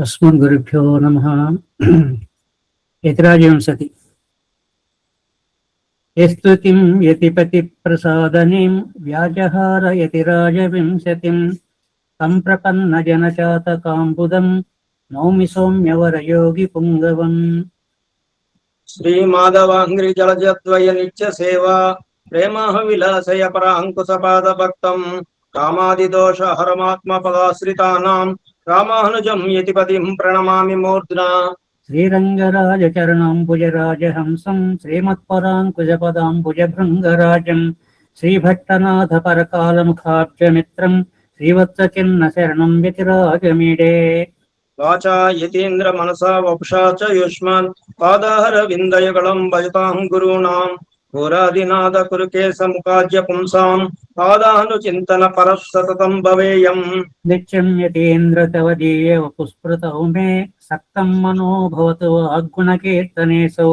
अस्मद्गुरुभ्यो नमः। यतिराजविंशति यस्तुतिं यतिपतिप्रसादनीं व्याजहार यतिराजविंशतिं सम्प्रपन्नजनचातकाम्बुदं नौमि सौम्यवरयोगिपुङ्गवम्। श्रीमाधवाङ्घ्रिजलजद्वय नित्य सेवा प्रेमः विलासय पराङ्कुशपाद भक्तम् कामादिदोष हरमात्मपदाश्रितानां रामानुजं यतिपतिं प्रणमामि मूर्ध्ना। श्रीरङ्गराजचरणाम्बुजराजहंसं श्रीमत्पराङ्कुशपदाम्बुजभृङ्गराजं श्रीभट्टनाथपरकालमुखाब्जमित्रं श्रीवत्सचिह्नशरणं यतिराजमीडे। वाचा यतीन्द्र मनसा वपुषा च युष्मन् पादारविन्दयुगलं भजतां गुरूणां होरादिनाद कुरुके समुपाज्य पुंसां पादानुचिन्तन परः सततं भवेयम्। नित्यं यतीन्द्र तव दीयवपुस्मृतौ मे सक्तं मनो भवतु वाग्गुणकीर्तनेऽसौ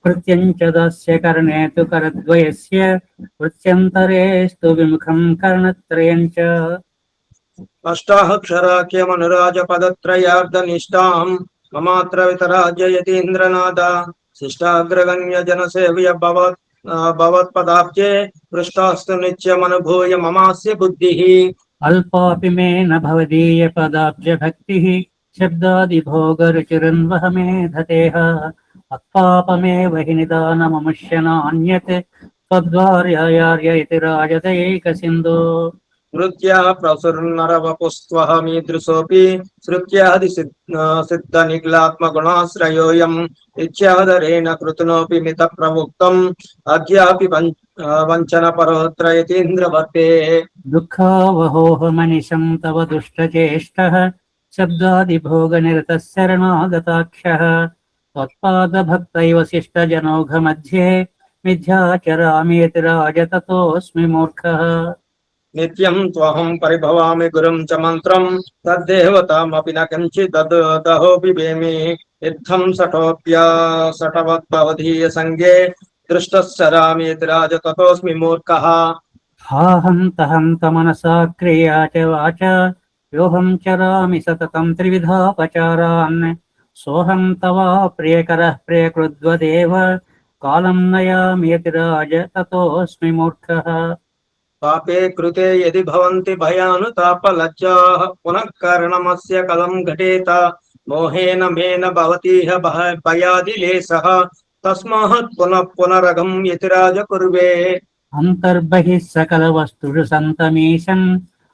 कृत्यं च दास्य कर्णे तु करद्वयस्य कृत्यन्तरेस्तु विमुखं कर्णत्रयं च। अष्टाक्षराख्यमनुराजपदत्रयार्धनिष्ठां ममात्र वितराज्य यतीन्द्रनाद शिष्टाग्रगण्य जनसेव्य भवत्पदाब्जे पृष्ठास्तु नित्यमनुभूय ममास्य बुद्धिः। अल्पापि मे न भवदीयपदाब्जभक्तिः शब्दादिभोगरुचिरन्वह मे धतेह अत्पापमेव हि निदानममुष्य नान्यत् त्वद्वार्यायार्य इति राजदैकसिन्धो। नृत्या प्रसुर्नरवपुस्त्वहमीदृशोऽपि श्रुत्यादि सिद्धनिग्लात्मगुणाश्रयोऽयम् इत्यादरेण कृतनोऽपि मितप्रमुक्तम् अद्यापि वञ्चनपरोऽत्र यतीन्द्रवर्ते। दुःखावहोहमनिशं तव दुष्टचेष्टः शब्दादिभोगनिरतः शरणागताक्षः त्वत्पादभक्तैव शिष्टजनौघमध्ये मिथ्याचरामि यतिराज ततोऽस्मि मूर्खः। नित्यं त्वहं परिभवामि गुरुं च मन्त्रं तद्देवतामपि न किञ्चिदहोऽपि वेमि इत्थं सटोऽप्यसटवद्भवधीय सङ्गे दृष्टश्चरामि यतिराज ततोऽस्मि मूर्खः। हाहन्त हन्त मनसा क्रिया च वाचा योऽहं चरामि सततं त्रिविधापचारान् सोऽहं तवा प्रियकरः प्रियकृद्वदेव कालं नयामि यतिराज ततोऽस्मि मूर्खः। पापे कृते यदि भवन्ति भयानुतापलज्जाः पुनः कारणमस्य कलं घटेत मोहेन मेन भवतीह भयादिलेशः तस्मात् पुनः पुनरगं यतिराज कुर्वे। अन्तर्बहिः सकलवस्तुषु सन्तमीशन्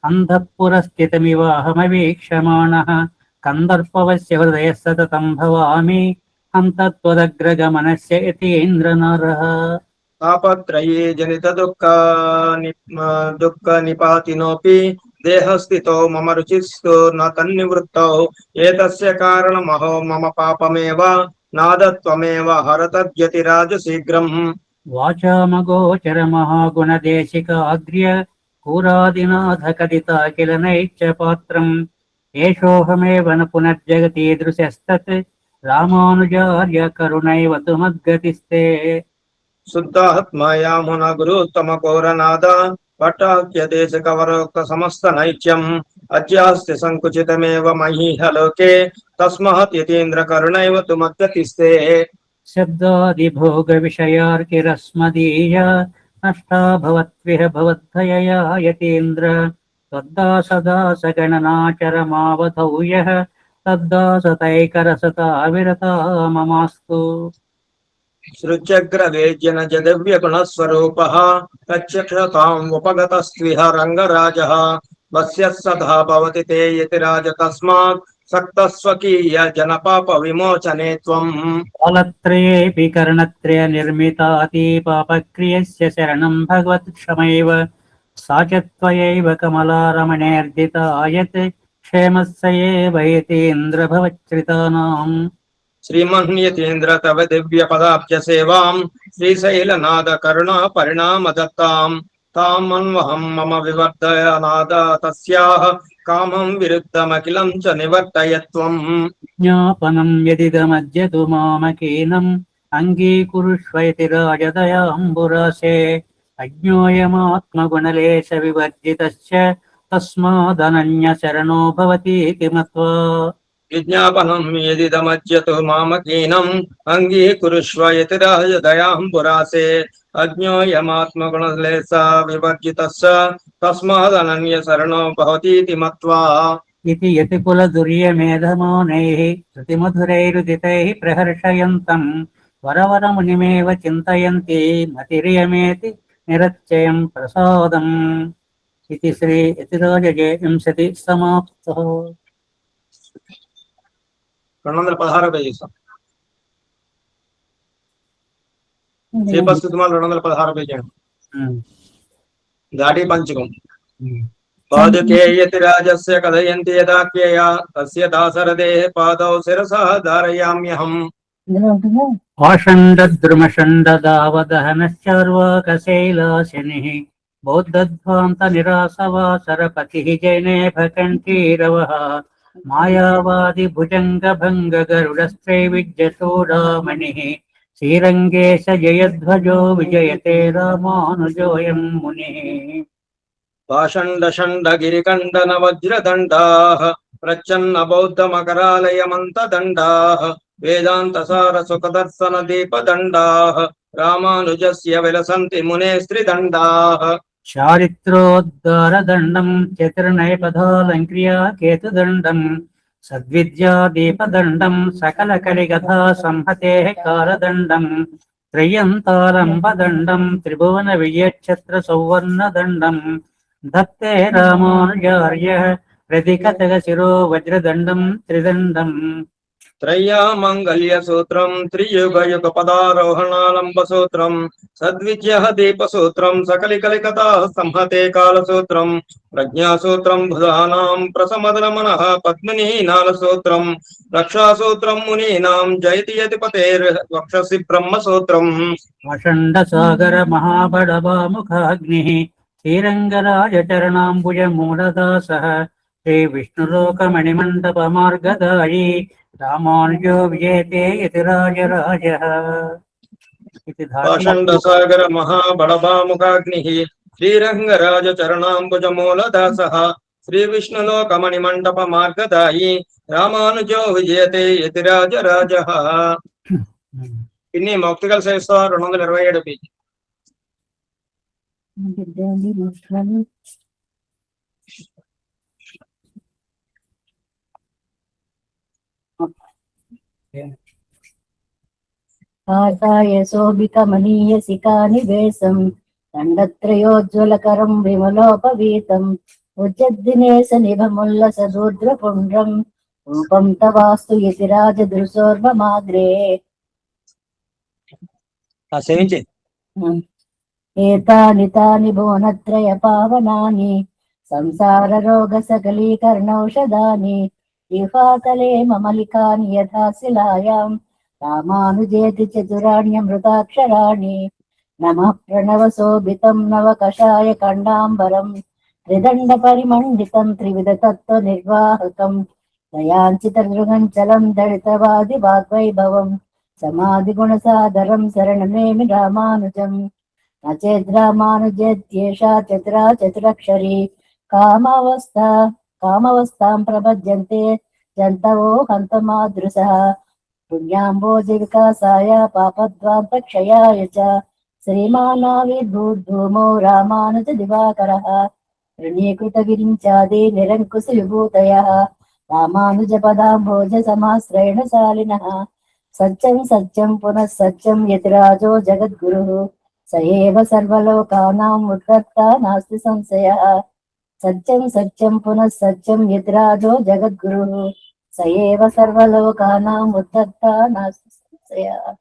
अन्धःपुरस्थितमिवाहमवीक्षमाणः कन्दर्पवस्य हृदयः सततं भवामि अन्तत्वदग्रगमनस्य यतीन्द्रनरः। तापत्रये जनित दुःख निपातिनोऽपि देहस्थितो मम रुचिस्तु न तन्निवृत्तौ एतस्य कारणमहो मम पापमेव नादत्वमेव हर तद्यतिराज शीघ्रम्। वाचामगोचरमहागुणदेशिकाग्र्य पुरादिनाथ कथिता किल नैत्यपात्रम् एषोऽहमेव न पुनर्जगतीदृशस्तत् रामानुजार्य करुणैव तु मद्गतिस्ते। शुद्धात्मया मुन गुरुत्तम कोरनाद पट्टाख्य देश कवरोक्त समस्त नैत्यम् अद्यास्ति संकुचितमेव महीह लोके तस्मात् यतीन्द्र करुणैव तु मद्गतिस्ते। शब्दादिभोगविषयार्किरस्मदीया नष्टा भवत्विह भवद्भयया यतीन्द्र त्वद्दासदासगणनाचरमावधौ यः तद्दासतैकरसता विरता ममास्तु। सृजग्रवेद्यन जदव्य गुणस्वरूपः तच्चक्षताम् उपगतस्त्विह रङ्गराजः वस्य सदा भवति ते यतिराज तस्मात् सक्तस्वकीय जनपाप विमोचने त्वम्। कालत्रयेऽपि कर्णत्रयनिर्मितातिपापक्रियस्य शरणं भगवत्क्षमैव सा च त्वयैव कमला रमणेऽर्जिता यत् क्षेमस्य एव यतीन्द्र भवच्छ्रितानाम्। श्रीमन्यतीन्द्र तव दिव्य पदाब्ज सेवाम् श्रीशैलनाद करुणा परिणाम दत्ताम् तामन्वहं मम विवर्धयनाद तस्याः कामं विरुद्धमखिलं च निवर्तयत्वम्। ज्ञापनं यदिदमद्य तु मामकीनम् अङ्गीकुरुष्व यतिराजदयाम्बुराशे अज्ञोऽयमात्मगुणलेशविवर्जितश्च तस्मादनन्यशरणो भवतीति मत्वा। విజ్ఞాపనం యదిదమజ్యతు మామకీనం అంగీకురుష్వ యతిరాజ దయాంబురాసే అజ్ఞోయమాత్మగుణలేస వివర్జితస్స తస్మాదనన్య శరణో భవతీతి మత్వా इति यतिकुलदुर्यमेधमानैः श्रुतिमधुरैरुदितैः प्रहर्षयन्तं वरवरमुनिमेव चिन्तयन्ति मतिरियमेति निरच्चयं प्रसादम् इति श्री यतिराजजयविंशति समाप्तः 216 పేజీ శ్రీపస్తుమాల 216 పేజీ దాడి పంచకం పాదుకేయతి రాజస్య కథయంతి యదాఖ్యయ తస్య దాసరదేః పాదౌ శిరసా ధారయామ్యహం आषण्डद्रुमषण्डदावदहनश्चार्वाकशैलासिनिः बौद्धध्वान्तनिरासवासरपतिः जैनेभकण्ठीरवः मायावादिभुजङ्गभङ्गगरुडस्त्रैविद्यचूडामणिः श्रीरङ्गेश जयध्वजो विजयते रामानुजोऽयं मुनिः पाषण्डषण्डगिरिकण्डन वज्रदण्डाः प्रच्छन्न बौद्धमकरालयमन्तदण्डाः वेदान्तसार सुखदर्शन दीपदण्डाः रामानुजस्य विलसन्ति मुने स्त्रिदण्डाः चारित्रोद्गारदण्डं चतुर्नयपदालङ्क्रिया केतुदण्डं सद्विद्यादीपदण्डं सकलकलिकथा संहतेः कालदण्डं त्रय्यन्तारम्भदण्डं त्रिभुवनविजयच्छत्रसौवर्णदण्डं धत्ते रामानुजार्यः प्रतिकतगशिरो वज्रदण्डं त्रिदण्डम् त्रय्यामङ्गल्यसूत्रं त्रियुगयुगपदारोहणालम्बसूत्रं सद्विद्यः दीपसूत्रं सकलिकलिकथा संहते कालसूत्रं प्रज्ञासूत्रं बुधानां प्रसमदनमनः पद्मिनी नालसूत्रं रक्षासूत्रं मुनीनां जयति यतिपतेर्वक्षसि ब्रह्मसूत्रम् अषण्डसागर महाबडवामुखाग्निः श्रीरङ्गराजचरणाम्बुजमूलदासः श्रीविष्णुलोकमणिमण्डपमार्गदायी रामानुजो विजयते यतिराजराजः इति पाषण्डसागर महाबडभामुखाग्निः श्रीरङ्गराजचरणाम्बुजमूलदासः श्रीविष्णुलोकमणिमण्डपमार्गदायी रामानुजो विजयते यतिराजराजः इन्नी मौक्तिकल सेस्ता 227 పేజీ आसाय शोभितमनीयसिकानिवेशं दण्डत्रयोज्ज्वलकरं विमलोपवीतम् उज्जद्दिनेशनिभमुल्लसदूर्ध्वपुण्ड्रं रूपं तवास्तु यतिराजदृशोर्वमाग्रे సేవించే एतानि तानि भुवनत्रयपावनानि संसाररोगसकलीकरणौषधानि जिह्वातले ममलिकानि यथा शिलायां रामानुजेति चतुराण्यमृताक्षराणि नमः प्रणवशोभितं नवकषाय कण्डाम्बरं त्रिदण्डपरिमण्डितं त्रिविधतत्त्वनिर्वाहकं दयाञ्चितदृगञ्चलं दलितवादिवाग्वैभवं समाधिगुणसादरं शरणमेमि रामानुजम् न चेद्रामानुजेत्येषा चतुरा चतुरक्षरी कामावस्थां प्रपद्यन्ते जन्तवो हन्तमादृशः पुण्याम्बोजविकासाय पापध्वान्तक्षयाय च श्रीमानाविर्भूर्धूमो रामानुज दिवाकरः ऋणीकृतविरिञ्चादि निरङ्कुशविभूतयः रामानुजपदाम्भोज समाश्रयणशालिनः सत्यं सत्यं पुनः सत्यं यतिराजो जगद्गुरुः स एव सर्वलोकानाम् उद्धर्ता नास्ति संशयः सत्यं सत्यं पुनः सत्यं यतिराजो जगद्गुरुः स एव सर्वलोकानाम् उद्धर्ता नास्ति संशयः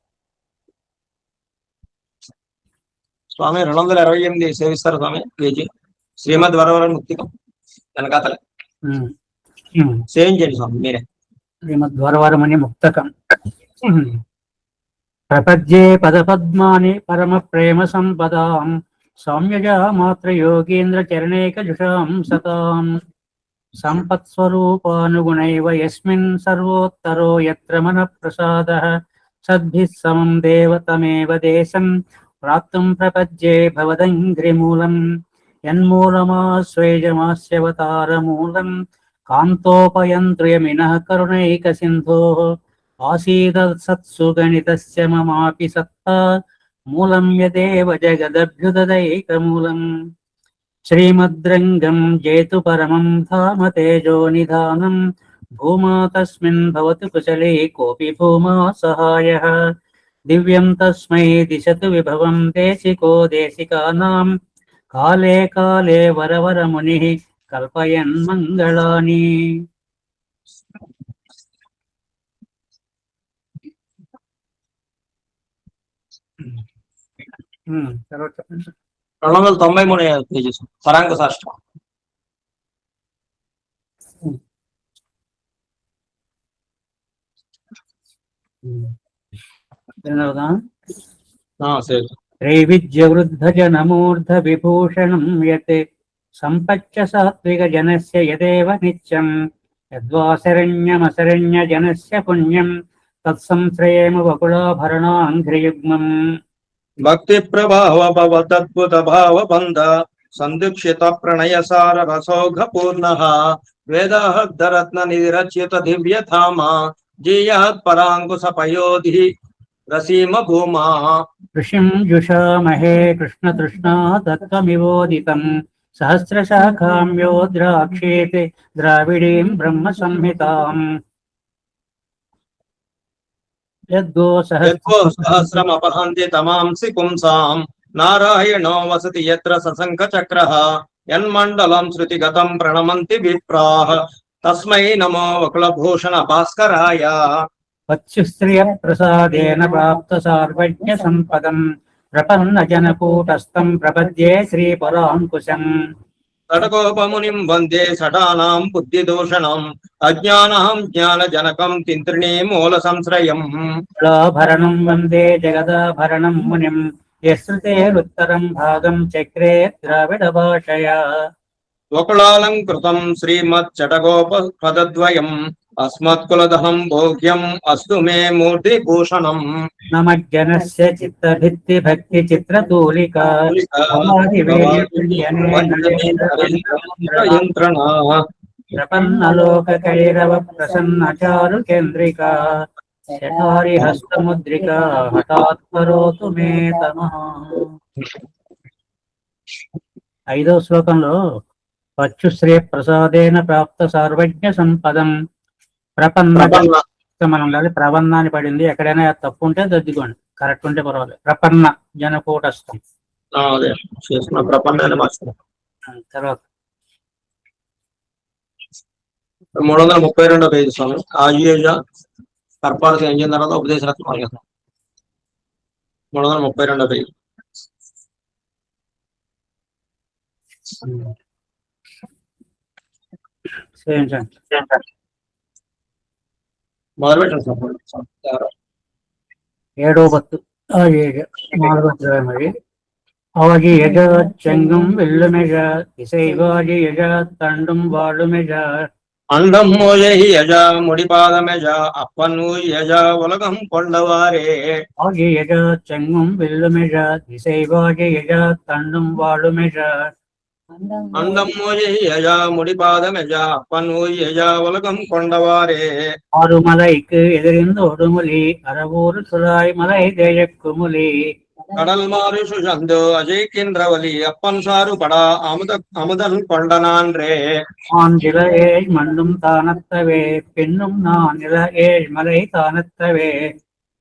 స్వామి 228 సేవిస్తారు స్వామి పేజీ శ్రీమద్ వరవర ముక్తికం వెనకాతలే సేవించండి స్వామి మీరే श्रीमद्वरवरमुनि मुक्तकम् प्रपद्ये पदपद्मानि परमप्रेमसम्पदां सौम्यजा मात्रयोगीन्द्रचरणैकजुषां सताम् सम्पत्स्वरूपानुगुणैव यस्मिन् सर्वोत्तरो यत्र मनःप्रसादः सद्भिः समं देवतमेव देशं प्राप्तुं प्रपद्ये भवदङ्घ्रिमूलम् यन्मूलमाश्वेजमास्यवतारमूलम् कान्तोपयन्त्र्यमिनः करुणैकसिन्धोः आसीदत्सत्सु गणितस्य ममापि सत्ता मूलं यदेव जगदभ्युददैकमूलम् श्रीमद्रङ्गं जेतु परमं धाम तेजोनिधानं भूमा तस्मिन् भवतु कुशले कोऽपि भूमा सहायः दिव्यं तस्मै दिशतु विभवं देशिको देशिकानां काले काले वरवरमुनिः कल्पयन् मङ्गलानि తర్వాత చెప్పండి. 293 పేజెస్ పరాంక శాస్త్రం. సరే. त्रैविद्यवृद्धजनमूर्ध विभूषणं यत् सम्पच्च सात्विकजनस्य यदेव नित्यं यद्वासरण्यमसरण्यजनस्य पुण्यं तत्संश्रयेम वकुलाभरणाङ्घ्रियुग्मम् భక్తి ప్రభావ భవతద్భుత భావ బంధ సందీక్షిత ప్రణయ సార రసౌఘ పూర్ణ వేదాహరత్న నిరచ్యత దివ్యధామ జీయాత్ పరాంకుశ పయోధి రసీమ భూమా ऋषिं जुषामहे कृष्णतृष्णा तत्त्वमिवोदितं सहस्रशाखां यो द्राक्षेते द्राविडीं ब्रह्मसंहिताम् यद्गो सहस्रमपहन्ति तमांसि पुंसां नारायणो वसति यत्र सशङ्खचक्रः यन्मण्डलं श्रुतिगतं प्रणमन्ति विप्राः तस्मै नमो वकुलभूषण भास्कराय वत्स्यस्त्रियप्रसादेन प्राप्तसार्वज्ञसम्पदम् प्रपन्नजनकूटस्थं प्रपद्ये श्रीपराङ्कुशम् तटकोपमुनिं वन्दे षडानां बुद्धिदूषणम् अज्ञानां ज्ञानजनकं तिन्त्रिणीमूलसंश्रयम् कलाभरणं वन्दे जगदाभरणं मुनिम् यस्रुतेरुत्तरं भागं चक्रे द्राविडभाषया वकुलालङ्कृतं श्रीमच्चटगोपपदद्वयम् अस्मत्कुलदहं भोग्यम् अस्तु मे मूर्तिभूषणम् नमज्जनस्य चित्तभित्तिभक्तिचित्रतूलिका प्रपन्नलोककैरव प्रसन्नचारुकेन्द्रिका शठारिहस्तमुद्रिका हठात् करोतु मे तमः. 5వ శ్లోకంలో పచ్చుశ్రేయ ప్రసాదేన ప్రాప్త సర్వజ్ఞ సంపదం ప్రపన్న మనం ఉండాలి. ప్రపన్నాన్ని పడింది, ఎక్కడైనా తప్పు ఉంటే దద్దుకోండి, కరెక్ట్ ఉంటే పర్వాలేదు. ప్రపన్న జనకూటస్థం తర్వాత 332 పేజీ స్వామి. ఆయుజ కర్పాలు చేయించిన తర్వాత ఉపదేశరత్న 332 పేజీ. మొదలు పెట్టండి సార్. 7వ బత్తు ఆయుజ 4వ అధ్యాయం. అవగి యజ చెంగం వెల్లుమెజ ఇసైవాజి యజ తండం వాళుమెజ அண்டம் மோயை யஜா முடிபாதமெஜா அப்பனு யஜா உலகம் கொண்டவாரே. ஆகி யஜா செங்கும் வெல்லுமெஜ திசைவாகி யஜா தண்டும் வாழுமெஜ அண்டம் மோயை யஜா முடிபாதமெஜா அப்பனு யஜா உலகம் கொண்டவாரே. ஆறுமலைக்கு எதிரிந்து ஒடுமொழி அறவூறு சுழாய் மலை தேயக்குமுலி கடல் மாறு சுஷந்து அஜய்கின்றவலி அப்பன் சாறு படா அமுதன் கொண்டனான்றே. ஆண்டில ஏழ் மண்ணும் தானத்தவே பெண்ணும் நான் நில ஏழ் மலை தானத்தவே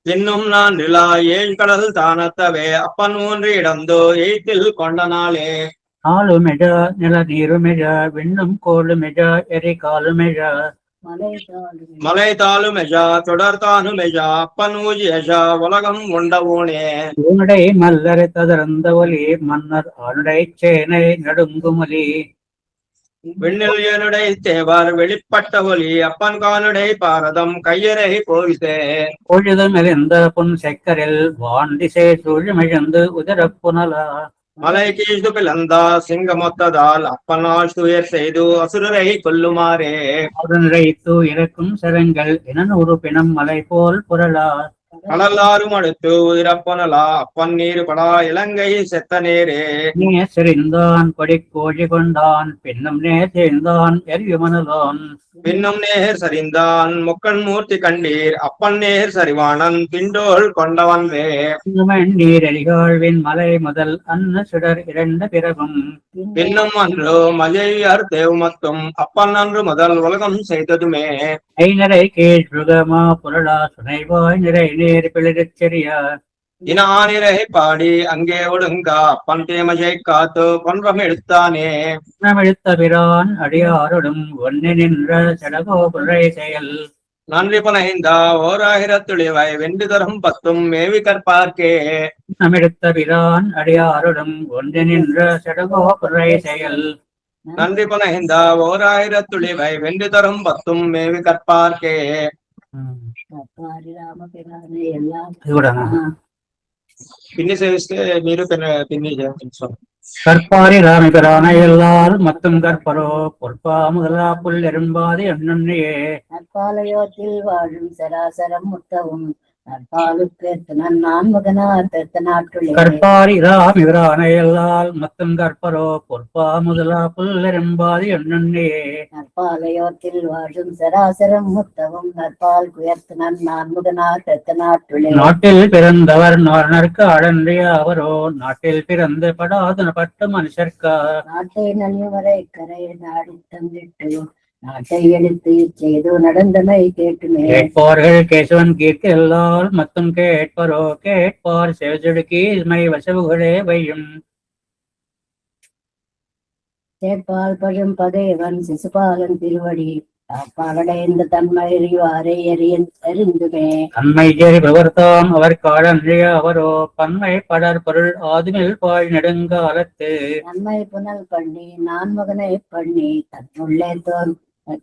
பின்னும் நான் நிலா ஏழ் கடல் தானத்தவே அப்பன் ஊன்றி இடந்தோ எய்த்தில் கொண்டனாலே. நாளுமெஜ நில நீருமெஜ விண்ணும் கோளுமெஜ எரி காலுமெஜ மலை தாளுமெஜா தொடர்தானுமெஜா அப்பன் ஊஜியஜா உலகம் உண்டவோனே. உன்னுடை மல்லரை ததறந்த ஒலி மன்னர் ஆளுடை சேனை நடுங்குமொழி விண்ணில் ஏனுடை தேவார் வெளிப்பட்ட ஒலி அப்பன் காலுடை பாரதம் கையறை போவித்தே. பொழுதும் எந்த பொன் செக்கரில் வாண்டிசை சூழ்மிழந்து உதரப்புனலா மலை கீழ்ந்து பிளந்தா சிங்கமொத்ததால் அப்பனால் துயர் செய்து அசுரரை கொல்லுமாறே. உடனழைத்து இறக்கும் சரங்கள் என ஒரு பிணம் மலை போல் புரளா கடலாரும் அடுத்து உதிரப்பனலா அப்பன்னீர் படா இலங்கை செத்த நேரே நேசறிந்தான் கொடி கோழி கொண்டான் பின்னும் நேசேர்ந்தான் எரியுமனலான் பின்னும் நேர் சரிந்தான் முக்கண் மூர்த்தி கண்டீர் அப்பன் நேர் சரிவானன் பிண்டோள் கொண்டவன்வே நீர் எரிகாழ்வின் மலை முதல் அன்ன சுடர் இரண்டு பிறகும் பின்னும் அன்று மஜையர் தேவமத்தும் அப்பன் அன்று முதல் உலகம் செய்ததுமே ஐநரை கீழ் சுகமா புரளா சுனைவாய் நிறை நீர் பிளிரச் செறியார் இனானிரை பாடி அங்கே ஒடுங்கா அப்பன் தேமஜை காத்து பொன்பம் எடுத்தானே நமெழுத்த பிரான் அடியாருடும் ஒன்னு நின்ற சடகோபுரை செயல் நன்றி புனைந்தா ஓர் ஆயிரத்துளிவை வென்று தரும் பத்தும் மேவி கற்பார்க்கே நமெழுத்த பிரான் அடியாருடும் ஒன்று நின்ற சடகோபுரை செயல் நன்றி புனைந்தா ஓர் ஆயிரத்துளிவை வென்று தரும் பத்தும் மேவி கற்பார்க்கே కప్పారి రామపిరానే ఎల్లాం ఇది కూడా పిన్ని సేవిస్తే మీరు పిన్ని చేయండి. கற்பாரி ராமிபிரான எல்லால் மத்தும் கற்பரோ பொற்பா முதலா புல் எறும்பாதி அண்ணன்னையே நற்பாலயோத்தில் வாழும் சராசரம் முத்தவும் நற்பாலுக்கு நான் மகனார் பெத்த நாட்டுள்ளே கற்பாரி ராமிபிரான எல்லால் மத்தும் கற்பரோ பொற்பா முதலா புல் எறும்பாதி அண்ணன்னையே நற்பாலயோத்தில் வாழும் சராசரம் முத்தவும் நற்பால் குயர்த்து நான் மகனார் பெத்த நாட்டுள்ளே நாட்டில் பிறந்தவர் நாரணர்க்கு அடன்றிய அவரோ நாட்டில் பிறந்து படாதன பட்ட மனுஷர்க்கா நாட்டை நன்னிவரை கரை நாடி தந்திட்டு நாட்டை எழுத்து செய்து நடந்தமை கேட்டுமே கேட்பார்கள் கேசவன் கீர்த்தி எல்லால் மத்தும் கேட்பரோ கேட்பார் செவிச்செடுக்கி இமை வசவுகளே வையும் சேப்பால் பழும் பகைவன் சிசுபாலன் திருவடி பாலடைந்த தன்மை அறிவாரை அறிந்துமே தன்மை ஜெறிபவர்தாம் அவர் காடன்றிய அவரோ பன்மை படர் பொருள் ஆதுமில் பாழ் நெடுங்காலத்து நன்மை புனல் பண்ணி நான் மகனை பண்ணி தன்னுள்ளே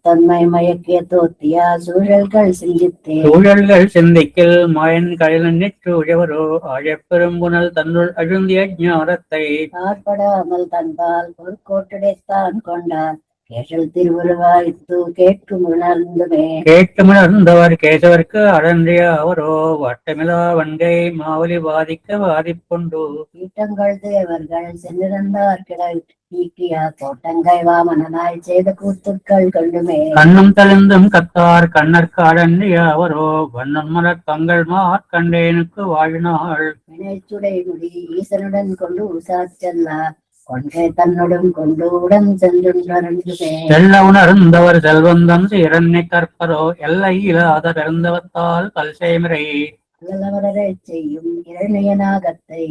தன்மை மயக்கிய தோத்தியா சூழல்கள் சிந்தித்தே சூழல்கள் சிந்திக்கில் மாயன் கழிலன் நிற்றுழவரோ ஆழப்பெரும்புணல் தன்னுள் அழுந்திய ஞானத்தை ஆட்படாமல் தன்பால் ஒரு கோட்டுடைத்தான் கொண்டார் கேசல் திருவுருவாய்த்து கேட்கும் உணர்ந்துமே கேட்டுமிழந்தவர் கேசவர்க்கு அடன்றிய அவரோ வட்டமிலா வன்கை மாவலி வாதிக்க வாதிப்புண்டு கீட்டங்கள் தேவர்கள் சென்றிருந்தார் கிடை நீக்கியா கோட்டங்கை வாமனாய் செய்த கூத்துக்கள் கண்டுமே கண்ணும் தெளிந்தும் கத்தார் கண்ணற்கு அடன்றிய அவரோ வண்ணம் மலர் தங்கள் மாற்கண்டேனுக்கு வாழினாள் வினைச்சுடை முடி ஈசனுடன் கொண்டு உசாச்சல்லா கொன்றை தன்னுடன் கொண்டு உடன் சென்றுமே செல்ல உணர்ந்தவர் செல்வந்தம் இரண்ய கற்பரோ எல்லை இல்லாத பிறந்தவத்தால் பல்சேமிரை மகளவரை செய்யும் இரணியனாகத்தை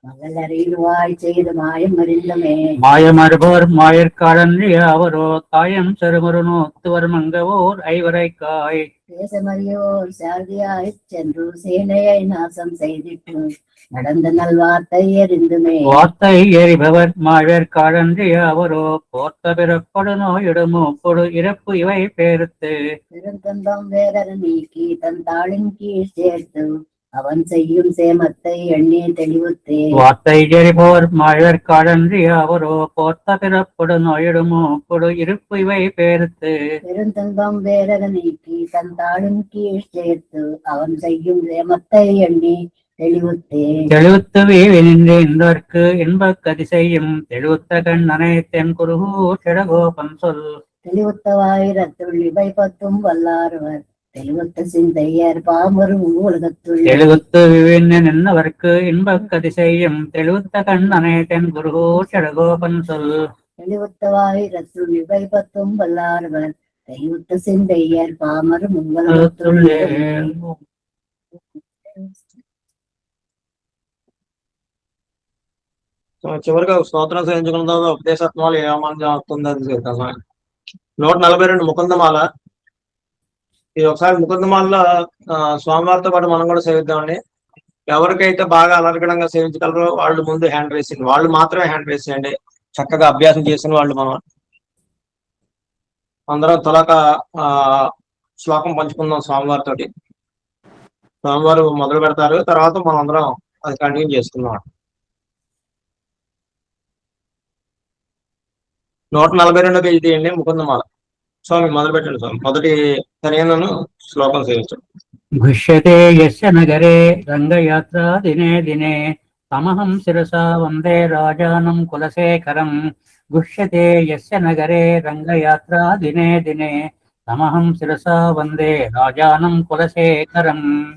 மகளறிவாய் செய்து மாயம் அறிந்தமே மாயமறுபவர் மாயற்காடன்றிய அவரோ தாயம் செருமுரு நோத்துவர் மங்கவோர் ஐவரைக்காய் தேசமறியோர் சாரதியாய்ச் சென்று சேனையை நாசம் செய்திட்டு நடந்த நல்வார்த்தை எறிந்துமே வார்த்தை எறிபவர் மாயற்காடன்றிய அவரோ போர்த்த பிறப்படு நோயிடுமோ பொடு இறப்பு இவை பேர்த்து பெருந்தந்தம் வேறர் நீக்கி தன் தாளின் கீழ் சேர்த்து அவன் செய்யும் சேமத்தை எண்ணி தெளிவுத்தே வார்த்தை எறிபவர் மாயற்காடன்றிய அவரோ போர்த்த பிறப்படு நோயிடுமோ பொடு இருப்பு இவை பேர்த்து பெருந்தந்தம் வேறர் நீக்கி தன் தாளின் கீழ் சேர்த்து அவன் செய்யும் சேமத்தை எண்ணி தெளிவுத்தே தெளிவுத்து வீவினின்றேந்தற்கு இன்பக் அதிசெய்யும் தெளிவுத்த கண்ணனை தென் குருகூ செடகோபன் சொல் தெளிவுத்தவாயிரத்துள் இவை பத்தும் வல்லாறுவர் தெளிவுத்த சிந்தையர் பாமரும் உலகத்துள் தெளிவுத்து விவின்னவர்க்கு இன்பக் அதிசெய்யும் தெளிவுத்த கண்ணனை தென் குருகூ செடகோபன் சொல் தெளிவுத்தவாயிரத்துள் இவை பத்தும் வல்லாறுவர் தெளிவுத்த சிந்தையர் பாமரும் உலகத்துள் చివరిగా స్తోత్రం చేయించుకున్న తర్వాత ఉపదేశత్వాలు ఏమని అవుతుందని చెప్తాను. 142 ముకుందమాల. ఇది ఒకసారి ముకుందమాలలో స్వామివారితో పాటు మనం కూడా సేవిద్దామండి. ఎవరికైతే బాగా అనర్గణంగా సేవించగలరో వాళ్ళు ముందు హ్యాండ్ రేసింగ్, వాళ్ళు మాత్రమే హ్యాండ్ రేస్ చేయండి. చక్కగా అభ్యాసం చేసిన వాళ్ళు మనం అందరం తొలక శ్లోకం పంచుకుందాం స్వామివారితోటి. స్వామివారు మొదలు పెడతారు, తర్వాత మనం అందరం అది కంటిన్యూ చేసుకుందాం. 142 పేజీ తీయండి ముకుందమాల. స్వామి మొదలు పెట్టండి స్వామి. మొదటి సరైన శ్లోకం సేవించండి. घुष्यते यस्य नगरे रङ्गयात्रा दिने दिने तमहं शिरसा वन्दे राजानं कुलशेखरम् घुष्यते यस्य नगरे रङ्गयात्रा दिने दिने तमहं शिरसा वन्दे राजानं कुलशेखरम्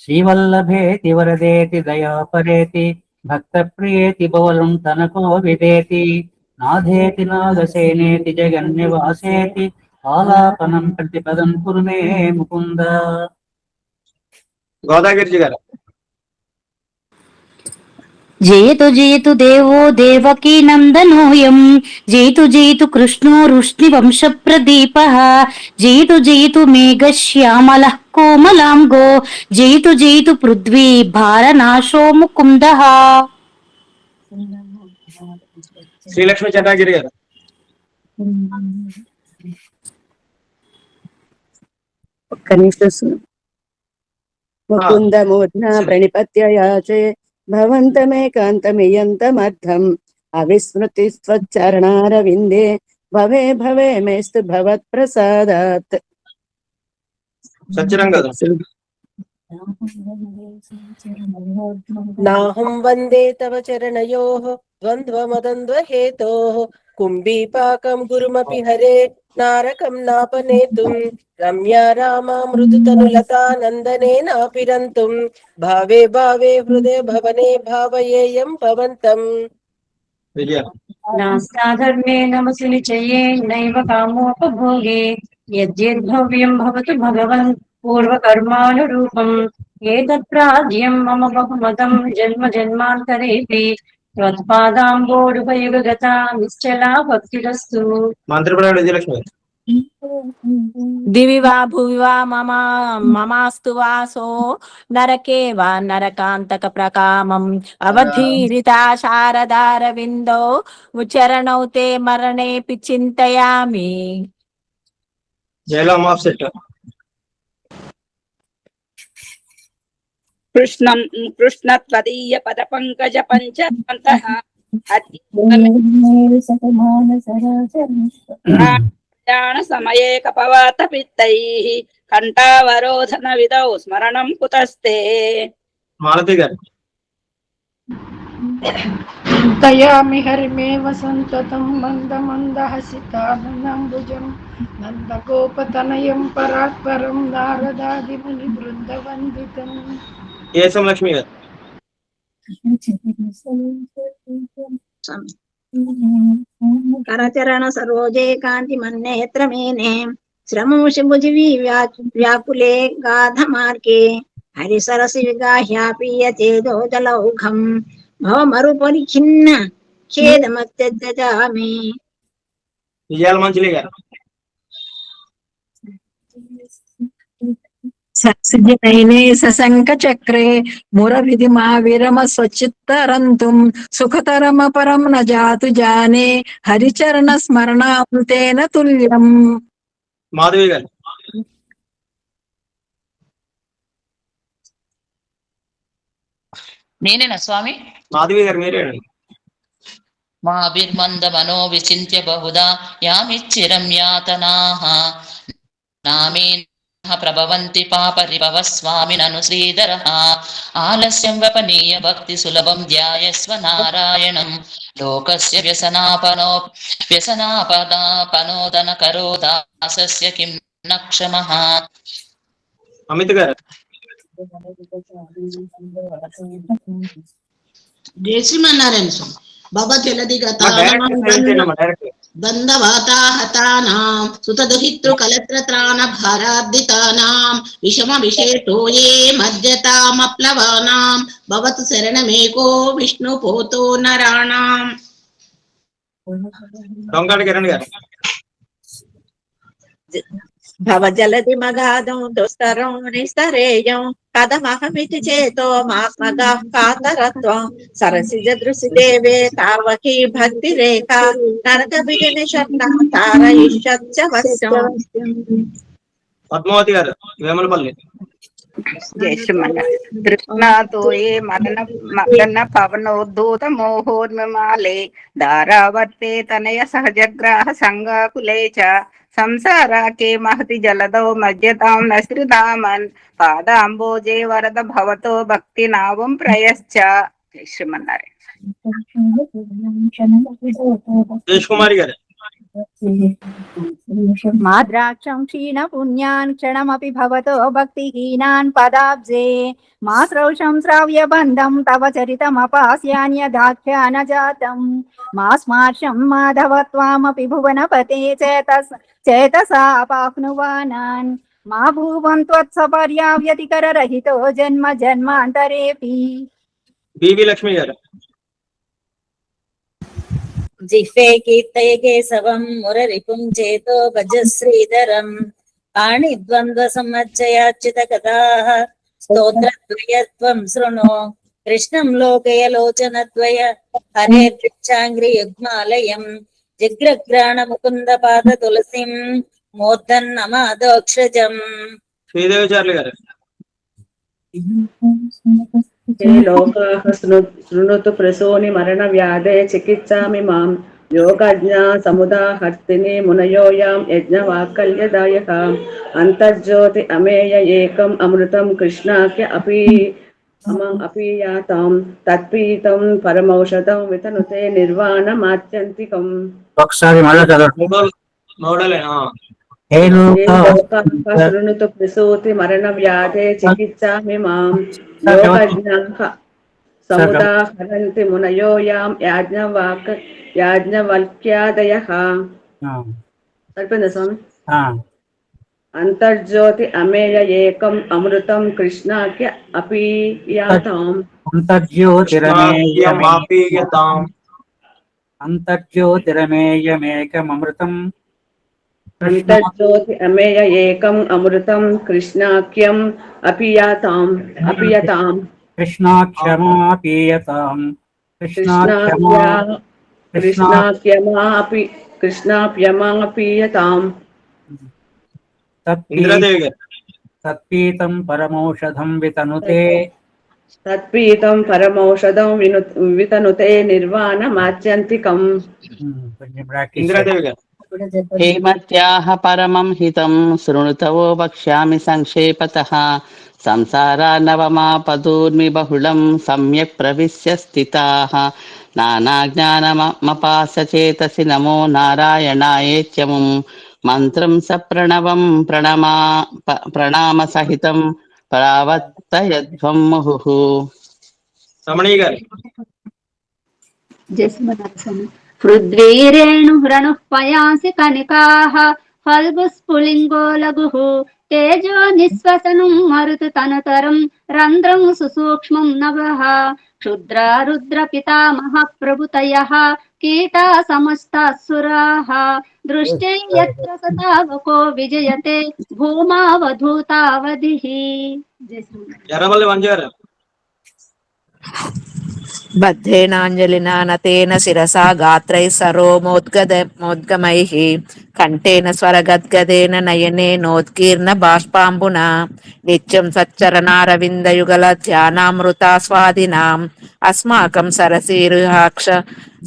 श्रीवल्लभेति वरदेति दयापरेति भक्तप्रियेति बवलं तनको विदेति नाथेति नागसेनेति जगन्निवासेति आलापनं प्रतिपदं कुरु मे मुकुन्द। గోదాగిరి గారు. జయతు జయతు దేవో దేవకీ నందనోయం జయతు జయతు కృష్ణో వృష్ణి వంశ ప్రదీప జయతు జయతు మేఘశ్యామల కోమలాంగో జయతు జయతు పృథ్వీ భారనాశో ముకుంద. శ్రీలక్ష్మి చంద్రగిరి గారు. ఒక్క నిమిషం. ముకుంద మూర్ధ ప్రణిపత్యయాచే భవంతమేకాంతమియంతమర్థం అవిస్మృతి స్వచ్చరణారవిందే భవే భవే మేస్తు భవత్ ప్రసాదాత్. సత్యరంగ నాహం వందే తవ చరణయోః ద్వంద్వమద్వంద్వహేతోః కుంభీపాకం గురుమపి హరే నారకం నాపనేతుం రమ్యా రామా మృదుతనులతా నందనేనాపిరంతుం భావే భావే హృదయ భవనే భావయేయం భవంతం. విజయ నాస్తాధర్మే నమసి నిచయే నైవ కామోపభోగే యద్యద్భవ్యం భవతు భగవన్ పూర్వకర్మానురూపం ఏతత్ ప్రాజ్యం మమ బహుమతం జన్మ జన్మాంతరేపి త్వత్పాదాంబోరుపయుగగతా నిశ్చలా భక్తిరస్తు. మంత్రిప్రధాన విజయలక్ష్మి. దివి వా భువి వా మమాస్తు వాసో నరకే వా నరకాంతక ప్రకామం అవధీరితా శారదారవిందో చరణౌ తే మరణేపి చింతయామి. జయలాం ఆఫ్ సెట్. కృష్ణం కృష్ణత్వదీయ పద పంకజ పంచంతః ప్రయాణ సమయే కపవాత పిత్తైః కంఠావరోధన విదౌ స్మరణం కుతస్తే. మాలతి గారు. దయామి హరిమేవ సంతతం మంద మందహసితానంబుజం నందగోపతనయం పరాత్పరం నారదాది ముని బృందవందితం. ఏసం లక్ష్మి గారు. కరచరణ సరోజే కాంతి మన్నేత్ర మేనే శ్రమోషి భుజి వ్యాకులే గాధ మార్గే హరిసరసి విగాహ్యాపీయతే దోజలౌఘం భవమరు పరిఖిన్న ఖేదమత్యజామి. విజయాల మంచిలి గారు. నయనే సశంక చక్రే మురవిధి మా విరమ స్వచిత్తరంతుం సుఖతరమ పరం న జాతు జానే హరిచరణ స్మరణామృతేన తుల్యం. మాధవి గారు. నేనేనా స్వామి? మాధవి గారు మీరే. మాభిర్మంద మనో విచింత్య బహుదా యామిచ్చిరం యాతనాః నామే ప్రభవంతి పాపరిభవ స్వామినను శ్రీధరః ఆలస్యం వపనీయ భక్తి సులభం ధ్యాయస్వ నారాయణం లోకస్య వ్యసనాపనోదన కరో దాసస్య కిం న క్షమః. అమిత్ గారు. జయ శ్రీమన్నారాయణ స్వామి. బంధవాతాహతానాం సుతదుహితృ కలత్రత్రాణ భారార్దితానాం విషమ విశేషో యే మధ్యతామప్లవానాం భవతు శరణమేకో విష్ణు పోతో నరాణాం. దొంగడి కిరణ్ గారు. భవజలది మగాదం దుస్తరం నిస్తరేయం కథమహమితి చేతో మాస్మగా కాతరత్వం సరసిజ దృశి దేవే తావకీ భక్తి రేఖ నరక బిజని శబ్దం తారయిష్యచ్చ వశ్యం. పద్మావతి గారు వేమలపల్లి. జై శ్రీమన్నారాయణ. తృష్ణాతో ఏ మదన పవనోద్ధూత మోహోన్మాలే ధారావర్తే తనయ సహజగ్రాహ సంగాకులే చ సంసారాకే మహతి జలదో మధ్యతాం నశ్రితామన్ పాదాంబోజే వరద భవతో భక్తి నావం ప్రయశ్చ. జై శ్రీమన్నారాయణ. సురేష్ కుమారి గారు. మాద్రాక్షం క్షీణ పుణ్యాన్ క్షణమపి భవతో భక్తిహీనాన్ పదాబ్జే మాశ్రౌషం శ్రావ్య బంధం తవ చరితమపాస్యాన్యదాఖ్యాన జాతం మాస్మార్షం మాధవ త్వామపి భువనపతే చేతసా అపాప్నువానాన్ మా భూవం త్వత్సపర్యావ్యతికర రహితో జన్మ జన్మాంతరేపి. బివి లక్ష్మి గారు. జిహ్వే కీర్తయ కేశవం మురరిపుం చేతో భజ శ్రీధరం పాణి ద్వంద్వ సమ్మచ్చయాచ్యుత కథాః స్తోత్రద్వయత్వం శృణు కృష్ణం లోకయ లోచనద్వయ హరేర్చాంగ్రి యుగ్మాలయం జిగ్రగ్రాణ ముకుంద పాద తులసిం మూర్ధన్నమాదోక్షజం. శ్రీదేవిచార్యులు గారు. లోకాః శృణుతు ప్రసూని మరణ వ్యాధే చికిత్సామి మాం యోగజ్ఞా సముదాహర్తిని మునయోయాం యజ్ఞవాకల్యదాయః అంతర్జ్యోతి అమేయ ఏకం అమృతం కృష్ణాఖ్య అపీయాతాం తత్పీతం పరమౌషధం వితనుతే నిర్వాణమాత్యంతికం. ఒకసారి మళ్ళీ చదవండి. శృణుతు ప్రసూతి మరణ వ్యాధే చికిత్సామి మాం యోగజ్ఞాః సముదాహరంతి మునయోయాం యాజ్ఞవల్క్యాదయః. సరిపోయిందా స్వామి? అంతర్జ్యోతి అమేయ ఏకం అమృతం కృష్ణాఖ్య అపీయాతాం అంతర్జ్యోతిరమేయమేకమృతం అంతర్జ్యోతి అమేయ ఏకం అమృతం కృష్ణాఖ్యం అపీయాతాం కృష్ణాక్షమాపీయతాం కృష్ణాప్యమాపీయతాం. తత్పీతం పరమౌషధం వితనుతే వితనుతే నిర్వాణమాత్యంతికం. హేమత్యాహ పరమం హితం శృణుతవో వక్ష్యామి సంక్షేపతః సంసారాన్నవమాపదూర్మి బహుళం సమ్యక్ ప్రవిశ్య స్థితాః నానాజ్ఞానమపాస్య చేతసి నమో నారాయణాయేత్యముం మంత్రం స ప్రణవం ప్రణామ సహితం ప్రావర్తయధ్వం ముహుః. రమణీ గారు. పృథ్వీరేణు హృణుః పయాంసి కనికాః ఫల్గుస్ఫులింగో లఘుః తేజో నిశ్వసనం మరుతు తనుతరం రంధ్రం సుసూక్ష్మం నభః క్షుద్రా రుద్ర పితామహ ప్రభుతయః కీటా సమస్తాసురాః దృష్టే యత్ర సతావకో విజయతే భూమావధూతావధిః. ఎర్రమల్లి వంజారు. బద్ధేనాంజలినా నతేన శిరసా గాత్రై సరోమోద్గమైః కంఠేన స్వరగద్గదేన నయనే నోత్కీర్ణ బాష్పాంబునా నిత్యం సచ్చరణారవిందయుగల ధ్యానామృతాస్వాదినాం అస్మాకం సరసీరుహాక్ష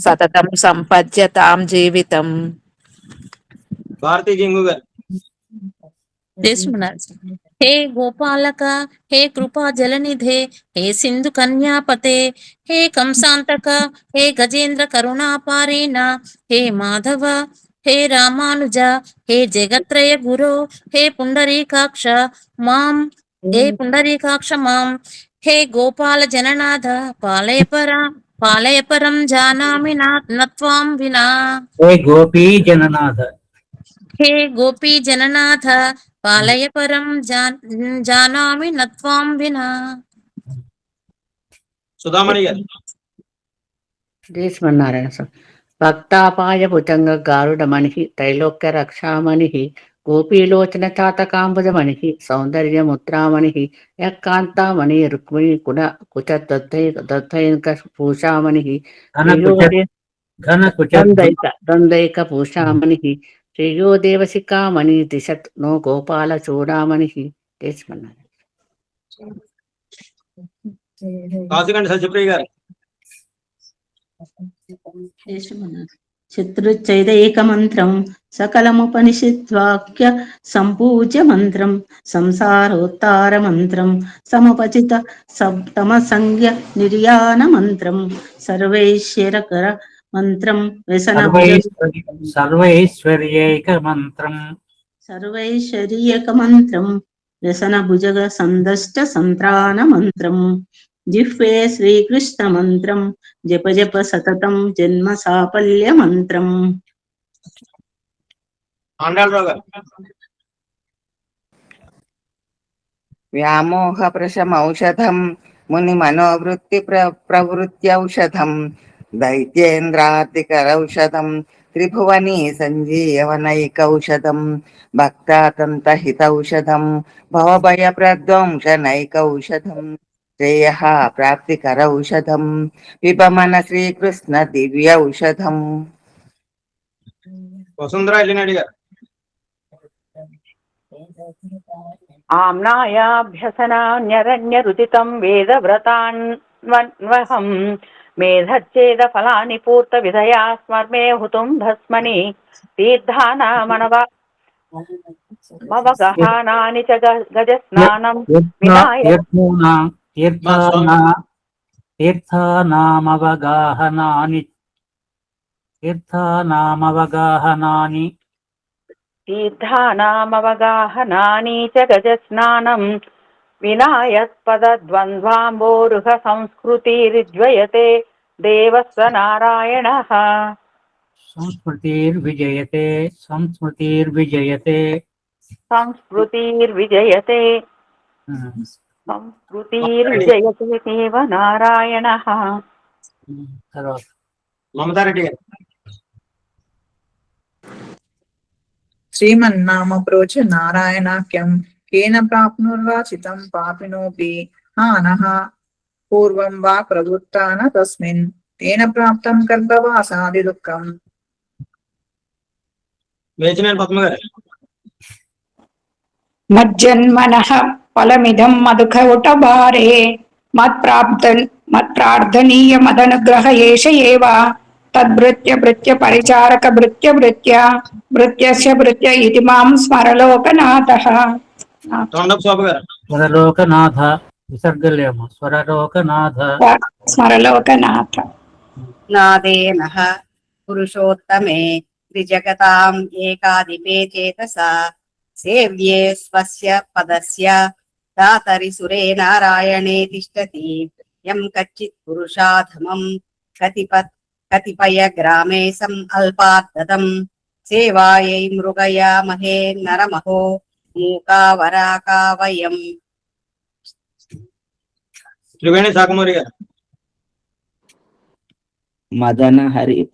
సతతం సంపద్యతాం జీవితం. భారతీ జింగు గారు. హే గోపాలక, హే కృపా జలనిధే, హే సింధు కన్యాపతే, హే కంసాంతక, హే గజేంద్ర కరుణాపారీణ, హే మాధవ, హే రామానుజ, హే జగత్రయ గురో, హే పుండరీకాక్ష మాం, హే గోపాల జననాథ పాలయ పరం జానామి నత్వాం వినా. హే గోపీ జననాథ, హే గోపీ జననాథ పాలయ పరం జానామి నత్వాం వినా. సుధామణి గారు. శ్రీమన్నారాయణ స్వామి. భక్తాపాయ భుజంగ గారుడమణి త్రైలోక్య రక్షామణి గోపీలోచన చాతకాంబుజమణి సౌందర్యముద్రామణి యకాంతామణి రుక్మిణి కుచ దత్తైక పూషామణి ద్వందైక పూషామణి శ్రీయో దేవశిఖామణి దిశత్ నో గోపాల చూడామణి. కాసుగండి సత్యప్రియ గారు. శత్రుచ్చైదైక మంత్రం సకలముపనిషద్వాక్య సంపూజ్య మంత్రం సంసారోత్తార మంత్రం సముపచిత సప్తమ సంజ్ఞ నిర్యాణ మంత్రం సర్వైశ్వరకర మంత్రం వ్యసన సర్వైశ్వర్యేక మంత్రం సర్వైశ్వర్యక మంత్రం వ్యసన భుజగ సందష్ట సంత్రాణ మంత్రం జిహ్వే శ్రీకృష్ణ మంత్రం జప జప సతతం జన్మ సాఫల్య మంత్రం. ఆండాళరావు గారు. వ్యామోహ ప్రశమౌషధం ముని మనోవృత్తి ప్రవృత్త్యౌషధం దైత్యేంద్రార్థికరౌషధం త్రిభువని సంజీవనైకౌషధం భక్తాతంతహితౌషధం భవభయ ప్రధ్వంసనైకౌషధం శ్రేయ ప్రాప్తికరౌషధం విపమన శ్రీకృష్ణ దివ్యౌషధం. వసుంధర ఎల్లినాడి గారు. ఆమ్నాయాభ్యసనాన్యరణ్యరుచితం వేదవ్రతాన్వహం మేధచ్ఛేద ఫలాని పూర్త విధయా స్మర్మే హుతుం భస్మని తీర్థానామనవగహానాని చ గజస్నానం తీర్థానామవగాహనాని చ గజస్నానం వినాయత్పదద్వంద్వాంబోరుహ సంస్కృతిర్విజయతే దేవస్వ నారాయణః. సంస్కృతిర్విజయతే దేవ నారాయణః. మమతారెడ్డి గారు. శ్రీమన్నామ ప్రోచ నారాయణాఖ్యం కేన ప్రాప్నుర్వాచితం పాపినోపి హానః పూర్వం వా ప్రవృత్తాన తస్మిన్ తేన ప్రాప్తం కల్పవాసాది దుఃఖం. వేచినేని పద్మ గారు. మజ్జన్మనః ఫలమిదం మధుకౌటభారే మత్ప్రార్థనీయ మదనుగ్రహ ఏష ఏవ తద్భృత్య భృత్య పరిచారక భృత్య భృత్య భృత్యస్య భృత్య ఇతి మాం స్మరలోకనాథః. స్వరలోకనాథ విసర్గలేము. స్మరలోకనాథ. నాదేనః పురుషోత్తమే త్రిజగతాం ఏకాధిపే చేతసా సేవ్యే స్వస్య పదస్య దాతరి సురే నారాయణే తిష్టతి యం కచ్చిత్ పురుషాధమం కతిపయ గ్రామే సం అల్పాద్దతం సేవాయై మృగయామహే నరమహో మూకావరాకావయం. త్రివేణి శాఖమూరి గారు.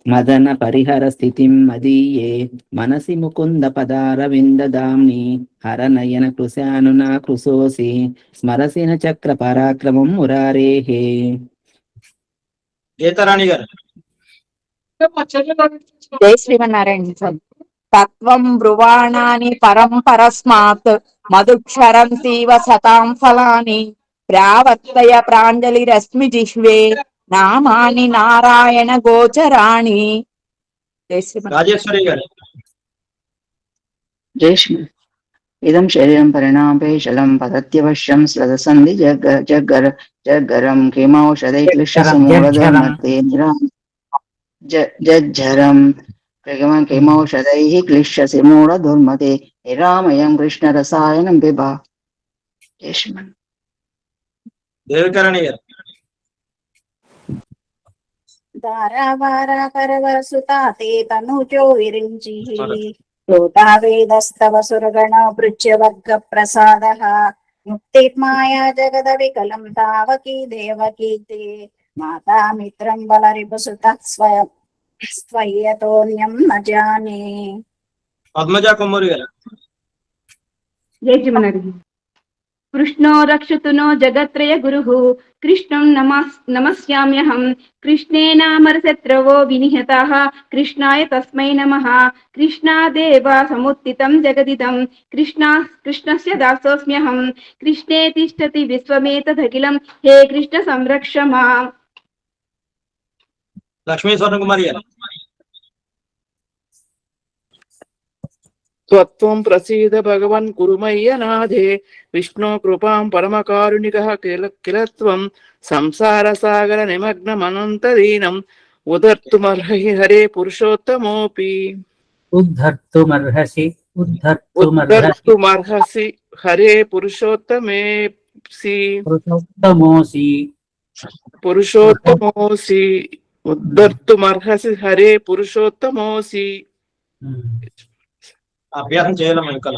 మదన పరిహర స్థితిం మదీయే మనసి ముకుంద పదారవిందదాంని హరనయన కృశానునా కృశోసి స్మరసిన చక్ర పరాక్రమం మురారేహే. గీతారాణి గారు. జై శ్రీమన్నారాయణ. తత్వం బ్రువాణాని పరం పరస్మాత్ మధుక్షరంతీవ సతాం ఫలాని ప్రావర్తయ ప్రాంజలిరస్మి జిహ్వే నామాని నారాయణ గోచరాణి. రాజేశ్వరి గారు. రేష్మి ఇదం శరీరం పరిణామేశలం పదత్యవశ్యం స్లదసంధి జగ్గరం కిమౌషధై క్లిష్టరం కిమౌషధై క్లిశ్యసి మూఢదుర్మతే నిరామయం కృష్ణ రసాయనం పిబ. దేవికరణి గారు. దారావారా కరవసుతాతే తనుజో విరించి శ్రోతా వేదస్తవ సురగణ పృచ్ఛవర్గ ప్రసాదః ముక్తిర్మాయా జగద వికలం తావకీ దేవకీ తే మాతా మిత్రం బలరిపుసుతః స్వయతోన్యం న జానే. పద్మజ కొమ్మూరి గారు. జై శ్రీమన్నారాయణ. कृष्णो रक्षतु नो जगत्त्रय गुरुः कृष्णं नमस्याम्यहम् कृष्णे नामरशत्रवो विनिहताः कृष्णाय तस्मै नमः कृष्णादेव समुत्थितं जगदिदं कृष्णस्य दासोऽस्म्यहम् कृष्णे तिष्ठति विश्वमेतदखिलं हे कृष्ण संरक्ष माम्. లక్ష్మీ స్వర్ణ కుమారి గారు. त्वत्त्वं प्रसीद भगवन् कुरुमय्य नाथे विष्णु कृपां परमकारुणिकः किल त्वं संसारसागर निमग्नमनन्तदीनम् उद्धर्तुमर्हसि हरे पुरुषोत्तमोऽपि. उद्धर्तुमर्हसि हरे पुरुषोत्तमेऽसि. पुरुषोत्तमोऽसि उद्धर्तुमर्हसि हरे पुरुषोत्तमोऽसि. అభ్యాసం చేయాలమ్మా ఇంకా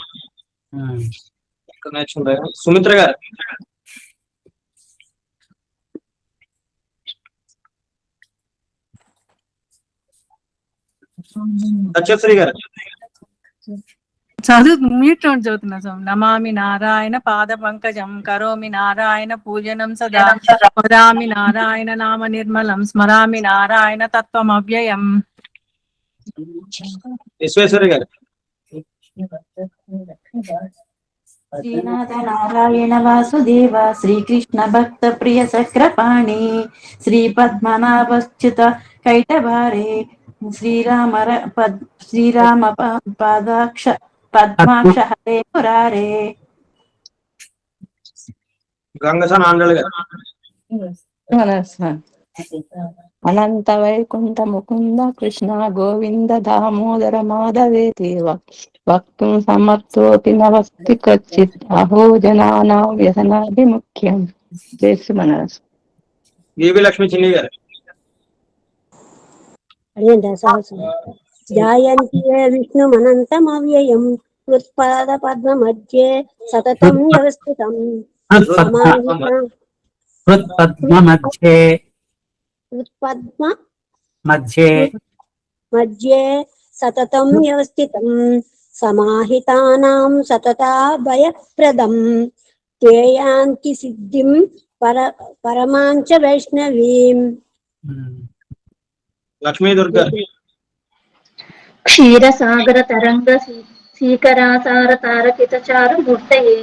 నేర్చుకుంటారు. సుమిత్ర గారు. సత్యశ్రీ గారు. చదువు మీట్ చదువుతున్నా స్వామి. నమామి నారాయణ పాద పంకజం కరోమి నారాయణ పూజనం సదా వదామి నారాయణ నామ నిర్మలం స్మరామి నారాయణ తత్వం అవ్యయం. విశ్వేశ్వరి గారు. శ్రీనాథ నారాయణ వాసుదేవ శ్రీకృష్ణ భక్త ప్రియ చక్రపాణి శ్రీ పద్మనాభచ్యుత కైటభారే శ్రీరామ పద్మాక్ష హరే మురారే. గంగసన్ ఆండల్ గారు. అనంత వైకుంఠ ముకుంద కృష్ణ గోవింద దామోదర మాధవే దేవ వక్తుం సమర్థోతి నవస్తి కచ్చిత్ అహో జనానా వ్యసనాభిముఖ్యం. జై శ్రీమన్నారాయణ. వివి లక్ష్మి చిన్ని గారు. జాయంతి విష్ణుమనంతమవ్యయం ఉత్పాద పద్మ మధ్యే సతతం వ్యవస్థితం మధ్యే సతతం వ్యవస్థితం సమాహితానాం సతతాభయప్రదం తేయాంతి సిద్ధిం పరమాంచ వైష్ణవీం. లక్ష్మీ దుర్గా. క్షీరసాగర తరంగ సీకరాసార తారకిత చారు మూర్తయే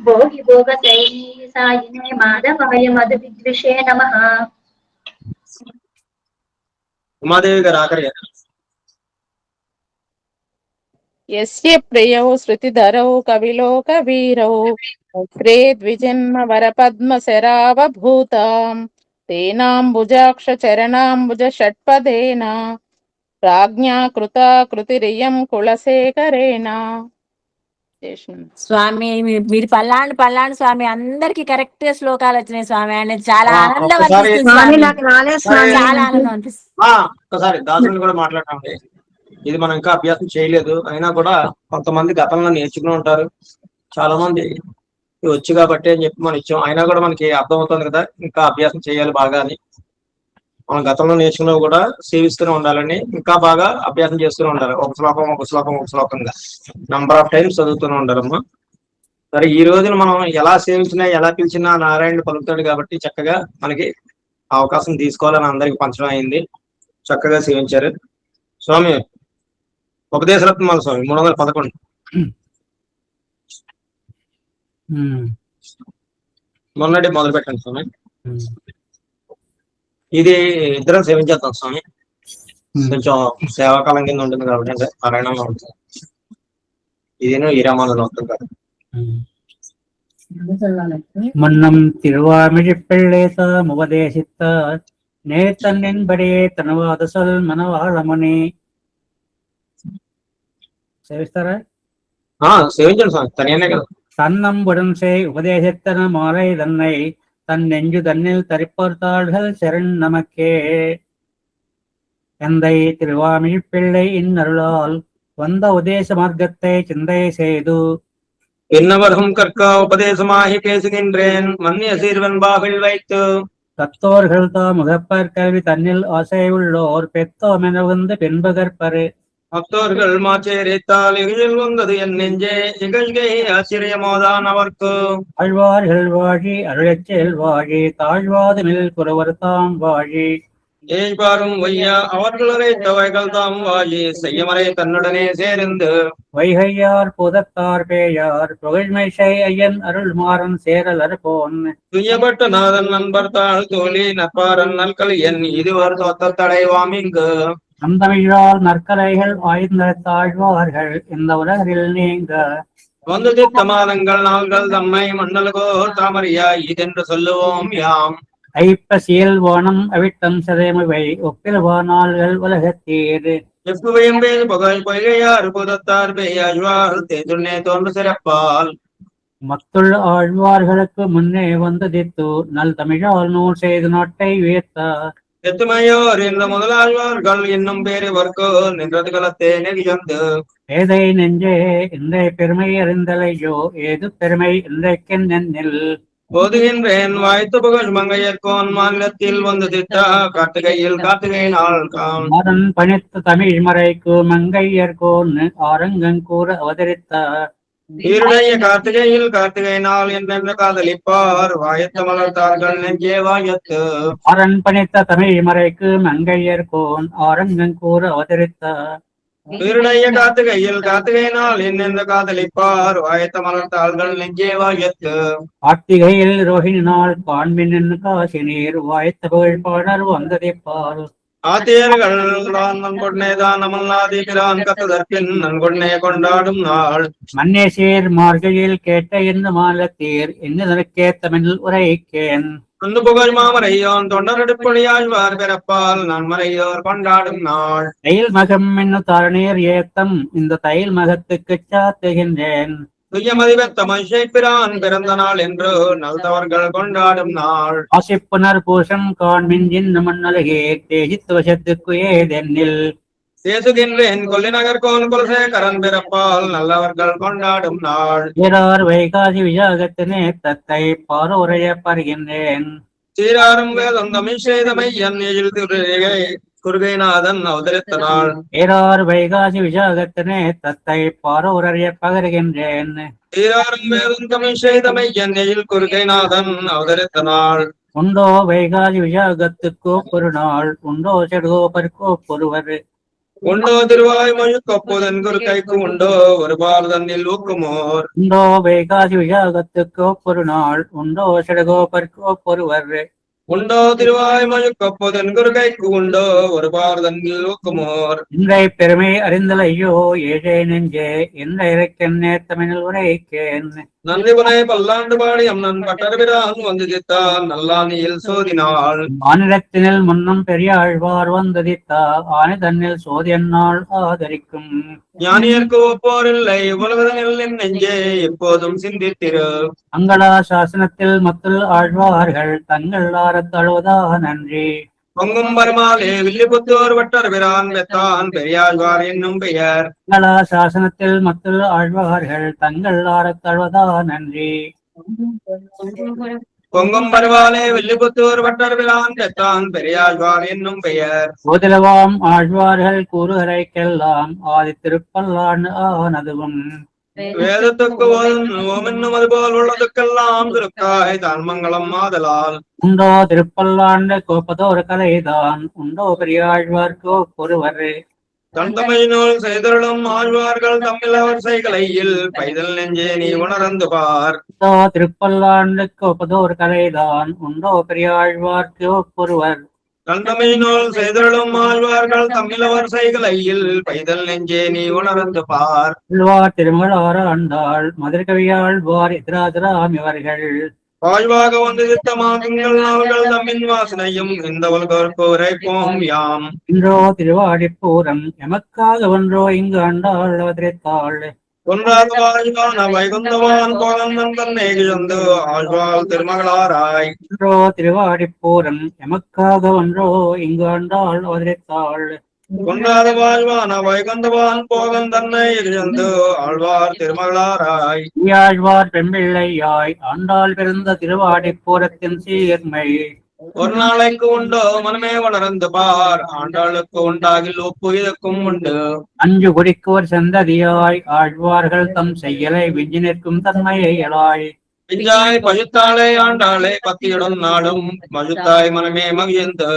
భోగి భోగ శైలీ సాయినే మాధవాయ మధు విద్విషే నమః. ఉమాదేవి గారు ఆఖరి. యస్య ప్రియౌ శృతిధరౌ కవిలోక వీరౌ రే ద్విజన్మ వరపద్మ శరావభూతాం తేనాంబుజాక్ష చరణాంబుజ షట్పదేన రాజ్ఞా కృతా కృతిరియం కులశేఖరేణ. స్వామి మీరు పల్లాండు స్వామి అందరికి కరెక్ట్ శ్లోకాలు వచ్చినాయి స్వామి. ఆయన చాలా ఆనందం అనిపిస్తుంది. చాలా ఆనందం అనిపిస్తుంది. ఒకసారి దాసుని కూడా మాట్లాడండి. ఇది మనం ఇంకా అభ్యాసం చేయలేదు, అయినా కూడా కొంతమంది గతంలో నేర్చుకుని ఉంటారు, చాలా మంది వచ్చు కాబట్టి అని చెప్పి మనం ఇచ్చాం. అయినా కూడా మనకి అర్థమవుతుంది కదా ఇంకా అభ్యాసం చేయాలి బాగా అని. మనం గతంలో నేర్చుకున్నవి కూడా సేవిస్తూనే ఉండాలని, ఇంకా బాగా అభ్యాసం చేస్తూనే ఉండాలి. ఒక శ్లోకంగా నంబర్ ఆఫ్ టైమ్స్ చదువుతూనే ఉండాలమ్మా. సరే, ఈ రోజున మనం ఎలా సేవించినా ఎలా పిలిచినా నారాయణుడు పలుకుతాడు కాబట్టి చక్కగా మనకి అవకాశం తీసుకోవాలని అందరికి పంచడం అయింది. చక్కగా సేవించారు. స్వామి ఉపదేశరత్నాల స్వామి 311 మొన్నటి మొదలు పెట్టండి స్వామి. ఇది ఇద్దరం సేవించేద్దాం స్వామి. కొంచెం సేవాకాలం కింద ఉంటుంది కాబట్టి, అంటే పారాయణంలో ఉంటుంది. ఇదేనో ఈ రామాలలో ఉంటుంది కదా. முன்னம் திருவாமிழி பிள்ளைத்த உபதேசித்த நேத்தன்னின்படியே తనవాద సల్ మనవాళముని. సేవిస్తారా? సేవించండి స్వామి. తనే కదా. தன்னம்புடன் செய் உபதேசத்தன மாலை தன்னை தன் நெஞ்சு தன்னில் தரிப்பொருத்தாள்கள் சரண் நமக்கே. எந்தை திருவாமிழி பிள்ளை இந்நருளால் வந்த உபதேச மார்க்கத்தை சிந்தை செய்து என்னவரும் கற்க உபதேசமாகி பேசுகின்றேன் மன்னிய சீர்வன் பாகில் வைத்து தத்தோர்கள் தாம் முகப்பர் கல்வி தன்னில் ஆசை உள்ளோர் பெத்தோமென வந்து பின்பு கற்பரு. பக்தோர்கள் மாச்சேரித்தால் இகழில் வந்தது என் நெஞ்சே இகழ்கை ஆச்சரியமோதான் அவர்க்கு. ஆழ்வார்கள் வாழி அருளச்செல் வாழி தாழ்வாதமில் குறவர் தாம் வாழி. ஏய்பாரும் வையா அவர்கள் அறைத்தவைகள் தாம் வாழி செய்யமறை தன்னுடனே சேர்ந்து. வைகையார் புதத்தார் பேயார் புகழ்மைசை ஐயன் அருள் மாறன் சேரலர் போன். துய்யப்பட்ட நாதன் நண்பர் தாழ் தோழி நற்பாரன் நல்கலியன் இதுவர் தோத்த தடைவாம் இங்கு. நந்தமிழால் நற்கலைகள் ஆய்ந்த தாழ்வார்கள் இந்த உலகில் நீங்க. வந்து தித்தமானங்கள் நாள்கள் தம்மை மண்டலகோர் தாமரையாய் இதென்று சொல்லுவோம் யாம். ஐப்பசியில் வானம் அவிட்டம் சதைமுவை ஒப்பில் வானாள்கள் உலகத்தீர். எப்புவையும் பேது புகழ் பொய்கையார் புதத்தார் பேயாழ்வார் தேதுண்ணே தோன்று சிறப்பால். மத்துள்ள ஆழ்வார்களுக்கு முன்னே வந்ததித்து நல் தமிழால் நூல் செய்து நாட்டை உயர்த்தார். எத்துமையோர் இந்த முதலாழ்வார்கள் இன்னும் பேரிவர்க்கு நின்றது களத்தே நெறியந்து. ஏதை நெஞ்சே இன்றைய பெருமை அறிந்தலையோ ஏது பெருமை இன்றைக்கு நென்னில். போதுகின்றேன் வாய்த்து புகழ் மங்கையர்கோன் மாநிலத்தில் வந்து திட்டா காட்டுகையில் காட்டுகை நாள் காம். மரன் பணித்த தமிழ் மறைக்கு மங்கையர்கோன் ஆரங்கன் கூற அவதரித்தார். ஈருடைய கார்த்திகையில் கார்த்திகை நாள் என்னென்ன காதலிப்பார் வாயத்த மலர்த்தார்கள் நெஞ்சே வாயத்து. அரண் பணித்த தமிழ் மறைக்கு மங்கையர்கோன் ஆரங்கன் கூற அவதரித்தார். ஈருடைய கார்த்திகையில் கார்த்திகை நாள் என்னென்ன காதலிப்பார் வாயத்த மலர்த்தார்கள் நெஞ்சே வாயத்து. கார்த்திகையில் ரோஹிணி நாள் காண்பின் என்று காசி நீர் வாய்த்த புகழ் பாடல் வந்ததைப்பார். ஆத்தியர்கள் நன்கொன்னேதான் அமல்நாதி பிரான் கத்ததற்பின் நன்கொன்னே கொண்டாடும் நாள். மன்னேசேர் மார்கழியில் கேட்ட இந்த மாலத்தீர் என்னதற்கே தமிழ் உரைக்கேன். அன்று புகழ் மாமரையோன் தொண்டரெடுப்பொழியாழ்வார் பிறப்பால் நன்மறையோர் கொண்டாடும் நாள். தைல் மகம் என்னும் தாரணீர் ஏத்தம் இந்த தைல் மகத்துக்கு சாத்துகின்றேன். துய்யமதிவத்த மகிழ்ச்சிப்பிரான் பிறந்த நாள் என்று நல்தவர்கள் கொண்டாடும் நாள். ஆசிப்புனர் பூசம் காண்மின் இன்னும் மண்ணலகே தேஜித் வசத்துக்கு ஏதென்னில். தேசுகின்றேன் கொல்லி நகர்கோன் குலசேகரன் பிறப்பால் நல்லவர்கள் கொண்டாடும் நாள். வீரார் வைகாசி விசாகத்தினே தத்தை பாரோரைய பருகின்றேன். சீராரும் வேதம் தமிழ் செய்தமையன் எழில் குருகைநாதன் அவதரித்த நாள். வீரார் வைகாசி விசாகத்தினே தத்தை பாரோரைய பகருகின்றேன். சீராரும் வேதம் தமிழ் செய்தமையன் எழில் குருகைநாதன் அவதரித்த நாள். உண்டோ வைகாசி விசாகத்துக்கோ ஒரு நாள் உண்டோ செடுகோபருக்கோ ஒருவர். உண்டோ திருவாய் மொழிக்கொப்புதன் குரு கைக்கு உண்டோ ஒரு பாரதனில் ஊக்குமோர். உண்டோ வைகாசி விசாகத்துக்கோ ஒரு நாள் உண்டோ செடுகோபருக்கோ ஒருவர். உண்டோ திருவாய் மொழிக்கொப்புதன் குரு கைக்கு உண்டோ ஒரு பாரதனில் ஊக்குமோர். இன்றை பெருமை அறிந்தலையோ ஏழை நெஞ்சே இந்த இறைக்கென்னே தமிழில் உரைக்கேன். நன்றி புனை பல்லாண்டு பாடி அம்மன் பட்டர்பிரான் வந்து தித்தான் நல்லானியில் சோதினாள். மாநிலத்தினில் முன்னும் பெரிய ஆழ்வார் வந்ததித்தா ஆணி தன்னில் சோதியன்னாள் ஆதரிக்கும். ஞானியர்க்கு ஒப்போரில்லை உலகதனில் என் நெஞ்சே எப்போதும் சிந்தித்திரு. அங்களா சாசனத்தில் மத்துள் ஆழ்வார்கள் தங்கள் ஆரத்தழுவதா நன்றி. பொங்கும் பருமாலே வில்லிபுத்தூர் வட்டர்பிரான் வெத்தான் பெரியாழ்வார் என்னும் பெயர். அங்களா சாசனத்தில் மத்துள் ஆழ்வார்கள் தங்கள் ஆரத்தழுவதா நன்றி. பொங்கும் பருவாலே வில்லிபுத்தூர் வட்டர்பிரான் வெத்தான் பெரியாழ்வார் என்னும் பெயர். போதிலவாம் ஆழ்வார்கள் கூறுகரைக்கெல்லாம் ஆதி திருப்பல்லாண்டு ஆனதுவும். வேதத்துக்கு ஓமென்னும் அதுபோல் உள்ளதுக்கெல்லாம் திருக்காய் தான் மங்களம் ஆதலால். உண்டோ திருப்பல்லாண்டு கோப்பதோர் கலைதான் உண்டோ பெரியாழ்வார்க்கோ ஒருவர். தந்தமை நூல் செய்தருளும் ஆழ்வார்கள் தமிழ் அவர் செய்கலையில் பைதல் நெஞ்சே நீ உணர்ந்து பார். உண்டோ திருப்பல்லாண்டு கோப்பதோர் கலைதான் உண்டோ பெரியாழ்வார்க்கோ ஒருவர். தந்தமை நூல் செய்தருளும் ஆழ்வார்கள் தமிழவர் செய்கலையில் பைதல் நெஞ்சே நீ உணர்ந்து பார். திருமகள் ஆண்டாள் மதுரகவியாழ்வார் எதிராஜராம் இவர்கள். வாழ்வாக வந்து திட்டமாகுங்கள் நாள்கள் தம்மின் வாசனையும் இந்த உலகோர்க்கு உரைப்போம் யாம். இன்றோ திருவாடிப்பூரம் எமக்காக ஒன்றோ இங்கு ஆண்டாள் அவதரித்தாள். ஒன்றாக வாழ்வான வைகுந்தவான் கோலந்தன் தன்னை இழந்து ஆழ்வாள் திருமகளாராய். இன்றோ திருவாடிப்பூரம் எமக்காக ஒன்றோ இங்கு ஆண்டாள் அவதரித்தாள். ஒன்றாக வாழ்வான வைகுந்தவான் போகன் தன்னை இழந்து ஆழ்வார் திருமகளாராய். ஆழ்வார் பெண்பிள்ளையாய் ஆண்டாள் பிறந்த திருவாடிப்பூரத்தின் சீர்மை. ஒரு நாளைக்கு உண்டோ மனமே உணர்ந்து பார், ஆண்டாளுக்கு உண்டாகில் ஒப்பு இதற்கும் உண்டு. அஞ்சு குடிக்கோர் சந்ததியாய் ஆழ்வார்கள் தம் செய்யலை விஞ்சி நிற்கும் தன்மையை எழாய். பிஞ்சாய் பழுத்தாளே ஆண்டாளே பத்தியுடன் நாளும் மழுத்தாய் மனமே மகிழ்ந்து.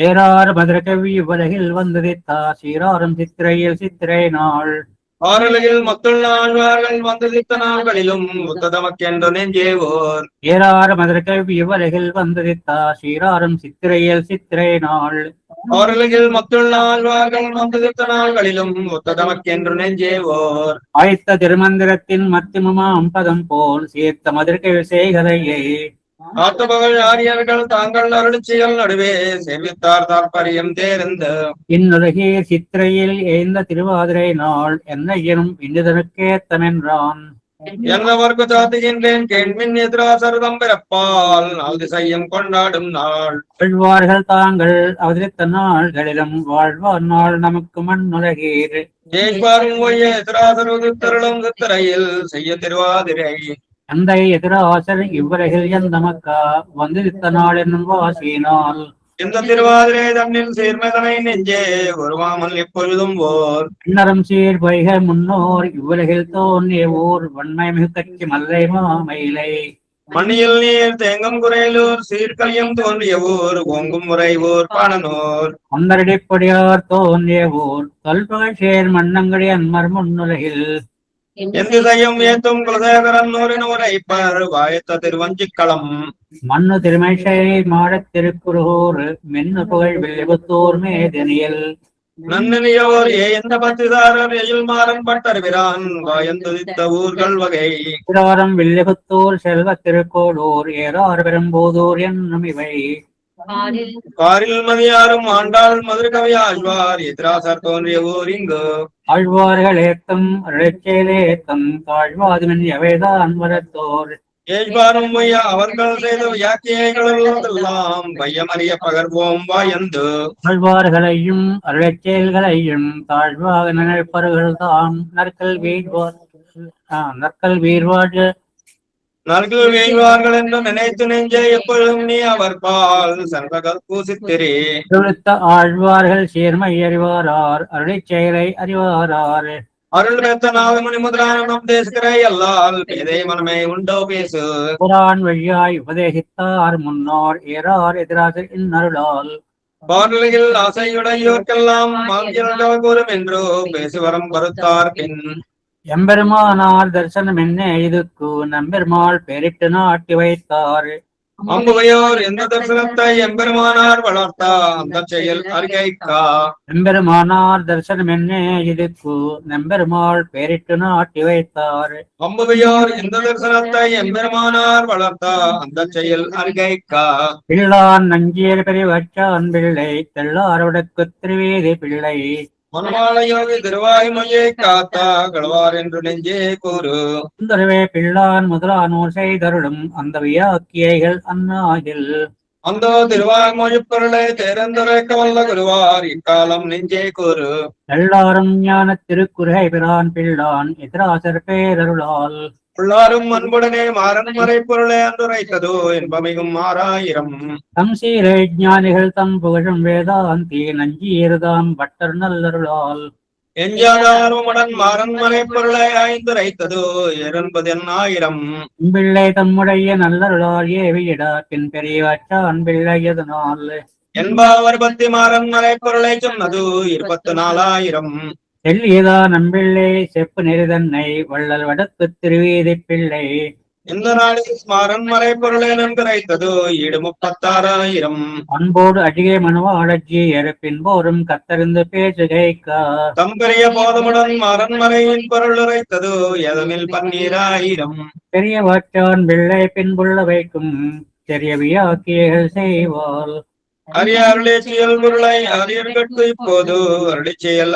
ஏறார் மதுரகவி உலகில் வந்ததித்தா சீராரும் சித்திரையில் சித்திரை நாள். ஆறுலகில் மத்துள்ள ஆழ்வார்கள் வந்ததித்த நாள்களிலும் உத்ததமக்கென்று நெஞ்சேவோர். ஏறார் மதுரகவி உலகில் வந்ததித்தா சீராரும் சித்திரையில் சித்திரை நாள். ஆறுலகில் மத்துள்ள ஆழ்வார்கள் வந்ததித்த நாள்களிலும் உத்ததமக்கென்று நெஞ்சேவோர். ஆய்த்த திருமந்திரத்தின் மத்தியமாம் பதம் போல் சீர்த்த மதுரகவி செய்கதையை. ஆத்துபகல் ஆரியர்கள் தாங்கள் அருளிச்சிகள் நடுவே சேவித்தார் தாற்பரியம் தேர்ந்து. இந்னுலகீர் சித்திரையில் ஏந்த திருவாதிரை நாள் என்னையும் இன்னதனுக்கேத்தமென்றான். என்னவர்க்கு சாத்துகின்றேன் கேள்வின் எதிராசரதம் பிறப்பால் நாள் திசையும் கொண்டாடும் நாள். வாழ்வார்கள் தாங்கள் அவதரித்த நாள்களிலும் வாழ்வார் நாள் நமக்கு மண்ணுலகீர். ஜெய்வாரும் ஒய்ய எதிராசருத்தருளும் சித்திரையில் செய்ய திருவாதிரை. அந்த எதிராசர் இவ்வுலகில் எந்த மக்கா வந்திருத்த நாள் என்னும் வாசினால். இந்த திருவாதிரை தன்னில் சீர்மதனை நெஞ்சே வருவாமல் எப்பொழுதும் ஓர். பின்னரும் சீர் வைக முன்னோர் இவ்வுலகில் தோன்றிய ஊர் வன்மை மிகு கட்சி மல்லை மாமயிலை. மண்ணியில் நீர் தேங்கும் குறையிலூர் சீர்கலியம் தோன்றிய ஊர் ஓங்கும் முறை ஊர் பாணனூர். அந்தரடிப்படியார் தோன்றிய ஊர் தொல்பகல் சேர் மன்னங்கடி அன்மர் முன்னுலகில். எந்த செய்யும் ஏத்தும் குலசேகரன் நூறின் உரைப்பர் வாயத்த திருவஞ்சிக்களம். மண்ணு திருமைசை மாடத் திருக்குறுகூர் மென்னு புகழ் வெள்ளிபுத்தூர் மேதனியல். நன்னனியோர் எந்த பத்திதாரர் எயில் மாறன் பட்டறிவிரான் வாயந்துதித்த ஊர்கள் வகை. திராரம் வெள்ளிபுத்தூர் செல்வ திருக்கோளூர் ஏறார் பெரும்போதூர் என்னும் இவை. காரில் மதியாரும் ஆண்டாள் மதுரகவி ஆழ்வார் எதிராசர் தோன்றிய ஊர் இங்கு. ஆழ்வார்கள் ஏத்தம் அழைச்சேலேத்தம் தாழ்வாதுமென் எவைதான் வரத்தோர். ஏழ்வாரும் அவர்கள் செய்த வியாக்கியைகளெல்லாம் வையமறிய பகர்வோம் வாயந்து. ஆழ்வார்களையும் அழைச்செயல்களையும் தாழ்வாக நினைப்பவர்கள் தாம் நற்கல் வீர்வாழ் நல்கள் வேய்வார்கள் என்று நினைத்து நெஞ்சே எப்பொழுதும் நீ அவர் பால் சர்வகல் பூசித்திரே. ஆழ்வார்கள் சேர்மை அறிவாரார் அருளைச் செயலை அறிவாரார். அருள் பெற்ற நாகமணி முதலானம் தேசுகிறை அல்லால் பேதை மனமே உண்டோ பேசு. புரான் வழியாய் உபதேசித்தார் முன்னோர் ஏறார் எதிராக இந்நருளால். பார்வையில் ஆசையுடையோர்க்கெல்லாம் மாங்கியல் கூறும் என்றோ பேசுவரம் பருத்தார் பின். எம்பெருமானார் தரிசனம் என்ன இதுக்கு நம்பெருமாள் பெரிட்டு நாட்டி வைத்தார். அம்புவையோர் எந்த தரிசனத்தை எம்பெருமானார் வளர்த்தா அந்த செயல் அறிக்கைக்கா. எம்பெருமானார் தரிசனம் என்ன இதுக்கு நம்பெருமாள் பெரிட்டு நாட்டி வைத்தார். அம்புவையோர் எந்த தரிசனத்தை எம்பெருமானார் வளர்த்தா அந்த செயல் அறிக்கைக்கா. பிள்ளான் நஞ்சியர் பெரியவச்சான் பிள்ளை தெள்ளாரோடக்கு திருவேதி பிள்ளை. மனவாளையோவி திருவாய்மொழியை காத்தா கழுவார் என்று நெஞ்சே கூறு. சுந்தரவே பிள்ளான் முதலானோர் செய்தருளும் அந்த வியாக்கியைகள் அந்நாகில். அந்த திருவாய்மொழி பொருளை தேர்ந்துரைக்க வல்ல குருவார் இக்காலம் நெஞ்சே கூறு. எல்லாரும் ஞான திருக்குறை பிரான் பிள்ளான் எதிராசர் பேரருளால். உள்ளாரும் அன்புடனே மாறன் மறை பொருளை அன்றுரைத்ததோ என்பமையும் 6000. தம் சீரை ஞானிகள் தம் புகழும் வேதாந்தி நஞ்சீர்தாம் பட்டர் நல்லருளால். எஞ்சாதாரமுடன் மாறன் மறை பொருளை ஆய்ந்துரைத்ததோ 80,000. பிள்ளை தம்முடைய நல்லருளால் ஏவியிட பின் பெரியவச்சான் பிள்ளை எதனால். என்பவர் பத்தி மாறன் மறை பொருளை சொன்னது 24,000. செல்லியதா நம்பிள்ளை செப்பு நெறிதன்னை வள்ளல் வடக்கு திருவேதி பிள்ளை. இந்த நாளில் மாறன் மறை பொருளை நன்குரைத்ததோ 36,000. அன்போடு அடிகை மனுவாளஜியர் பின்போரும் கத்தறிந்து பேசுகைக்கா. தம்பெரிய போதமுடன் மாறன் மறையின் பொருள் உரைத்ததோ எதனில் 12,000. பெரிய வாச்சான் பிள்ளை பின்புள்ள வைக்கும் பெரிய வியாக்கியைகள் செய்வாள். அரிய அருளிச்செயல் பொருளை அரியர்கட்கு இப்போது அருளிச்செயல்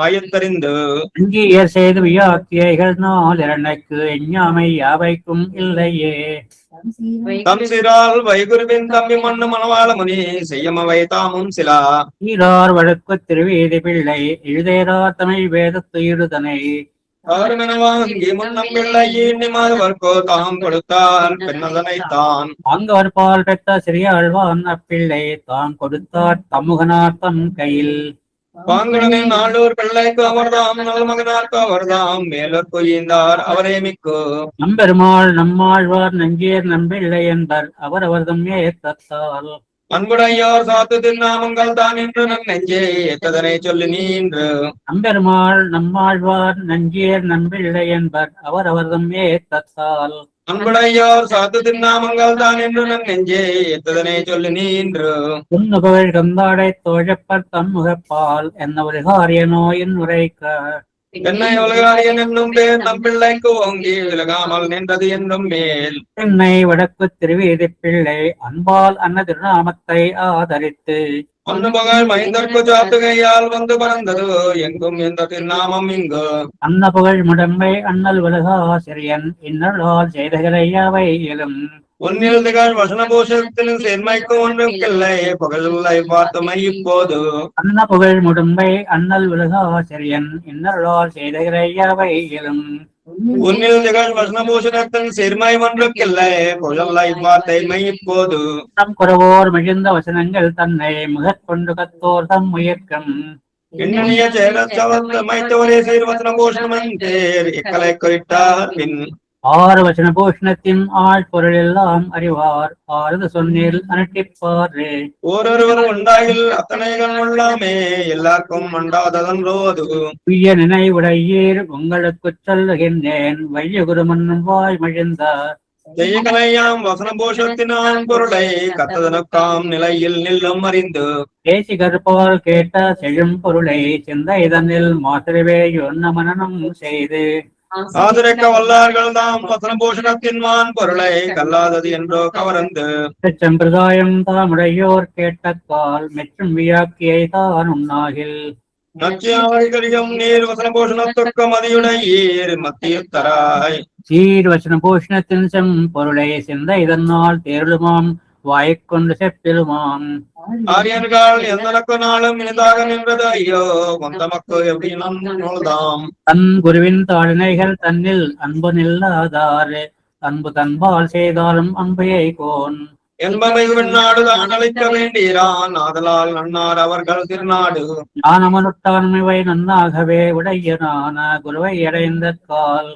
ஆயத்தறிந்து. அங்கீயர் செய்து வியாக்கியைகள் 4 எஞ்ஞாமை யாவைக்கும் இல்லையே. தம் சிறால் வைகுருவின் தம்பி மண்ணு மணவாள முனி செய்யமவை தாமும் சிலா. ஈரார் வழக்கு திருவேதி பிள்ளை எழுதேரா தமிழ் வேதத்துயிருதனை. வாங்கி முன்னம் பிள்ளை ஈண்டிமாதவர்க்கோ தாம் கொடுத்தார் பெண்ணதனைத்தான் அங்கவர் பால் பெற்ற சிறிய ஆழ்வான் அப்பிள்ளை தாம் கொடுத்தார் தம்முகனார் தம் கையில் பாங்கடனின் நாளூர் பிள்ளைக்கு அவர்தாம் நல் மகனார்க்கு அவர்தாம் மேலோர் கொய்ந்தார் அவரே மிக்கு நம்பெருமாள் நம்மாழ்வார் நஞ்சேர் நம்பிள்ளை என்பர் அவர் அவர்தம் ஏத்தத்தால் அன்புடையோர் சாத்து திருநாமங்கள் தான் என்று நம் நெஞ்சே ஏத்ததனை சொல்லி நீன்று நம்பெருமாள் நம்மாழ்வார் நஞ்சேர் நம்பிள்ளை என்பர் அவர் அவர்தம் ஏத்தத்தால் அன்புடையோர் சாத்து திருநாமங்கள் தான் என்று நம் நெஞ்சே ஏத்ததனை சொல்லி நீன்று உன்னுபவள் கந்தாடை தோழப்பர் தம்முகப்பால் என்ன ஒரு காரிய நோயின் உரைக்க என்னை உலகாரியன் என்னும் பேர் நம் பிள்ளைக்கு ஓங்கி விலகாமல் நின்றது என்னும் மேல் என்னை வடக்கு திருவீதி பிள்ளை அன்பால் அன்ன திருநாமத்தை ஆதரித்து ஒன்னு புகழ் மைந்தர்க்கு சாத்துகையால் வந்து பறந்தது எங்கும் எந்த திருநாமம் இங்கு அன்ன புகழ் முடம்பை அண்ணல் உலகாசிரியன் இன்னலால் செய்தகளை யாவை இயலும் உன்னில் திகழ் வசனபூஷத்தின் சேர்மைக்கு ஒன்றும் கிள்ளை புகழை பார்த்தமை இப்போது அன்ன புகழ் முடம்பை அண்ணல் உலகாசிரியன் இன்னலால் செய்தகளை யாவை இயலும் உன்னில் திகழ் வசனபூஷணத்தின் சேர்மை ஒன்றுக்கில்லை புகழை பார்த்தமை இப்போது தம் குறவோர் மிகுந்த வசனங்கள் தன்னை முகற்கொண்டு கத்தோர் தம் முயற்கம் எண்ணிய சேரச்சவந்த மைத்தவரே சீர்வசனபூஷணமன் தேர் இக்கலை குறித்தார் பின் ஆறு வசன பூஷணத்தின் ஆள் பொருள் எல்லாம் அறிவார் ஆறுது சொன்னீர் அனுட்டிப்பாரு ஓரொருவர் உண்டாயில் அத்தனைகள் உள்ளாமே எல்லாருக்கும் உண்டாததன்றோது உய்ய நினைவுடையீர் உங்களுக்கு சொல்லுகின்றேன் வைய குருமன்னும் வாய் மகிழ்ந்தார் ஜெயகலையாம் வசனபூஷத்தினான் பொருளை கத்ததனுக்காம் நிலையில் நில்லும் அறிந்து தேசிகற்பால் கேட்ட செழும் பொருளை சிந்த இதனில் மாத்திரவே யொன்ன மனனம் செய்து ஆதரிக்க வல்லார்கள் தாம் வசனபூஷணத்தின் வான் பொருளை கல்லாதது என்றோ கவர்ந்து சம்பிரதாயம் தாமுடையோர் கேட்டக்கால் மெச்சும் வியாக்கியை தான் உண்ணாகில் நச்சியாவைகளையும் நீர் வசனபூஷணத்துக்கு மதியுடையீர் மத்தியுத்தராய் சீர் வசன பூஷணத்தின் செம் பொருளை சிந்த இதனால் தேருளுமாம் வாய்க்கொண்டு செப்பிலுமாம் ஆரியர்கள் எந்தனக்கு நாளும் இனிதாக நின்றது ஐயோ வந்தமக்கு எப்படி நூல்தாம் தன் குருவின் தாழ்நிலைகள் தன்னில் அன்பு நில்லாதாறு அன்பு தன்பால் செய்தாலும் அன்பையை கோன் என்பவை நாடு தான் அளிக்க வேண்டீரான் ஆதலால் நன்னார் அவர்கள் திருநாடு ஞானமனுட்டான்மைவை நன்னாகவே உடையனான குருவை அடைந்த கால்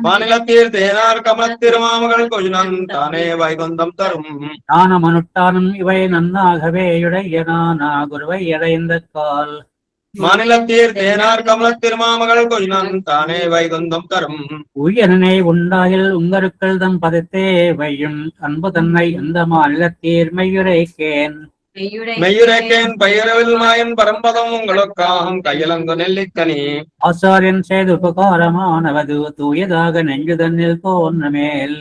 மாநிலத்தில் தேனார் கமலத் திருமாமகள் கொஜுனன் தானே வைகுந்தம் தரும் ஞானமனுட்டானும் இவை நன்னாகவே உடையனான குருவை அடைந்த கால் மாநிலத்தில் தேனார் கமலத் திருமாமகள் கொஜுனன் தானே வைகுந்தம் தரும் உயரனை உண்டாயில் உங்களுக்கள் தம் பதத்தே வையும் அன்பு தன்னை அந்த மாநிலத்தீர் மெய்யுரைக்கேன் மெய்யுரைக்கேன் பயிரவில் மாயன் பரம்பதம் உங்களுக்காம் கையிலங்கு நெல்லிக்கனி ஆசாரியன் செய்து உபகாரமானவது தூயதாக நெஞ்சுதன்னில் தோன்ற மேல்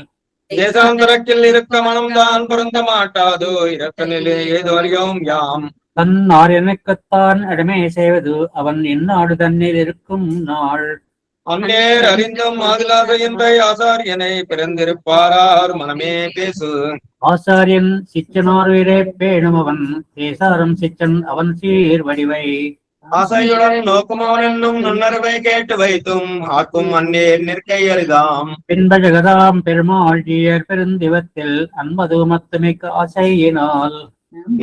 தேசாந்தரக்கில் இருக்க மனம்தான் பொருந்த மாட்டாது இருக்க நிலை ஏதோ அறியோம் யாம் தன் ஆரியனுக்குத்தான் அடிமை செய்வது அவன் இந்நாடு தன்னில் இருக்கும் நாள் அன்னேர் அறிந்தும் மாதிலாக என்ற ஆசாரியனை பிறந்திருப்பாரார் மனமே பேசு ஆசாரியன் சிச்சனார் உயிரே பேணும் அவன் தேசாரம் சிச்சன் அவன் சீர் வடிவை ஆசையுடன் நோக்குமவன் என்னும் நுண்ணறிவை கேட்டு வைத்தும் ஆக்கும் அந்நேர் நிற்கை அரிதாம் பின்ப ஜெகதாம் பெருமாள் ஜீயர் பெருந்திவத்தில் அன்பது மத்துமிக்க ஆசையினால்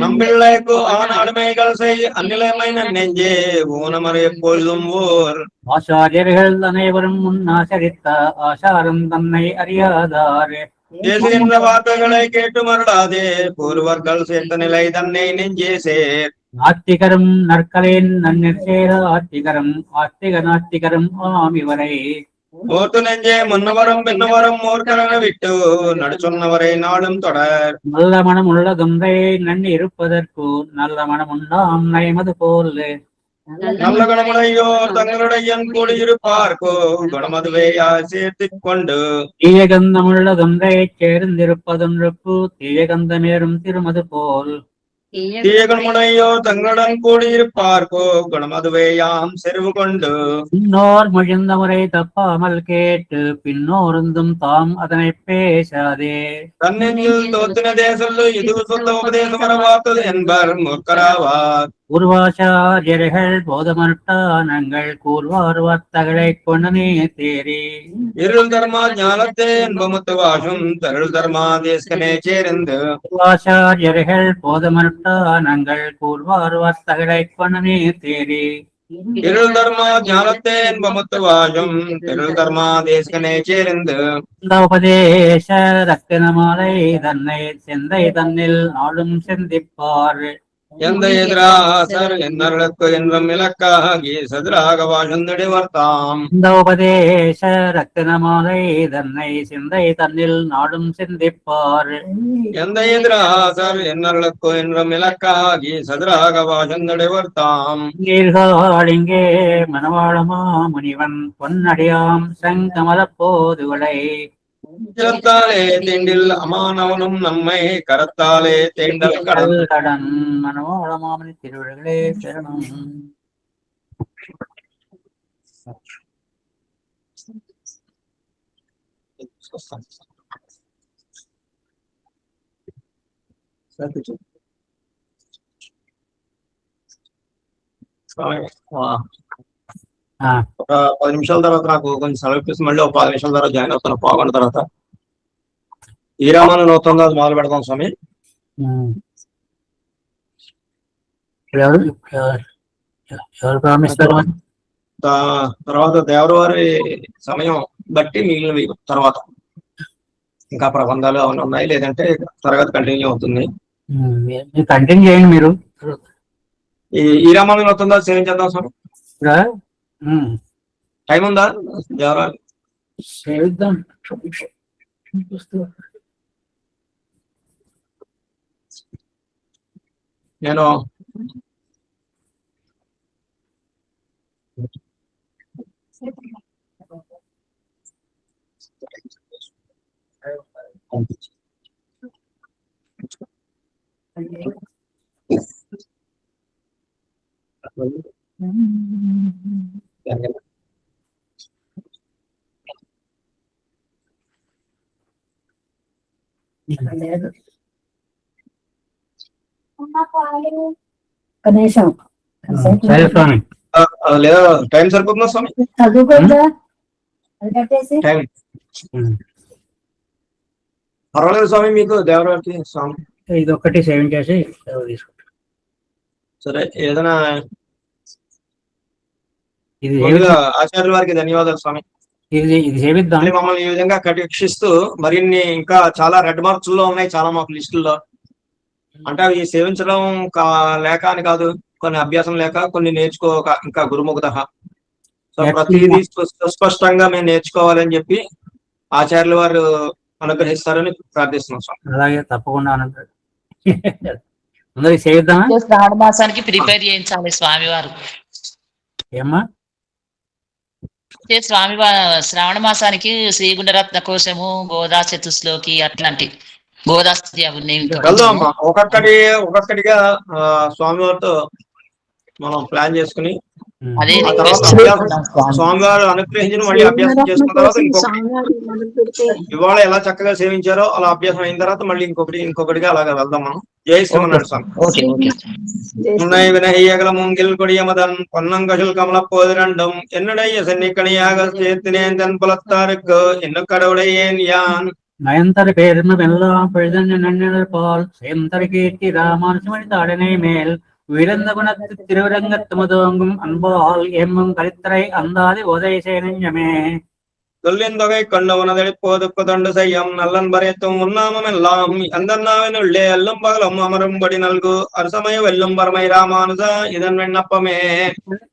நம்பிள்ளைக்கு ஆன அடிமைகள் செய் அந்நிலைமை நெஞ்சே ஊனமறை எப்பொழுதும் ஓர் ஆசாரியர்கள் அனைவரும் முன்னாசரித்த ஆசாரம் தன்னை அறியாதார் என்ற வார்த்தைகளை கேட்டு மருளாதே பூர்வர்கள் சேர்த்த நிலை தன்னை நெஞ்சே சேர் நாத்திகரும் நற்கலேன் நன்னெற் சேர ஆத்திகரம் ஆத்திக நாத்திகரும் ஆம் இவரை ஓர்த்து நெஞ்சே முன்னவரும் பின்னவரும் ஓர்கரன விட்டு நடு சொன்னவரை நாளும் தொடர் நல்ல மனம் உள்ளதொன்றை நன்னி இருப்பதற்கு நல்ல மனம் உண்டாம் நயமது போல் நல்ல குணமுடையோர் தங்களுடைய கூடியிருப்பார்க்கோ குணமதுவேயா சேர்த்துக் கொண்டு தீய கந்தமுள்ளதொன்றை சேர்ந்திருப்பதொன்றுக்கு தீய கந்தமேறும் திருமது போல் தீய குணமுடையோர் தங்களுடன் கூடியிருப்பார்க்கோ குணமதுவேயாம் செருவு கொண்டு முன்னோர் மொழிந்த முறை தப்பாமல் கேட்டு பின்னோருந்தும் தாம் அதனை பேசாதே தன்னெஞ்சில் தோத்தினதே சொல்லு இது சொந்த உபதேசம் வரவாத்தது என்பர் மூர்க்கராவார் பூர்வாச்சாரியர்கள் போதமனுஷ்டானங்கள் கூர்வார் வார்த்தைகளை கொண்டனே தேரி இருள் தர்மா ஞானத்தே என்பமுத்து வாழும் தருள் தர்மா தேசமே சேர்ந்து பூர்வாச்சாரியர்கள் போதமனுஷ்டானங்கள் கூர்வார் வார்த்தைகளை கொண்டனே தேரி இருள் தர்மா ஞானத்தே என்பமுத்து வாழும் தருள் தர்மா தேசமே சேர்ந்து இந்த உபதேச ரத்தினமாலை தன்னை சிந்தை தன்னில் ஆளும் சிந்திப்பார் எந்த எதிராசர் என்னர்களுக்கு என்றும் இலக்காகி சதுராக வாழ்ந்தடிவர்த்தாம் இந்த உபதேச ரத்தினமாலை தன்னை சிந்தை தன்னில் நாடும் சிந்திப்பார் எந்த எதிராசர் என்னர்களுக்கு என்றும் இலக்காகி சதுராக வாழ்ந்தடிவர்த்தாம் நீர்காளிங்கே மனவாளமா முனிவன் பொன்னடியாம் செங்கமல போதுகளை கரத்தாலே தீண்டில் அமானவனும் நம்மை கரத்தாலே தேண்டல் கடல் கடன் மனவாளமாமணி திருவிழர்களே சரணம். ఒక 10 నిమిషాల తర్వాత నాకు కొంచెం సెలవు ఇప్పిస్తే మళ్ళీ ఒక 10 నిమిషాల తర్వాత జాయిన్ అవుతాను. పావుగంట తర్వాత ఈ రామాను నూతనంగా మొదలు పెడతాం స్వామి. తర్వాత దేవరవారి సమయం బట్టి మిగిలినవి తర్వాత ఇంకా ప్రబంధాలు అవన్నీ ఉన్నాయి, లేదంటే తరగతి కంటిన్యూ అవుతుంది. కంటిన్యూ చేయండి మీరు. ఈ రామాను నూతనంగా సేవించేద్దాం స్వామి. టైం ఉందా దేవరాలు? సేవిద్దాం. నేను కనీసం లేదా టైం సరిపోతుందా స్వామి? చదువుకోవద్దా అది కట్టేసి టైం పర్వాలేదు స్వామి. మీకు దేవరాకి స్వామి ఇది ఒక్కటి సేవింగ్ చేసి తీసుకుంటాం. సరే, ఏదైనా ఇది ఆచార్యుల వారికి ధన్యవాదాలు స్వామి. ఇది సేవిద్దాం. మమ్మల్ని ఈ విధంగా కటాక్షిస్తూ మరిన్ని ఇంకా చాలా రెడ్ మార్క్స్ లో ఉన్నాయి చాలా మాకు లిస్టుల్లో. అంటే అవి సేవించడం లేక అని కాదు, కొన్ని అభ్యాసం లేక, కొన్ని నేర్చుకోక ఇంకా గురుముఖత. సో ప్రతిదీ సుస్పష్టంగా మేము నేర్చుకోవాలని చెప్పి ఆచార్యుల వారు అనుగ్రహిస్తారని ప్రార్థిస్తున్నాం స్వామి. అలాగే తప్పకుండా అందరికి సేవిద్దామా? శ్రావణ మాసానికి ప్రిపేర్ చేయించాలి స్వామివారు. ఏమ్మా? స్వామి శ్రావణ మాసానికి శ్రీగుండరత్న కోశము, గోదా చతుశ్లోకి, అట్లాంటి గోదాస్తి అవన్నీ వెళ్దామమ్మా. ఒక్కొక్కటిగా స్వామివారితో మనం ప్లాన్ చేసుకుని అదే స్వామివారు అనుగ్రహించిన మళ్ళీ అభ్యాసం చేసుకున్న తర్వాత ఇవాళ ఎలా చక్కగా సేవించారో అలా అభ్యాసం అయిన తర్వాత మళ్ళీ ఇంకొకటిగా అలాగా వెళ్దాం మనం. జై శ్రీమన్నాడు స్వామి. உன்னை வினகையகல மூங்கில் கொடியமதன் பொன்னங்கசுல் கமல போதிரண்டும் என்னுடைய சென்னிக்கணியாக சேர்த்தினேன் தன் புலத்தாருக்கு என்ன கடவுளை ஏன் யான் நயன்தர பேருந்தும் எல்லாம் பொழுதன் நன்னெழுப்பால் சேந்தர கீர்த்தி ராமானுஜமணி தாடனை மேல் உயர்ந்த குணத்து திருவிரங்கத்து மதுவங்கும் அன்பால் எம்மும் கலித்தரை அந்தாதி உதய சேனஞ்சமே தொல்லிந்தொகை கொண்டவனதெளிப்போதுக்கு தொண்டு செய்யும் நல்லன் பரைத்தும் உன்னாமம் எல்லாம் அந்தன்னாவினுள்ளே அல்லும் பகலும் அமரும்படி நல்கு அரசமய வெல்லும் பரமை ராமானுஜா இதன் விண்ணப்பமே.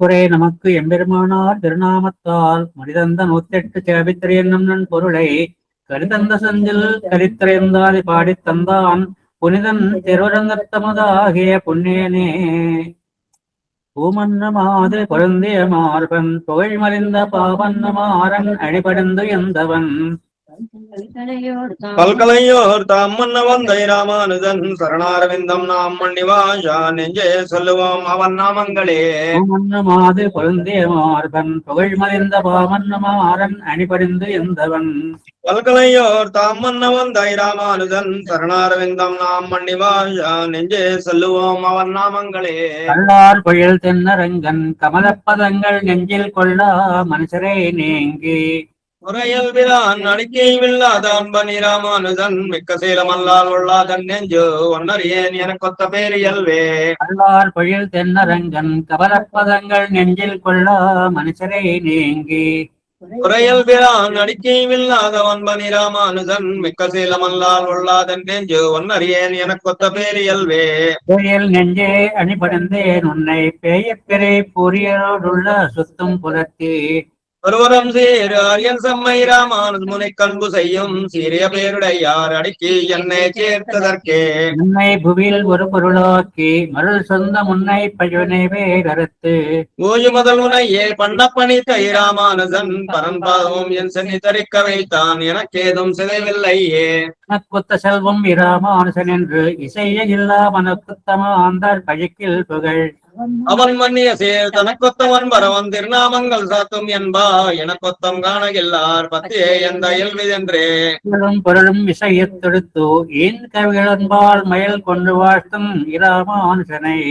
குறை நமக்கு எம்பெருமானார் திருநாமத்தால் மனிதந்த 108 சேவித்திரை என்னும் நன் பொருளை கருதந்த செஞ்சில் கரித்திரைந்தாதி பாடித் தந்தான் புனிதன் திருவரங்கத்தமதாகிய புண்ணியனே. பூமன்னமாது பொருந்திய மார்பன் புகழ் மறிந்த பாவன்னமாறன் அடிபடுந்து எந்தவன் பல்கலையோர் தாம் மன்ன வந்தை ராமானுஜன் சரணாரவிந்தம் நாம் மன்னிவாஷா நெஞ்சே சொல்லுவோம் அவன் நாமங்களே. பூமன்னமாது பொருந்திய மார்பன் புகழ் மறிந்த பாவன்னமாறன் அடிபடுந்து எந்தவன் பல்கலையோர் தாம் மன்னவந்தை ராமானுஜன் சரணாரவிந்தம் நாம் மன்னிவாயா நெஞ்சே சொல்லுவோம் அவன் நாமங்களே. கல்லார் பொழில் தென்னரங்கன் கமலப்பதங்கள் நெஞ்சில் கொள்ளா மனுஷரை நீங்கி முறையில் விழான் அடிக்கை வில்லாத அன்பனி ராமானுஜன் மிக்க சீலமல்லால் உள்ளாதன் நெஞ்சு ஒன்னறியேன் எனக்கொத்த பேரியல்வே. கல்லார் பொழில் தென்னரங்கன் கமலப்பதங்கள் நெஞ்சில் கொள்ளா மனுஷரை நீங்கி முறையில் விழான் அடிக்கை வில்லாத அன்பனி ராமானுஜன் மிக்க சீலமல்லால் உள்ளாதன் நெஞ்சு ஒன்னறியேன் எனக்கொத்த பேரியல்வே. பேயல் நெஞ்சே அணிபடந்தேன் உன்னை பேயப்பிறை பொறியலோடுள்ள சுத்தம் புலத்தி ஒருவரம் சீர் அரியன் செம்மை ராமானுஜ முனை கண்பு செய்யும் சீரிய பேருடையார் அடிக்கி என்னை சேர்த்ததற்கே. உன்னை புவியில் ஒரு பொருளாக்கி மருள் சொந்த முன்னை பஜனை வேகறுத்து ஊழி முதல் முனையே பண்ணப்பணித்த ராமானுஜன் பரன்பாதமும் என் சென்னி தரிக்க வைத்தான் எனக்கேதும் சிதைவில்லையே. மனக்குத்த செல்வம் இராமானுசன் என்று இசைய இல்லா மனக்குத்தமா ஆந்தார் பழிக்கில் புகழ் அவன் மன்னிய சேர் தனக்கொத்தவன் வரவன் திருநாமங்கள் சாத்தும் என்பா எனக்கொத்தம் காணகில்லார் பத்தியே எந்த இயல்விதென்றே. பொருளும் இசையத் தொடுத்து ஏன் கவிகளன்பால் மயல் கொண்டு வாழ்த்தும் இராமானுசனை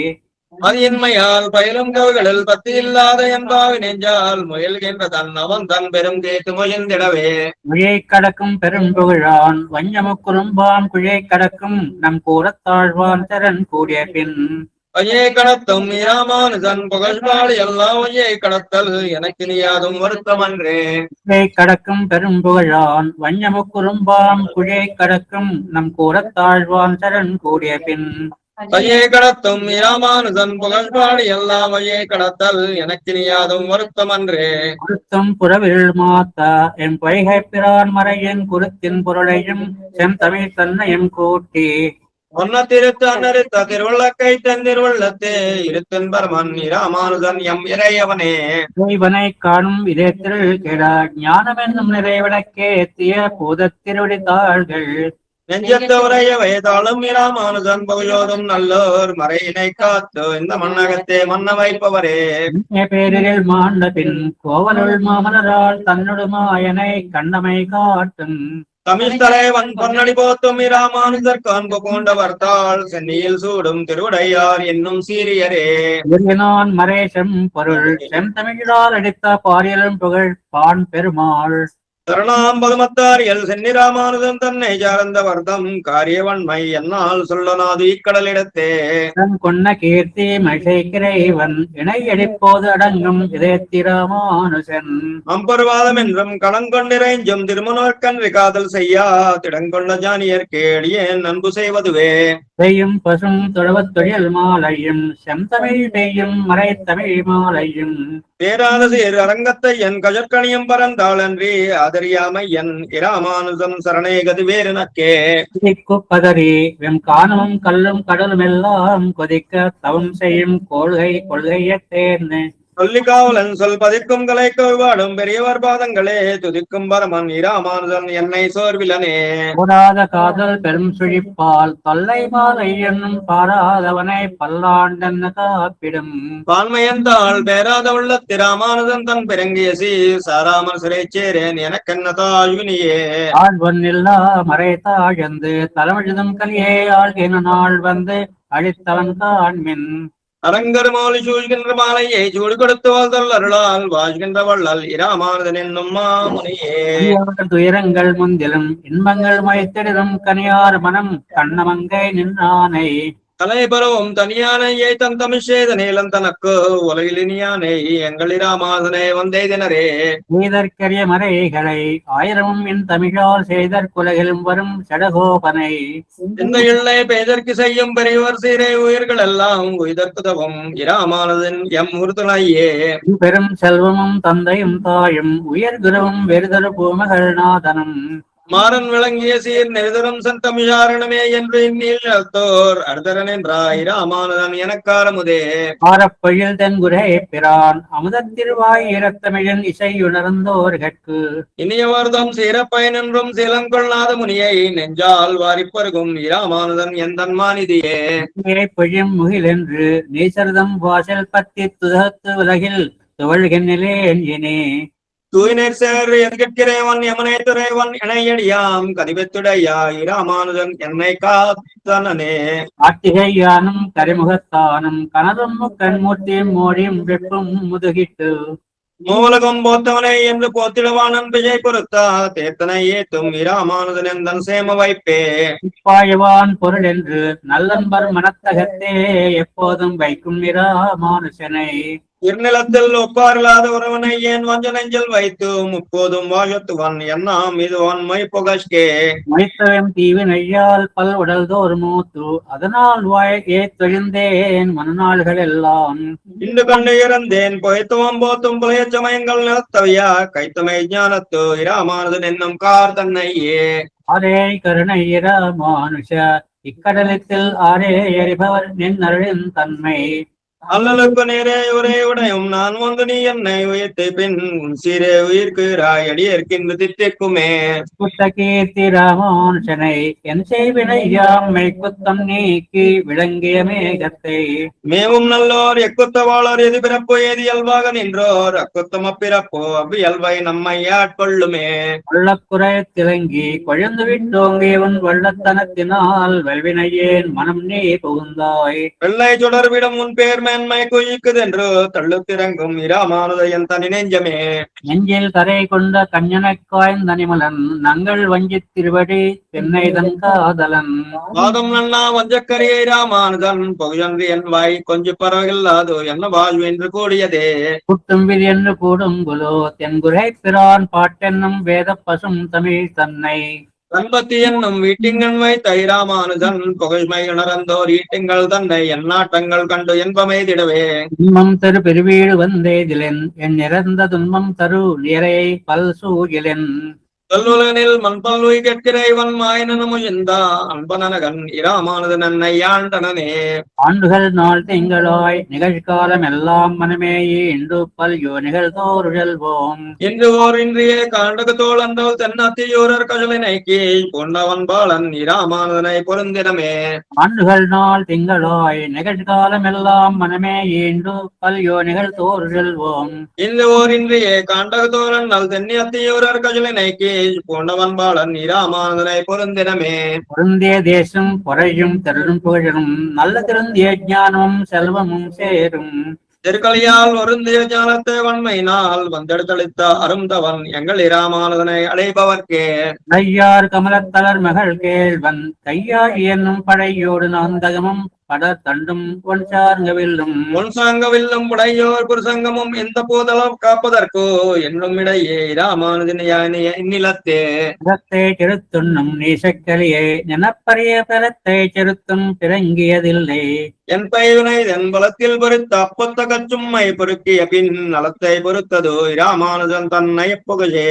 மதியின்மையால் பயிலும் கவிகளில் பத்தி இல்லாத என்பாவி நெஞ்சால் முயல்கின்ற தன் அவன் தன் பெரும் கேட்டு முயந்திடவே. குழியை கடக்கும் பெரும் புகழான் வஞ்சமுக்குறும்பான் குழியை கடக்கும் நம் கூறத்தாழ்வான் திறன் கூடிய பின் ஐயே கடத்தும் ராமானுஜன் புகழ்பாடு எல்லாம் ஐயே கடத்தல் எனக்கு நீயாதும் வருத்தமன்றே. குழியை கடக்கும் பெரும் புகழான் வஞ்சமுக்குறும்பான் குழியை கடக்கும் நம் கூறத்தாழ்வான் திறன் கூடிய பின் ஐயே கடத்தும் ராமானுஜன் புகழ்பாடு எல்லாம் ஐயே கடத்தல் எனக்கு நீயாதும் வருத்தமன்றே. குருத்தும் புறவில் மாத்தா என் பொய்கை பிரான் மறையின் குருத்தின் பொருளையும் செந்தமிழ் தன்னையும் கூட்டி ஒன்ன திருத்து அன்னரித்த திருவள்ளக்கை தன் திருவள்ளத்தே இருத்தன் பரமன் ராமானுஜன் எம் இறையவனே. இறைவனை காணும் இதயத்தில் கெடா ஞானம் என்னும் நிறைவிடக்கே எத்திய பூதத்திருவடி தாள்கள் நெஞ்சத்த உரையவை தாளும் ராமானுஜன் பகுயோதும் நல்லோர் மறையினை காத்து இந்த மன்னகத்தே மன்ன வைப்பவரே. பேரில் மாண்ட பின் கோவலுள் மாமலரால் தன்னொடு மாயனை கண்ணமை காட்டும் தமிழ் தலைவன் பொன்னடி போத்தும் ராமானுஜர் காண்பு பூண்டவர் தாள் சென்னியில் சூடும் திருவுடையார் என்னும் சீரியரே. நான் மரேசம் பொருள் செந்தமிழால் அடித்த பாரியலும் புகழ் பான் பெருமாள் சரணாம்பதுமத்தாரியல் சென்னி ராமானுஜன் தன்னை சார்ந்த வர்த்தம் காரியவன்மை என்னால் சொல்லனாது இக்கடலிடத்தே. கொன்ன கீர்த்தி மகிழ்கிறைவன் இணை அடிப்போது அடங்கும் இதயத்தி ராமானுஜன் அம்பர்வாதம் என்றும் கடங்கொண்டிறைஞ்சும் திருமணக்கன்றி காதல் செய்யா திடங்கொண்ட ஜானியர் கேடியேன் அன்பு செய்வதுவே. செய்யும் பசும் தொழவத் தொழில் மாலையும் செந்தமிழ் பெய்யும் மறைத்தமிழ் மாலையும் பேராத சீர் அரங்கத்தை என் கஜற்கணியம் பரந்தாளன்றி ஆதரியாமை என் இராமானுஜம் சரணேகது வேறு நக்கே. பதறி வெம் காணமும் கல்லும் கடலும் எல்லாம் கொதிக்க தவம் செய்யும் கொள்கையத்தேன் சொல்லிக்காவலன் சொல் பதிக்கும் கலைக்கு வாடும் பெரியவர் பாதங்களே துதிக்கும் பரமன் இராமானுஜன் என்னை சோர்விலனே. கூடாத காதல் பெரும் சுழிப்பால் தொல்லை மாலை என்னும் பாராதவனை பல்லாண்டென்ன காப்பிடும் பான்மையந்தாள் பேராத உள்ள திராமானுஜன் தன் பிறங்கிய சீர் சாராமல் சிறை சேரேன் எனக்கென்ன தாழ்வினியே. ஆழ்வன்னில்லா மறை தாழ்ந்து தலைமழுதும் கலியே ஆழ்கின நாள் வந்து அழித்தவன் காண்மின் அரங்கர் மாலை சூழ்கின்ற மாலையை சூடு கொடுத்து வாழ்தல் அருளால் வாழ்கின்ற வள்ளல் இராமானுஜன் என்னும் மாமுனியே. துயரங்கள் முந்திலும் இன்பங்கள் மயத்திடும் கனியார் மனம் கண்ணமங்கை நின்றானை தலை பரவும் தனியானையை தன் தமிழ்சேத நீளம் தனக்கு உலகிலினியானை எங்கள் இராமானுஜனே வந்தேதினரே. செய்தற்கரிய மறைகளை ஆயிரமும் என் தமிழால் செய்தற் குலகிலும் வரும் சடகோபனை இந்த இல்லை பெய்தற்கு செய்யும் பெரியவர் சீரை உயிர்கள் எல்லாம் உயிர்க்குதவும் இராமானுஜன் எம் உறுதுணையே. பெரும் செல்வமும் தந்தையும் தாயும் உயர் குருவும் வெறுதரு பூமகள் நாதனும் மாறன் விளங்கிய சீர் நெருதரும் சந்தமிழாரணமே என்று இன்னில்தோர் அர்தரன் என்றாய் ராமானுஜன் எனக்காரமுதே. ஆரப்பொழில் தென்குரை பிரான் அமுதத்திருவாய் இரத்தமிழன் இசையுணர்ந்தோர்கட்கு இனியவர்தம் சீரப்பயனென்றும் சீலங்கொள்ளாத முனியை நெஞ்சால் வாரிப்பருகும் இராமானுஜன் எந்தன் மாநிதியே. பொழியும் முகிலென்று நீசர்தம் வாசல் பத்தி துதத்து உலகில் துவழ்கின்றேன் இனே தூய்நர் சேர் எதிர்க்கிறேவன் எமனை துறைவன் இணையடியாம் கதிவத்துடையா இராமானுஜன் என்னை காத்தனே. கார்த்திகை யானும் கரிமுகத்தானும் கனதும் கண்மூர்த்தியும் மோடியும் வெப்பும் முதுகிட்டு மூலகம் போத்தவனை என்று போத்திடுவானன் விஜய் பொறுத்தா தேத்தனை ஏத்தும் இராமானுஜன் எந்தன் சேம வைப்பே. பாயவான் பொருள் என்று நல்லன்பர் மனத்தகத்தே எப்போதும் வைக்கும் இராமானுஜனை. இருநிலத்தில் ஒப்பாரில்லாத ஒருவனை ஏன் வஞ்ச நெஞ்சில் வைத்து முப்போதும் வாழத்துவன் என்னாம் இதுவன் மை புகழ்கே. மைத்தவம் தீவு நெய்யால் பல் உடல் தோறு மூத்து அதனால் வாயை தொழிந்தேன் மனநாள்கள் எல்லாம். இன்று கண்டு இறந்தேன் பொய்த்துவம் போத்தும் புலைய சமயங்கள் நிலத்தவையா கைத்தமை ஞானத்து இராமானுஜன் என்னும் கார் தன்னையே. அரே கருணை இராமானுஷ இக்கடலத்தில் ஆரே எரிபவர் நின் அருளின் தன்மை. அல்லலுக்கு நேரே ஒரே உடையும் நான் வந்து நீ என்னை உயர்த்தி பின் சீரே உயிர்க்கு அடியேற்கின்ற தித்திக்குமே. புத்த கீர்த்தி ராமானுஷனை என் செய்வினை யாமை குத்தம் நீக்கி விளங்கிய மேகத்தை. மேவும் நல்லோர் எக்குத்தவாளர் எது பிறப்போ ஏது இயல்பாக நின்றோர் அக்குத்தம பிறப்போ அவ்வியல்பை நம்மை ஆட்கொள்ளுமே. வள்ளக்குறை திலங்கி கொழுந்து விட்டோங்கியவன் வள்ளத்தனத்தினால் வெல்வினையேன் மனம் நீ புகுந்தாய். வெள்ளை சுடர்விடம் உன் பேர் மேன்மை குயிக்குதென்று தள்ளுத்திறங்கும் இராமானுஜன் தனி நெஞ்சமே. நெஞ்சில் கரை கொண்ட கஞ்சனைக் காய்ந்த நிமலன் நங்கள் வஞ்சித் திருவடி தென்னை தன் காதலன். வாதம் நன்னா வஞ்சக்கரியை ராமானுஜன் பொகுயன்று என் வாய் கொஞ்சு பரவில்லாது என்ன வாழ்வு என்று கூடியதே. குட்டும் விதி என்று கூடும் குலோ தென்குரை பிரான் பாட்டென்னும் வேத பசும் தமிழ் தன்னை. தன்பத்தி என்னும் வீட்டிங்கன் வைத்த இராமானுஜன் புகழ்மை உணர்ந்தோர் ஈட்டிங்கள் தன்னை எந்நாட்டங்கள் கண்டு என்பமைதிடவே. துன்பம் தரு பெருவீடு வந்தேதிலென் என் நிறந்த துன்பம் தரு நிறையை பல் சூகிலென். தொல்லுலகனில் மண்பல்லுய் கேட்கிற இவன் மாயனனும் முயந்தா அன்பனகன் இராமானுஜன் என்னை ஆண்டனே. ஆண்டுகள் நாள் திங்களாய் நிகழ்காலம் எல்லாம் மனமேயே இன்று பல் யோனிகள் தோறு செல்வோம். இன்று ஓர் இன்றியே காண்டக தோழந்தோல் தென்னத்தியூரர் கஜலினை கீழ் பொன்னவன் பாலன் இராமானுஜனை பொருந்தினமே. ஆண்டுகள் நாள் திங்களாய் நிகழ்காலம் எல்லாம் மனமேயே இன்று பல் யோனிகள் தோறு செல்வோம். இன்று ஓர் இன்றியே காண்டக தோழன் நல் தென்னத்தியூரர் கஜலினை கீழ் பொன்னவன் பாலன் இராமானுஜனை பொருந்தினமே. பொருந்திய தேசம் பொறையும் தெருளும் புகழும் நல்ல திருந்திய ஞானமும் செல்வமும் சேரும். திருக்கலியால் வருந்திய ஞானத்தை வன்மையினால் வந்தெடுத்தளித்த அருந்தவன் எங்கள் இராமானுஜனை அடைபவர்க்கே. ஐயார் கமலத்தலர் மகள் கேள்வன் கையாள் என்னும் படையோடு நாந்தகமும் படர் தண்டும் பொன் சார்கவில்லும். பொன் சாங்கவில்லும் உடையோர் புருசங்கமும் எந்த போதலும் காப்பதற்கோ என்னும் இடையே இராமானுஜன் இந்நிலத்தே. பலத்தை செலுத்துண்ணும் நீசக்கலியை நினப்பரிய பலத்தை செலுத்தும் பிறங்கியதில்லை. என் பைவினை என் பலத்தில் பொறுத்த அப்பொத்த கச்சும்மை பொறுக்கிய பின் நலத்தை பொறுத்ததோ இராமானுஜன் தன்னை புகழே.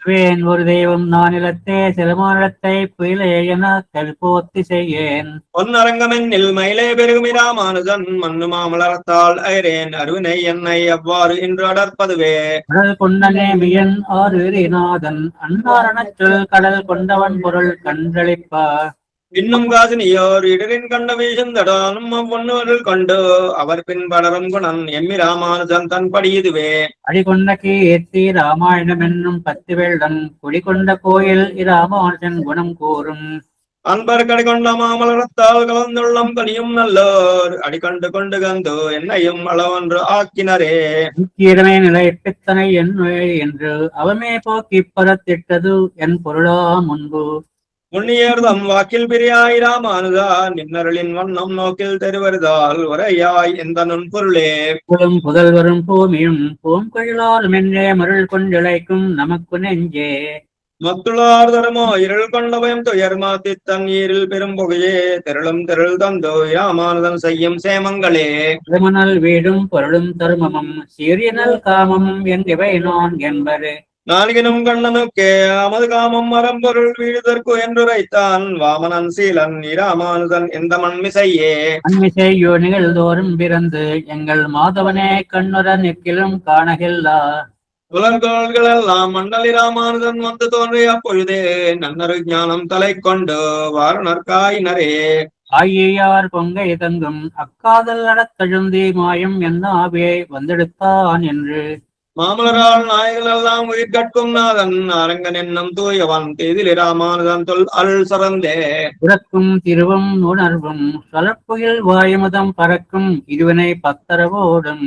வேன் ஒரு தெய்வம் நானிலத்தே சிலமானிடத்தை புயலே என கல்போத்தி செய்யேன். பொன்னரங்கமென்னில் மயிலே பெருகும் இராமானுஜன் மண்ணு மாமலரத்தால் ஐரேன் அருவினை என்னை அவ்வாறு இன்று அடர்ப்பதுவே. கடல் கொண்டனே மியன் ஆறுநாதன் அன்னாரணச் சொல் கடல் கொண்டவன் பொருள் கன்றளிப்பா. இன்னும் காசினியோர் இடரின் கண்ட வீசந்தடானும் அவ்வொன்னுவர்கள் கொண்டு அவர் பின்படரும் குணன் எம்மி ராமானுஜன் தன் படியுதுவே. அடிகொண்ட கீர்த்தி ராமாயணம் என்னும் 10 வெள்ளம் குடிகொண்ட கோயில் இராமானுஜன் குணம் கூறும். அன்பர் கடிகொண்ட மாமலரத்தால் கலந்துள்ளம் கனியும் நல்லோர் அடிக்கண்டு கொண்டு கந்து என்னையும் அளவொன்று ஆக்கினரே. முக்கியமே நிலைப்பித்தனை என்று அவமே போக்கி பரத்திட்டது என் பொருளா முன்பு. முன்னியர்தம் வாக்கில் பிரியாய் ராமானுஜா நின்னருளின் வண்ணம் நோக்கில் தெரிவருதால் உரையாய் எந்த நுண் பொருளே. புதல்வரும் பூமியும் பூங்கொழிலாலும் என்றே மருள் கொண்டிழைக்கும் நமக்கு நெஞ்சே. மத்துளார் தருமோ இருள் கொண்டபயம் துயர் மாத்தி தன் ஈரில் பெரும் புகையே திரளும் திரள் தந்தோ ராமானுஜன் செய்யும் சேமங்களே. திருமணல் வீடும் பொருளும் தருமமும் சீரியனல் காமமும் என்றிவை நான் என்பது. நான்கினும் கண்ணனுக்கே அமது காமம் மரம்பொருள் வீடுதற்கு என்றுரைத்தான் வாமனன் சீலன் இராமானுஜன் எந்த மண்மிசையே. மண்மிசையோ நிகழ்தோறும் பிறந்து எங்கள் மாதவனே கண்ணுற நிற்கிலும் காணகில்லா. உலகங்கள் எல்லாம் மண்டலி ராமானுஜன் வந்து தோன்றிய பொழுதே நன்னரு ஞானம் தலை கொண்டு வாரணர்காயினரே. ஆயியார் பொங்கை தங்கும் அக்காதல் நடத்தழுந்தி மாயம் என்னாவே வந்தெடுத்தான் என்று மாமலரால் நாயகன் எல்லாம் உயிர் கட்கும் நாதன் அரங்கன் என்னும் தூயவன் தேதில் ராமானுதன் தொல் அருள் சரந்தே பிறக்கும் திருவும் உணர்வும் சொலப்புயில் வாயுமுதம் பறக்கும் இருவனை பத்தரவோடும்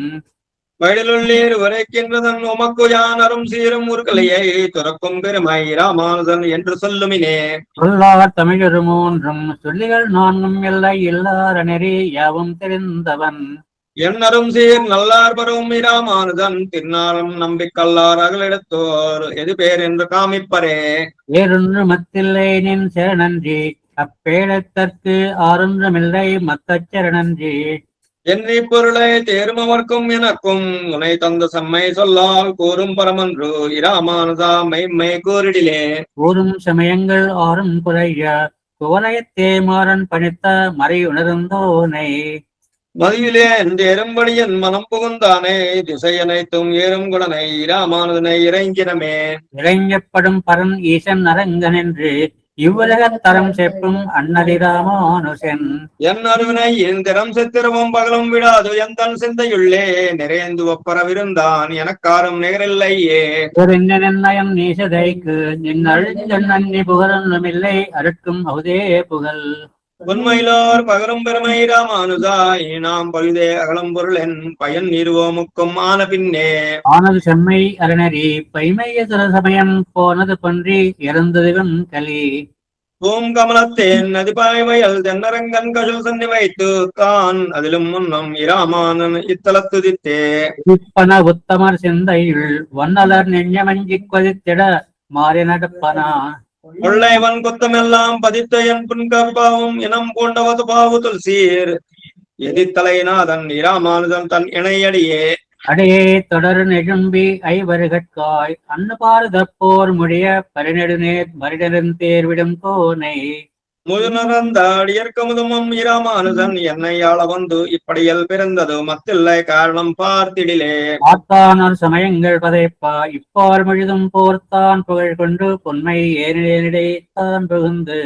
வயலுள்ளீர் உரைக்கின்றதன் உமக்கு யான் அரும் சீரும் உருக்கலையை துறக்கும் பெருமை ராமானுதன் என்று சொல்லுமினே சொல்லார் தமிழொரு மூன்றும் சொல்லிகள் நான்கும் எல்லை இல்லார நெறி யாவும் தெரிந்தவன் என்னரும் சீர் நல்லார் பரும் இராமானுதன் திருநாளும் நம்பிக்கல்லார் அகலிடத்தோர் எது பேர் என்று காமிப்பரே வேறொன்று மத்தில்லை நின் சரணன்றி அப்பேடத்தற்கு ஆறொன்றுமில்லை மத்தச் சரணன்றி என்னை பொருளை தேர்மவர்க்கும் எனக்கும் உனை தந்த செம்மை சொல்லால் கூறும் பரமன்று இராமானுதா மெய்மை கூறிடிலே கூறும் சமயங்கள் ஆறும் குறைய குவலயத்தே மாறன் பணித்த மறை உணர்ந்தோனை மதியிலே எறும்படியன் மனம் புகுந்தானே திசை அனைத்தும் ஏறும் குடனை இராமானுதனை இறைஞ்சினமே இறைஞ்சப்படும் பரன் ஈசன் அரங்கன் என்று இவ்வுலகத் தரம் செப்பும் அண்ணலி ராமானுசன் என் அருவினை எந்திரம் சித்திரமும் பகலும் விடாது எந்தன் சிந்தையுள்ளே நிறைந்து ஒப்பரவிருந்தான் எனக்காரும் நிகரில்லையே நயம் நீசதைக்கு நின் அழிஞ்சன் நன்னி புகழொன்றுமில்லை அருட்கும் அவுதே புகழ் உண்மையிலோர் பகரும் பெருமை ராமானுதா நாம் பழுதே அகலம் பொருள் என் பயன் நிறுவோமுக்கும் ஆன பின்னே ஆனது செம்மை அரணரி பைமைய சமயம் போனது பன்றி இறந்ததுவன் கலி பூம் கமலத்தேன் நதிபாய் வயல் தென்னரங்கன் கசுல் சன்னி வைத்து தான் அதிலும் முன்னம் இராமானன் இத்தலத்துதித்தே உப்பன உத்தமர் சிந்தையுள் வண்ணலர் நெஞ்சமஞ்சிக் கொதித்திட மாறி நடப்பனா கொள்ளைவன் குத்தமெல்லாம் பதித்த என் புன்கப்பாவும் இனம் பூண்டவது பாவு துல்சீர் எதிர்த்தலைநாதன் இராமானுதன் தன் இணையடியே அடையே தொடர் நெழும்பி ஐவருகட்காய் அன்னு பாரதப்போர் முடிய பரிநெடுநேர் மரிடருந்தேர்விடும் கோனை முதுநறந்த அடியற்கமுதுமும் இராமானுதன் என்னை ஆள வந்து இப்படியல் பிறந்தது மத்தில்லை காரணம் பார்த்திடிலே பார்த்தானர் சமயங்கள் பதைப்பா இப்பார் முழுதும் போர்த்தான் புகழ் கொண்டு பொன்மை ஏனிடை தான் புகுந்து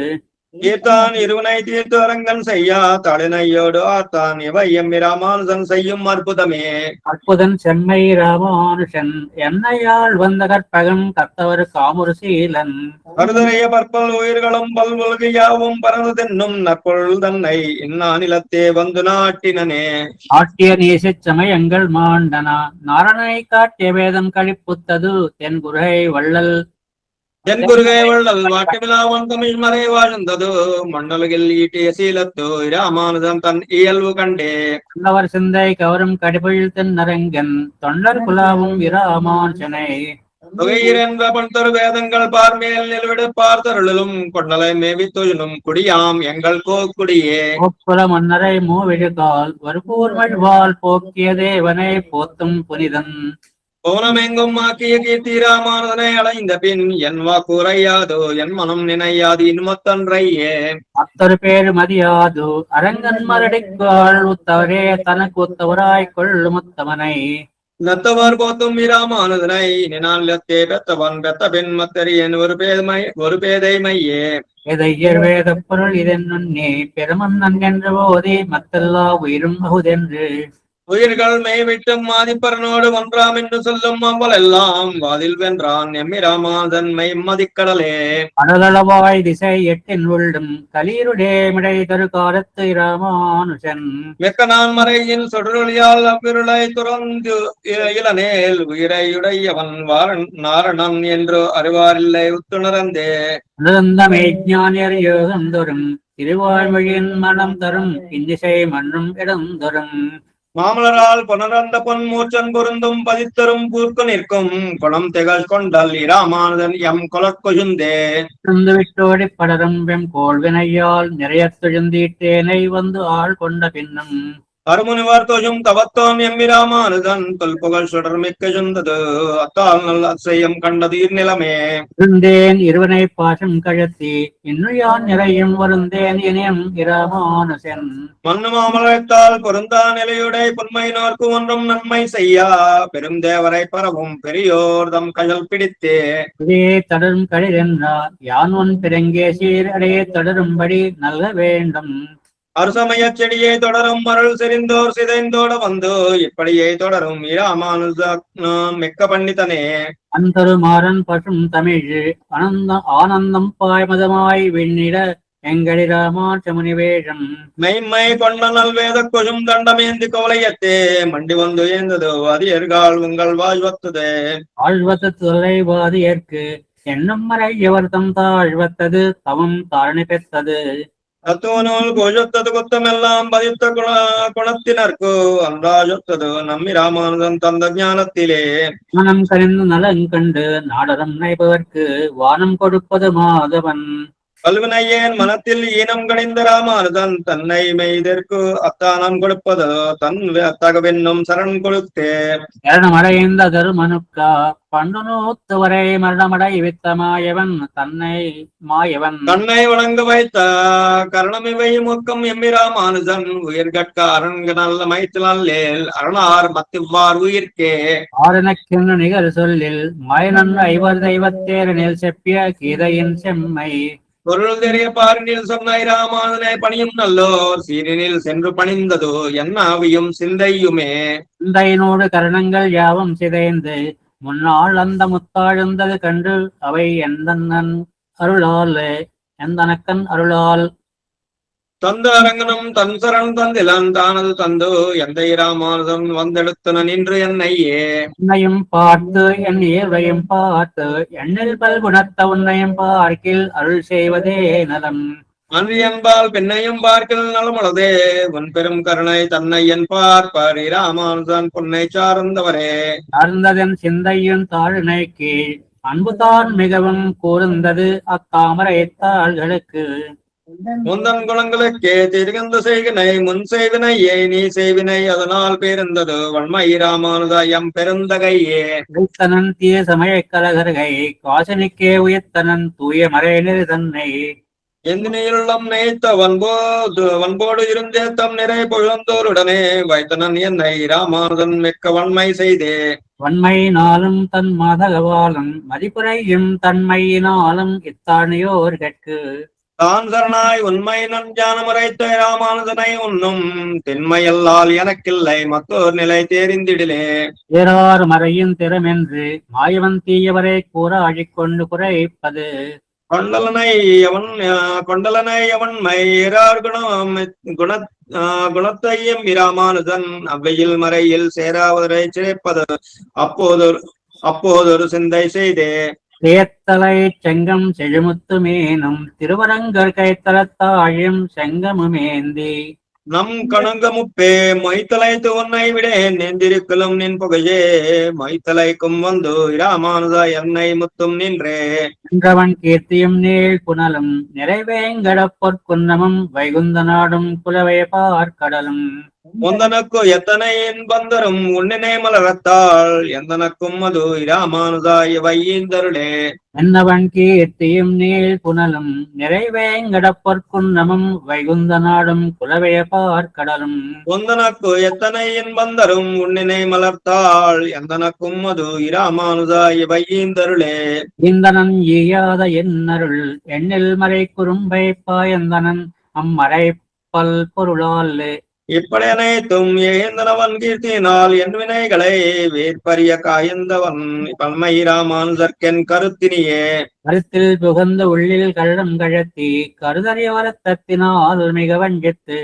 ஈர்த்தான் இருவனை தீர்த்து அரங்கன் செய்யா தளினையோடு ஆர்த்தான் இவை எம் இராமானுதன் செய்யும் அற்புதமே அற்புதன் செம்மை ராமானுஷன் என்னையால் வந்த கற்பகம் கத்தவர் காமுரு சீலன் கருதறைய பற்பல் உயிர்களும் பல்வொழுகு யாவும் பறந்து தென்னும் நற்பொருள் தன்னை இந்நானிலத்தே வந்து நாட்டினனே ஆட்டிய நேசிச் சமயங்கள் மாண்டனா நாரணனை காட்டிய வேதம் கழிப்புத்தது தென் குருகை வள்ளல் என் குருகை வள்ளல் வாட்டுவிழாவன் தமிழ் மறை வாழ்ந்தது மண்டலகில் ஈட்டிய சீலத்து இராமானுதன் தன் இயல்பு கண்டே நல்லவர் சிந்தை கவரும் கடிபொழில் தென்னரங்கன் தொண்டர் குலாவும் இராமானுஷனை தொகையிரென்ற பண்தொரு வேதங்கள் பார்மேல் நிலவிடு பார்த்தருளும் கொண்டலை மேவி தொழிலும் குடியாம் எங்கள் கோக்குடியே கோப்புல மன்னரை மூவிழுகால் வருபூர் மழ்வால் போக்கிய தேவனை போத்தும் புனிதன் போனமெங்கும் ஆக்கிய கீர்த்தி ராமானுதனை அடைந்த பின் என் வாக்குரையாதோ என் மனம் நினையாது இன்மத்தன்றையே அத்தொரு பேரு மதியாது அரங்கன் மரடிக்காள் உத்தவரே தனக்கு உத்தவராய் கொள்ளு முத்தவனை நத்தவர் போத்தும் இராமானுதனை நினாலத்தே பெத்தவன் பெத்த பின் மத்தரியன் ஒரு பேதைமையே எதையர் வேத பொருள் இதென்னே பெருமன்னன் என்று போதே மத்தெல்லா உயிரும் அகுதென்று உயிர்கள் மெய்விட்டும் மாதிப்பரனோடு ஒன்றாம் என்று சொல்லும் அம்பல் எல்லாம் வாதில் வென்றான் எம்மிராமாதன் மெய்மதிக்கடலே அடலளவாய் திசை எட்டின் உள்ளும் கலீருடே மிடை தரு காலத்து ராமானுஷன் மிக்க நான் மறையின் சொடொழியால் அவ்விருளை துறந்து இளநேல் உயிரையுடையவன் நாரணன் என்று அறிவாரில்லை உத்துணர்ந்தே நிரந்தமே ஞானியர் யோகம் தரும் திருவாழ்மொழியின் மனம் தரும் இன்னிசை மண்ணும் இடம் தரும் மாமலரால் புனரந்த பொன் மூச்சன் பொருந்தும் பதித்தரும் பூர்க்கு நிற்கும் குணம் திகழ் கொண்டல் இராமானுதன் எம் கொலக்கொழுந்தே விட்டோடி படரும் வெம் கோள்வினையால் நிறைய துழுந்தீட்டேனை வந்து ஆள் கொண்ட பின்னும் அருமுனிவர் தோஜும் தவத்தோன் எம்மிராமானுதன் தொல்புகழ் சுடர் மிக்க சுந்தது அத்தால் நல் அசையம் கண்டது நிலமே இருந்தேன் இருவனை பாசம் கழத்தி இன்னும் யான் நிறையும் வருந்தேன் இனியம் இராமானுசன் மண்ணு மாமலத்தால் பொருந்தா நிலையுடை புன்மையினோர்க்கு ஒன்றும் நன்மை செய்யா பெரும் தேவரை பரவும் பெரியோர் தம் கழல் பிடித்தே இதே தொடரும் கழிதென்றார் யான் ஒன் பிறங்கே சீரடையே தொடரும்படி நல்ல வேண்டும் அருசமய செடியை தொடரும் அருள் செறிந்தோர் சிதைந்தோட வந்து இப்படியே தொடரும் இராமானுஜ மிக்க பண்டிதனே. அந்தருமாறன் பசும் தமிழ் ஆனந்தம் பாய்மதமாய் விண்ணிட எங்களி ராமாச்ச முனிவேஷம் மெய்மை கொண்ட நல்வேத கொழும் தண்டமேந்தி கோலையத்தே மண்டி வந்து ஏந்ததோ அதியர்கள் உங்கள் வாழ்வத்துதே. ஆழ்வத்து தொலைவாதி ஏற்கு என்னும் மறை எவர் தம் தாழ்வத்தது தவம் தாரணி பெற்றது. தத்துவநூல் கோஷத்தது குத்தமெல்லாம் பதித்த குணத்தினர்க்கு அன்றாஜொத்தது நம்மி ராமானுஜன் தந்த ஞானத்திலே. மனம் கனிந்து நலன் கண்டு நாடகம் நைபவர்க்கு வானம் கொடுப்பது மாதவன். கல்வினையேன் மனத்தில் ஈனம் கணிந்த ராமானுஜன் தன்னை மெய்தற்கு அத்தானம் கொடுப்பது தன் தகவென்னும் சரண் கொடுத்தே. மரணமடைந்த தருமனுக்கா பண்டு நூத்துவரை மரணமடை வித்த மாயவன் தன்னை வழங்க வைத்த கரணமிவை முக்கம் எம்மி ராமானுஜன் உயிர்கட்க அரண்க நல்ல மைத்திலேல் அரணார் மத்திவார் உயிர்க்கே. ஆரணக்கென்னு நிகர் சொல்லில் மாயனன் ஐவர் தெய்வத்தேரனில் செப்பிய கீதையின் செம்மை. பொருள் தெரிய பாரினில் சொன்ன ராமானுஜனை பணியும் நல்லோர் சீரினில் சென்று பணிந்ததோ என்னாவியும் சிந்தையுமே. சிந்தையினோடு கரணங்கள் யாவும் சிதைந்து முன்னாள் அந்த முத்தாழ்ந்தது கண்டு அவை எந்தனக்கன் அருளால் தந்த அரங்கனும் தன் சரண் தந்திலன் தானது தந்து எந்த ராமானுஜன் வந்தெடுத்தன நின்று என்னையே. உன்னையும் பார்த்து என் இயல்பையும் பார்த்து எண்ணில் பல்குணத்த உன்னையும் பார்க்கில் அருள் செய்வதே நலம். அன்று என்பால் பெண்ணையும் பார்க்கில் நலமுளதே உன் பெரும் கருணை தன்னை என் பார்ப்பார் ராமானுஜன் பொன்னை சார்ந்தவரே. சார்ந்ததன் சிந்தையின் தாழ்நைக்கு அன்பு தான் மிகவும் கூர்ந்தது அத்தாமரை தாள்களுக்கு. முந்தன் குணங்களுக்கே திருகந்த செய்வினை முன் செய்வினையே நீ செய்வினை அதனால் பேருந்தது வன்மை ராமானுஜா எம் பெருந்தகையே. உய்த்தனன் தீய சமய கலகர்கை காசனிக்கே உயர்த்தனன் தூய மறைநிலை தன்னை. எந்தினியுள்ளம் நேய்த்த வன்போடு இருந்தே தம் நிறை பொழுந்தோருடனே வைத்தனன் என்னை ராமானுஜன் மிக்க வன்மை செய்தே. வன்மையினாலும் தன் மதகவாலும் மதிப்புரையும் தன்மையினாலும் இத்தானியோர்கட்கு. தான் சரணாய் உண்மை நஞ்சானமுறைத்த ராமானுஜனை உண்ணும் திண்மையல்லால் எனக்கில்லை மற்றோர் நிலை தேரிந்திடிலே. ஏறார் மறையின் திறமென்று மாயவன் தீயவரை கூற அழிக்கொண்டு குறைப்பது. கொண்டலனை அவன் மையரார் குணத்தையும் ராமானுஜன் அவ்வையில் மறையில் சேராவதை சிறைப்பது அப்போதொரு சிந்தை செய்தே. தேத்தலை செங்கம் செழுமுத்து மேனும் திருவரங்கர் கைத்தலத்தாழியும் செங்கமுமேந்தி. நம் கணங்க முப்பே மொய்த்தலைத்து உன்னை விடேன் நெந்திருக்கலும் நின் புகையே மொய்த்தலைக்கும் வந்து ராமானுஜா என்னை முத்தும் நின்றே. நின்றவன் கீர்த்தியும் நீள் புனலும் நிறைவேங்கட பொற்குன்னமும் வைகுந்த நாடும் குலவை பார்க்கடலும். முந்தனக்கு எத்தனை பந்தரும் உன்னினை மலரத்தாள் எந்தனக்கும் அது ராமானுஜா இவையீந்தருளே. என்னவன் கீர்த்தியும் நீள் புனலும் நிறைவேங்கட பொற்குன்னமும் வைகுந்த நாடும் குலவைய பார்க்கடலும். முந்தனக்கு எத்தனை பந்தரும் உன்னினை மலர்த்தாள் எந்தனக்கும் அது ராமானுஜா இவையீந்தருளே. இந்தனன் ஈயாத என்னருள் எண்ணில் மறை குறும்பை பாயந்தனன் அம்மறை பல் பொருளால். இப்படி அனைத்தும் ஏந்தனவன் கீர்த்தினால் என் வினைகளை வேற்பறிய காய்ந்தவன் பன்மை ராமானுஜர்க்கென் கருத்தினியே. கருத்தில் புகந்த உள்ளில் கள்ளம் கழத்தி கருதறிய வரத்தத்தினால் மிக வஞ்சித்து.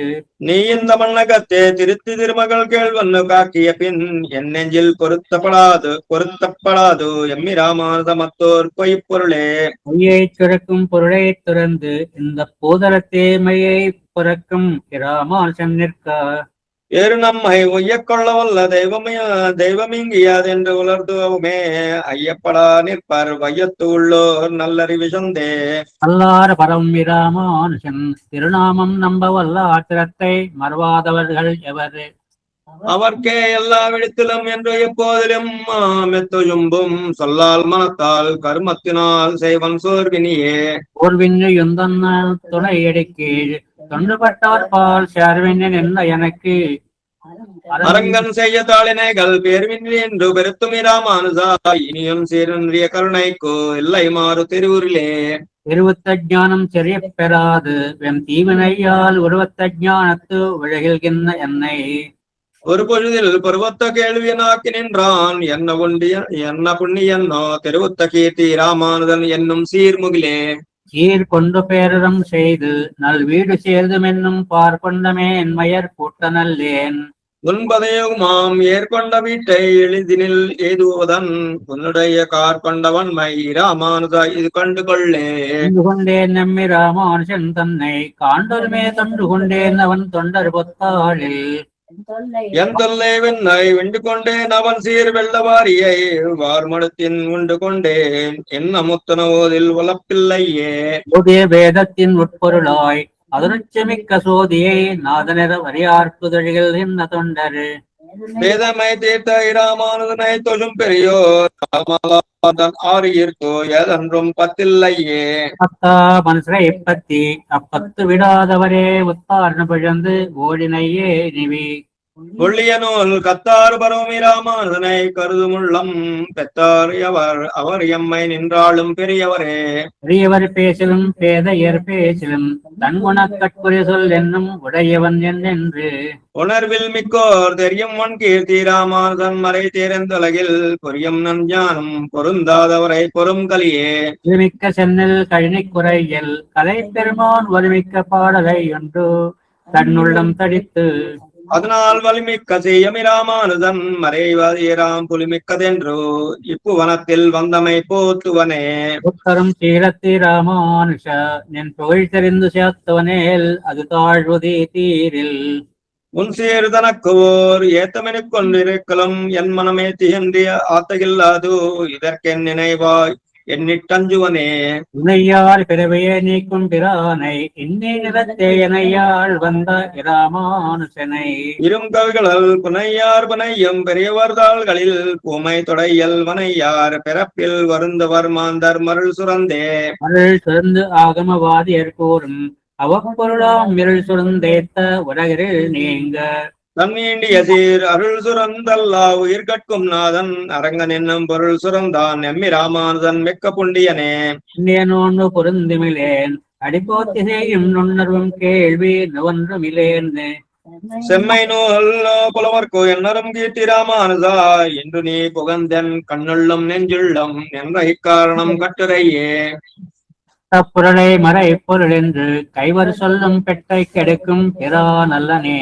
நீ இந்த மண்ணகத்தே திருத்தி திருமகள் கேள்வன்னு காக்கிய பின் என் நெஞ்சில் பொருத்தப்படாது எம்மி ராமானுஜ மத்தோர் பொய்ப்பொருளே. பொய்யை சுரக்கும் பொருளை துறந்து இந்த பூதரத்தே மையை புறக்கும் ராமானுஜன் நிற்க. ஏறு நம்மை உய்யக்கொள்ள வல்ல தெய்வமிங்கியாதென்று உலர்த்துவமே ஐயப்படா நிற்பர் வையத்து உள்ளோர் நல்லறிவு சொந்தே. அல்லார பரம் ராமானுஜன் திருநாமம் நம்ப வல்ல ஆத்திரத்தை மறவாதவர்கள் எவரு. அவர்க்கே எல்லா விடத்திலும் என்று எப்போதிலும் மெத்துழும்பும் சொல்லால் மனத்தால் கருமத்தினால் செய்வன் சோர்வினியே. ஓர்வின்னு எந்தன்னால் துணை எடுக்கீழ் தொண்டுபட்டார் பால் சேர்வின் என்ன எனக்கு. அரங்கன் செய்ய தாளினைகள் பேர்வின்றி என்று பெருத்துமி ராமானுஜா இனியும் சீரன்றிய கருணைக்கு இல்லை மாறு திருவுரிலே. இருவத்த ஞானம் செறிய பெறாது வெம் தீவினையால் உருவத்த ஞானத்து விழகில்கின்ற என்னை ஒரு பொழுதில் பருவத்த கேள்வியனாக்கி நின்றான் என்ன புண்ணியன்னோ தெருவத்த கீர்த்தி ராமானுதன் என்னும் சீர்முகிலே சீர் கொண்டு பேரறம் செய்து நல் வீடு சேர்தும் என்னும் பார்க்கொண்டமே என்மயர் கூட்ட நல்லேன் உன்பதையுமாம் ஏற்கொண்ட வீட்டை எளிதினில் ஏதுவதன் உன்னுடைய கார் கொண்டவன்மை ராமானுதா இது கண்டு கொண்டேன் நம்மி ராமானுஷன் தன்னை காண்டொருமே தொண்டு கொண்டேன் அவன் தொண்டர் பொத்தாளில் என் தொல்லை வெண்ணை விண்டு கொண்டேன் அவன் சீர் வெள்ளவாரியை வார்மடத்தின் உண்டு கொண்டேன் என்ன முத்தனவோதில் வளப்பில்லையே புதிய வேதத்தின் உட்பொருளாய் அதனுச்சமிக்க சோதியை நாதனர வரியார்க்குதழிகள் என்ன தொண்டரு வேதமை தீர்த்த இராமானுதனை தொழும் பெரியோர் ராமலாதன் ஆறியிருக்கோ ஏதென்றும் பத்தில்லையே பத்தா மனுஷரை பத்தி அப்பத்து விடாதவரே உத்தாரண பிழந்து ஓடினையே நிவி ஒள்ளிய நூல் கத்தார் பரவமி ராமானுதனை கருதுமுள்ளம் பெத்தார் அவர் எம்மை நின்றாலும் பெரியவரே பெரியவர் பேசிலும் பேதையர் பேசிலும் தன் குணக்கட்குறை சொல் என்னும் உடையவன் என்று உணர்வில் மிக்கோர் தெரியும் ஒன் கீர்த்தி ராமானுதன் மறை தேர்ந்தலகில் பொரியும் நஞ்ஞானம் பொருந்தாதவரை பொறும் கலியே ஒருமிக்க சென்னல் கழினி குறையல் கலை பெருமான் ஒருமிக்க பாடலை ஒன்று தன்னுள்ளம் தடித்து அதனால் வலிமிக்க செய்யமி ராமானுதன் மறைவாதியராம் புலிமிக்கதென்றோ இப்புவனத்தில் வந்தமை போத்துவனே உத்தரம் சீலத்தி ராமானுஷ நின் புகழ் தெரிந்து சேர்த்தவனேல் அது தாழ்வதே தீரில் உன் சீர் தனக்கு ஓர் ஏத்தமெனக் கொண்டிருக்கலாம் என் மனமே திகன்றிய ஆத்தகில்லாது இதற்கென் நினைவாய் எண்ணிட்டஞ்சுவனே உனையார் பிறவையே நீக்கும் பிரானை இன்னே நிறத்தே எனையாள் வந்த இராமானுசனை இரும் கவிகளல் புனையார் புனையும் பெரியவர்தாள்களில் பூமை தொடையல் வனையார் பிறப்பில் வருந்தவர் மாந்தர் மருள் சுரந்தே மருள் சுரந்து ஆகமவாதியர் கூறும் அவப்பொருளாம் மிருள் சுரந்தேத்த உலகில் நீங்க தன்னீண்டிய சீர் அருள் சுரந்தல்லா உயிர் கட்கும் நாதன் அரங்கன் என்னும் பொருள் சுரந்தான் எம்மி ராமானுதன் மிக்க புண்டியனே நோன்னு பொருந்துமிலேன் அடிப்போத்தி செய்யும் நுண்ணர்வும் கேள்வி நுவன்றுமிலேன் செம்மை நூல் புலவர்க்கோ என்னரும் கீர்த்தி ராமானுதா என்று நீ புகந்தன் கண்ணுள்ளும் நெஞ்சுள்ளம் என்ற இக்காரணம் கட்டுரையே தப்புரளை மறை பொருள் என்று கைவர் சொல்லும் பெட்டை கெடுக்கும் பிறா நல்லனே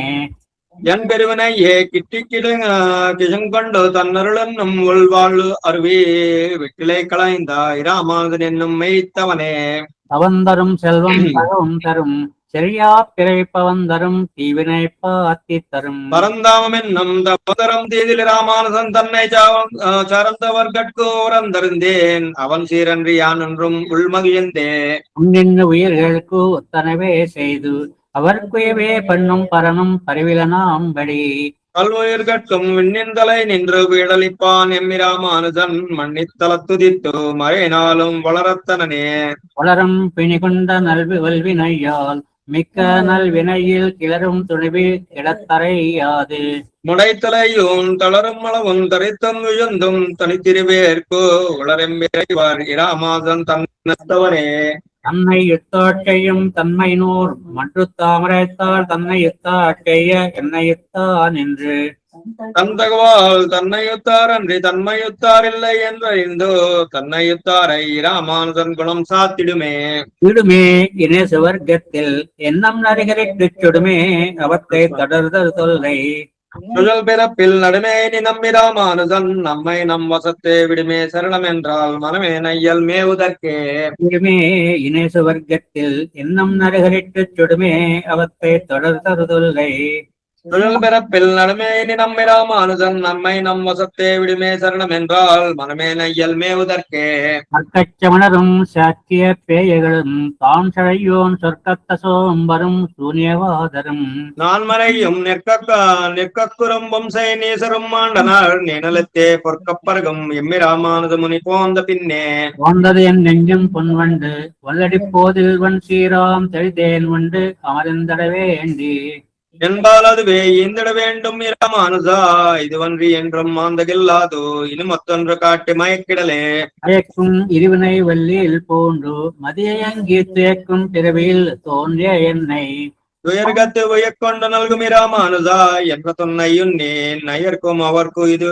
என் பெருவனையே கிட்டி கிழங்கொண்டு தன்னருளன்னும் உள்வாழ் அருவே வெட்டிலை களைந்தாய் ராமானுதன் என்னும் மெய்த்தவனே அவந்தரும் செல்வம் தரும் தரும் சரியா பிறப்பவன் தரும் தீவினை பாத்தி தரும் பரந்தாமம் என்னும் தப்பதரம் தீதில் ராமானுதன் தன்னை சார்ந்தவர் கட்கோரந்தருந்தேன் அவன் சீரன்றி யான் என்றும் உள்மகிழ்ந்தே நின்று உயிர்களுக்கு ஒத்தனவே செய்து அவர்க்குயவே பண்ணும் பரனும் பரிவிலனாம்படி கல்வயிர் கட்கும் விண்ணின்தலை நின்று வீடளிப்பான் எம்மி ராமானுதன் மன்னித்தலத்துதித்து மறைநாளும் வளரத்தனே வளரும் பிணிகொண்ட வல்வினையால் மிக்க நல்வினையில் கிளரும் துணிவி இடத்தரையாது முடைத்தலையும் தளரும் அளவும் தரித்தம் விழுந்தும் தனித்திருவேற்கு உளரெம்பிறைவார் இராமாதன் தன்னவனே தன்னை யுத்தாட்டையும் தன்மை நூர் மற்ற தாமரைத்தால் தன்னை யுத்தாட்டைய என்னை யுத்தான் என்று தந்தகவால் தன்னையுத்தார் அன்றி தன்மையுத்தார் இல்லை என்றறிந்தோ தன்னையுத்தாரை ராமானுதன் குணம் சாத்திடுமே விடுமே இனே சுவர்க்கத்தில் எண்ணம் நரிகரிட்டு சுடுமே அவத்தை தொடர்தல் தொல்லை சுழல் பிறப்பில் நடுமே நீ நம்பி ராமானுதன் நம்மை நம் வசத்தே விடுமே சரணம் என்றால் மனமே நையல் மேவுதற்கே விடுமே இனே சுவர்க்கத்தில் எண்ணம் நரிகரிட்டு சுடுமே அவத்தை தொடர்தல் தொல்லை சுழல் பிறப்பில் நடுமே நீ நம்பி ராமானுதன் நம்மை நம் வசத்தே விடுமே சரணம் என்றால் மனமே நையல் மேவுதற்கே அக்கச்சமணரும் சாக்கிய பேயகளும் தாம் சழையோன் சொர்க்கத்த சோம்பரும் சூன்யவாதரும் நான் மறையும் நிற்கக்குறும்பும் செய் நீசரும் மாண்டனார் நிழலத்தே பொற்கப்பருகும் எம்மி ராமானுத முனி போந்த பின்னே போந்தது என் நெஞ்சும் பொன்வண்டு வல்லடி போதில் வன் சீராம் தெளிதேன் வண்டு அமர்ந்தட வேண்டி என்பால் அதுவே ஈந்திட வேண்டும் இராமானுஜா இதுவன்றி என்றும் மாந்தகில்லாதோ இது மற்றொன்று காட்டி மயக்கிடலே மயக்கும் இருவினை வள்ளியில் போன்று மதியங்கி துயக்கும் பிறவியில் தோன்றிய என்னை துயர்கத்து உயக்கொண்டு நல்கும் இராமானுஜா என்ற தொன்னையுன்னேன் நயர்க்கும் அவர்க்கு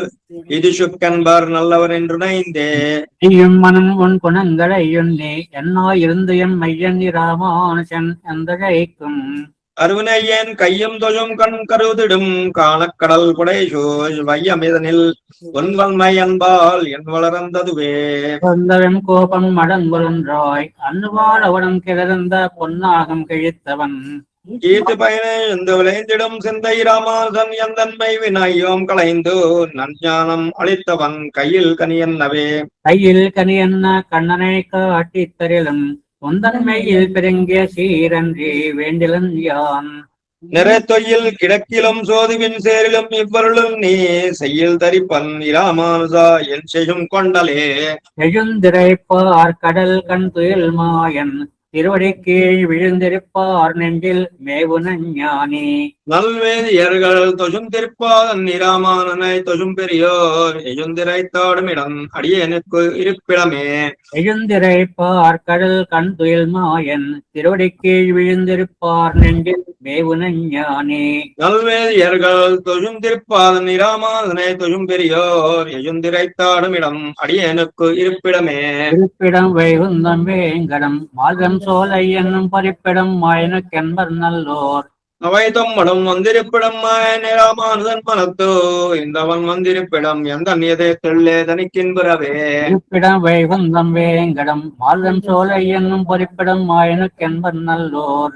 இது சுக்கன்பர் நல்லவர் என்று நைந்தே நீயும் மனம் உன் குணங்களை எண்ணி என்னோ இருந்து என் மையன் ராமானுஜன் எந்த ஜெயிக்கும் அருவினையேன் கையும் தொழும் கண் கருதிடும் காணக்கடல் புடைசோய் வையமிதனில் ஒன்வன்மை என்பால் என் வளர்ந்ததுவே சொந்தவன் கோபம் மடங்குழன்றாய் அன்னுவால் அவனும் கிளர்ந்த பொன்னாகம் கிழித்தவன் ஈட்டு பயனை எந்த விளைந்திடும் சிந்தை ராமானுஜன் எந்தன்மை வினாயோம் களைந்து நஞ்ஞானம் அளித்தவன் கையில் கனியன்னவே கையில் கனியன்ன கண்ணனை காட்டித் தரிலும் உந்தன்மையில் பெருங்கிய சீரன்றி வேண்டிலன் யான் நிறைத்தொயில் கிழக்கிலும் சோதுவின் சேரிலும் இவ்வருளும் நீ செய்யில் தரிப்பன் இராமானுஜா என் செய்யும் கொண்டலே எழுந்திரைப்பார் கடல் கண் துயில் மாயன் திருவடி கீழ் விழுந்திருப்பார் நெஞ்சில் மேவுன ஞானி நல்வேதியர்கள் தொழும் திருப்பாதன் இராமானனை தொழும் பெரியோர் எழுந்திரைத்தாடும் இடம் அடியனுக்கு இருப்பிடமே எழுந்திரைப்பார் கடல் கண் துயில் மாயன் திருவடி கீழ் விழுந்திருப்பார் நெஞ்சில் மேவுன ஞானி நல்வேதியர்கள் தொழும் திருப்பாதன் இராமானனை தொழும் பெரியோர் எழுந்திரைத்தாடும் இடம் அடியனுக்கு இருப்பிடமே இருப்பிடம் வைகுந்தம் வேங்கடம் மார்க்கம் சோலை என்னும் பறிப்பிடம் மாயனுக்கென்பர் நல்லோர் அவை தொம்மடும் வந்திருப்பிடம் மாயன் ராமானுஜன் மனத்தோ இந்தவன் வந்திருப்பிடம் எந்த நியதை தெள்ளே தனிக்கின்புறவே இருப்பிடம் வைகுந்தம் வேங்கடம் மார்க்கம் சோலை என்னும் பறிப்பிடம் மாயனுக்கென்பர் நல்லோர்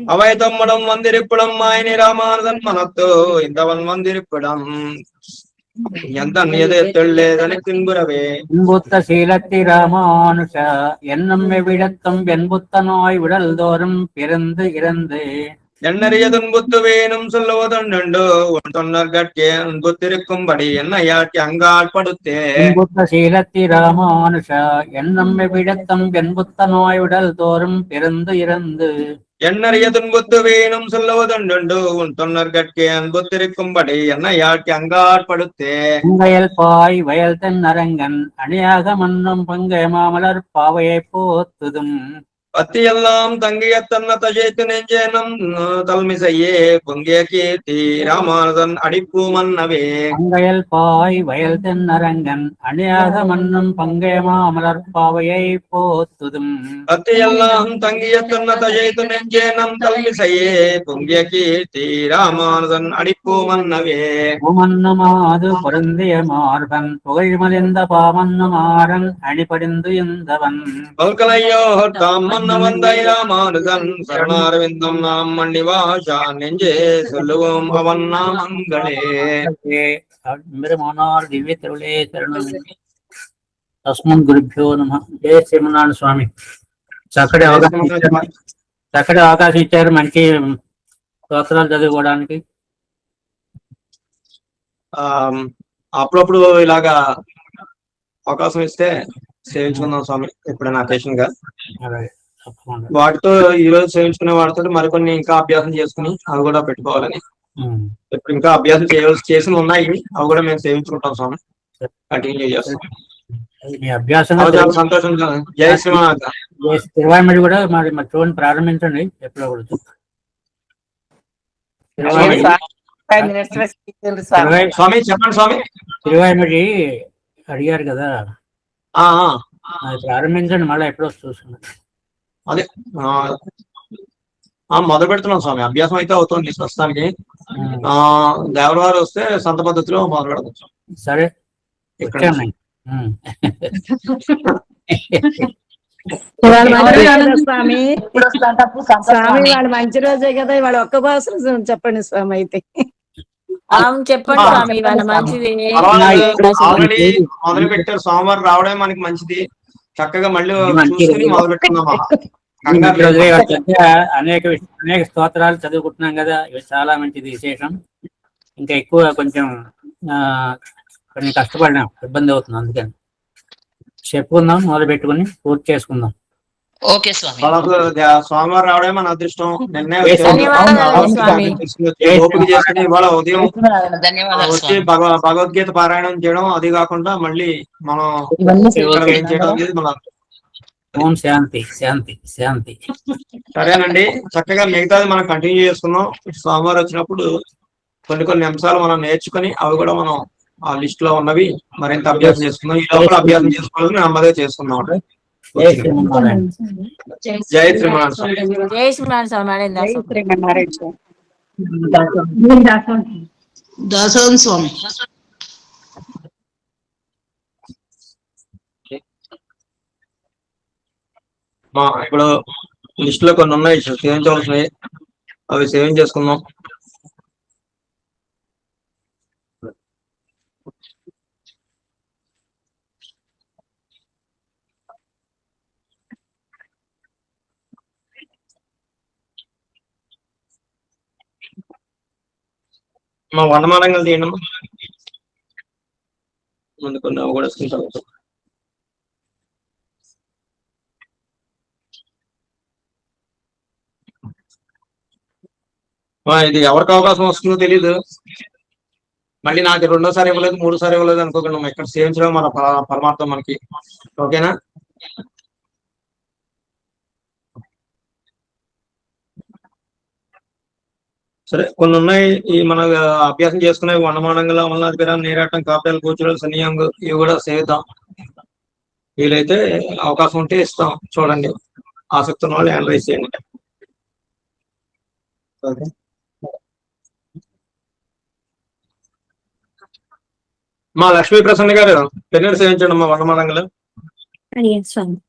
அவை தொம்மடும் வந்திருப்பிடம் மாயனி ராமானுஜன் மனத்தோ இந்தவன் வந்திருப்பிடம் எந்த நியதை தெள்ளே தனிக்கின்புறவே என்புத்த சீலத்தி ராமானுஷ என்னும் விடத்தும் என்புத்த நோய் விடல் தோறும் பிறந்து இறந்து எண்ணறிய துன்புத்து வேணும் சொல்லுவதுண்டு உன் தொன்னர் கட்கே அன்புத்திருக்கும்படி என்னையாட்டி அங்காட்படுத்தே என்புத்த சீலத்தி ராமானுஷ என்னும் விடத்தும் என்புத்த நோய் விடல் தோறும் பிறந்து இறந்து எண்ணறிய துன்புத்து வேணும் சொல்லுவதுண்டு உன் தொன்னர் கட்கே அன்புத்திருக்கும்படி என்னையாட்டி அங்காட்படுத்தே வயல் பாய் வயல் தென் அரங்கன் அணியாக மன்னும் பங்கை மாமலர் பாவையை போத்துதும் பத்தியெல்லாம் தங்கிய தன்ன தஜேத்து நெஞ்சேனம் தல்மிசையே பொங்கிய கீர்த்தி ராமானுஜன் அடிப்பு மன்னவே பங்கையல் பாய் வயல் தென் அரங்கன் அணியாக மன்னும் பங்கை மாமலர் பாவையை போத்துதும் பத்தியெல்லாம் தங்கிய தன்ன தஜேத்து நெஞ்சேனம் தல்மிசையே பொங்கிய கீர்த்தி ராமானுஜன் அடிப்பு மன்னவே பூமன்னுமாது பொருந்திய மார்பன் புகழ்மலிந்த பாமன்னுமாறன் அணிபடிந்து இந்தவன் பல்கலையோ தாமன் வந்தை ராமானுஜன் சரணாரவிந்தம் நாம் மன்னிவாஷா நெஞ்சே சொல்லுவோம் அவன் நாமங்களே பெருமானார் திவ்ய திருளே சரணம் தஸ்மன் గురుభ్యో నమః జయ శ్రీమన్నారాయణ స్వామి చక్కటి అవకాశం ఇచ్చారు మంచి స్తోత్రాలు చదువుకోవడానికి అప్పుడప్పుడు ఇలాగా అవకాశం ఇస్తే సేవించుకుందాం స్వామి ఎప్పుడైనా అకేషన్ గా వాటితో ఈ రోజు సేవించుకునే వాటితో మరికొన్ని ఇంకా అభ్యాసం చేసుకుని అవి కూడా పెట్టుకోవాలని ఇప్పుడు ఇంకా అభ్యాసం చేసి ఉన్నాయి అవి కూడా మేము సేవించుకుంటాం స్వామి కంటిన్యూ చేస్తాం చాలా సంతోషం జై శ్రీమాత తిరువాయిమడి కూడా మరి చూడండి ప్రారంభించండి ఎప్పుడో కూడా స్వామి చెప్పండి స్వామి తిరువాయిమడి అడిగారు కదా అది ప్రారంభించండి మళ్ళీ ఎప్పుడో చూస్తున్నారు అదే మొదలు పెడుతున్నాం స్వామి అభ్యాసం అయితే అవుతుంది ప్రస్తుతానికి దేవరవారు వస్తే సంత పద్ధతిలో మొదలు పెడతాం సరే స్వామి స్వామి వాళ్ళు మంచి రోజే కదా ఇవాళ ఒక్క భాష చెప్పండి స్వామి అయితే చెప్పండి స్వామి ఇవాళ మంచిది ఆల్రెడీ మొదలు పెట్టారు సోమవారం రావడమే మనకి మంచిది చక్కగా మళ్ళీ చూసుకుని మొదలు పెట్టుకుందామా అనేక స్తోత్రాలు చదువుకుంటున్నాం కదా ఇవి చాలా మంచిది విశేషం ఇంకా ఎక్కువ కొంచెం కష్టపడినాం ఇబ్బంది అవుతుంది అందుకని చెప్పుకుందాం మొదలు పెట్టుకుని పూర్తి చేసుకుందాం ఓకే స్వామి. వాళ్ళకు సోమవారం రావడమే మన అదృష్టం. నిన్నే ఓపిక చేసుకుని ఇవాళ ఉదయం వచ్చి భగవద్గీత పారాయణం చేయడం, అది కాకుండా మళ్ళీ మనం ఏం చేయడం అనేది మన ఓం శాంతి శాంతి శాంతి. సరేనండి, చక్కగా మిగతాది మనం కంటిన్యూ చేసుకున్నాం. సోమవారం వచ్చినప్పుడు కొన్ని అంశాలు మనం నేర్చుకుని అవి కూడా మనం ఆ లిస్ట్ లో ఉన్నవి మరింత అభ్యాసం చేసుకుందాం. ఈ లోపల అభ్యాసం చేసుకోవాలని నెమ్మదిగా చేసుకుందాం. జై శ్రీమన్నారాయణ. జై శ్రీమన్నారాయణ. జై శ్రీమన్నారాయణ స్వామి. దాసోహం స్వామి. ఇప్పుడు లిస్ట్ లో కొన్ని ఉన్నాయి సేవించవలసినవి, అవి సేవింగ్ చేసుకుందాం. మా వనమానంగా తీయండి ముందు కొన్ని అవి కూడా తీసుకుంటాం. ఇది ఎవరికి అవకాశం వస్తుందో తెలీదు. మళ్ళీ నాకు రెండోసారి ఇవ్వలేదు, మూడోసారి ఇవ్వలేదు అనుకోకుండా ఇక్కడ సేవించడం మన పరమార్థం మనకి. ఓకేనా? సరే, కొన్ని ఉన్నాయి ఈ మన అభ్యాసం చేసుకునే వనమానంగా అమలనాథ నీరాటం కాపేలు కూర్చోలు సన్నియాంగు ఇవి కూడా సేవిద్దాం. వీలైతే అవకాశం ఉంటే ఇస్తాం. చూడండి, ఆసక్తి ఉన్న వాళ్ళు అనలైజ్ చేయండి. మా లక్ష్మీ ప్రసన్న గారు పెన్నెడు సేవించండి అమ్మా వనమానంగలు.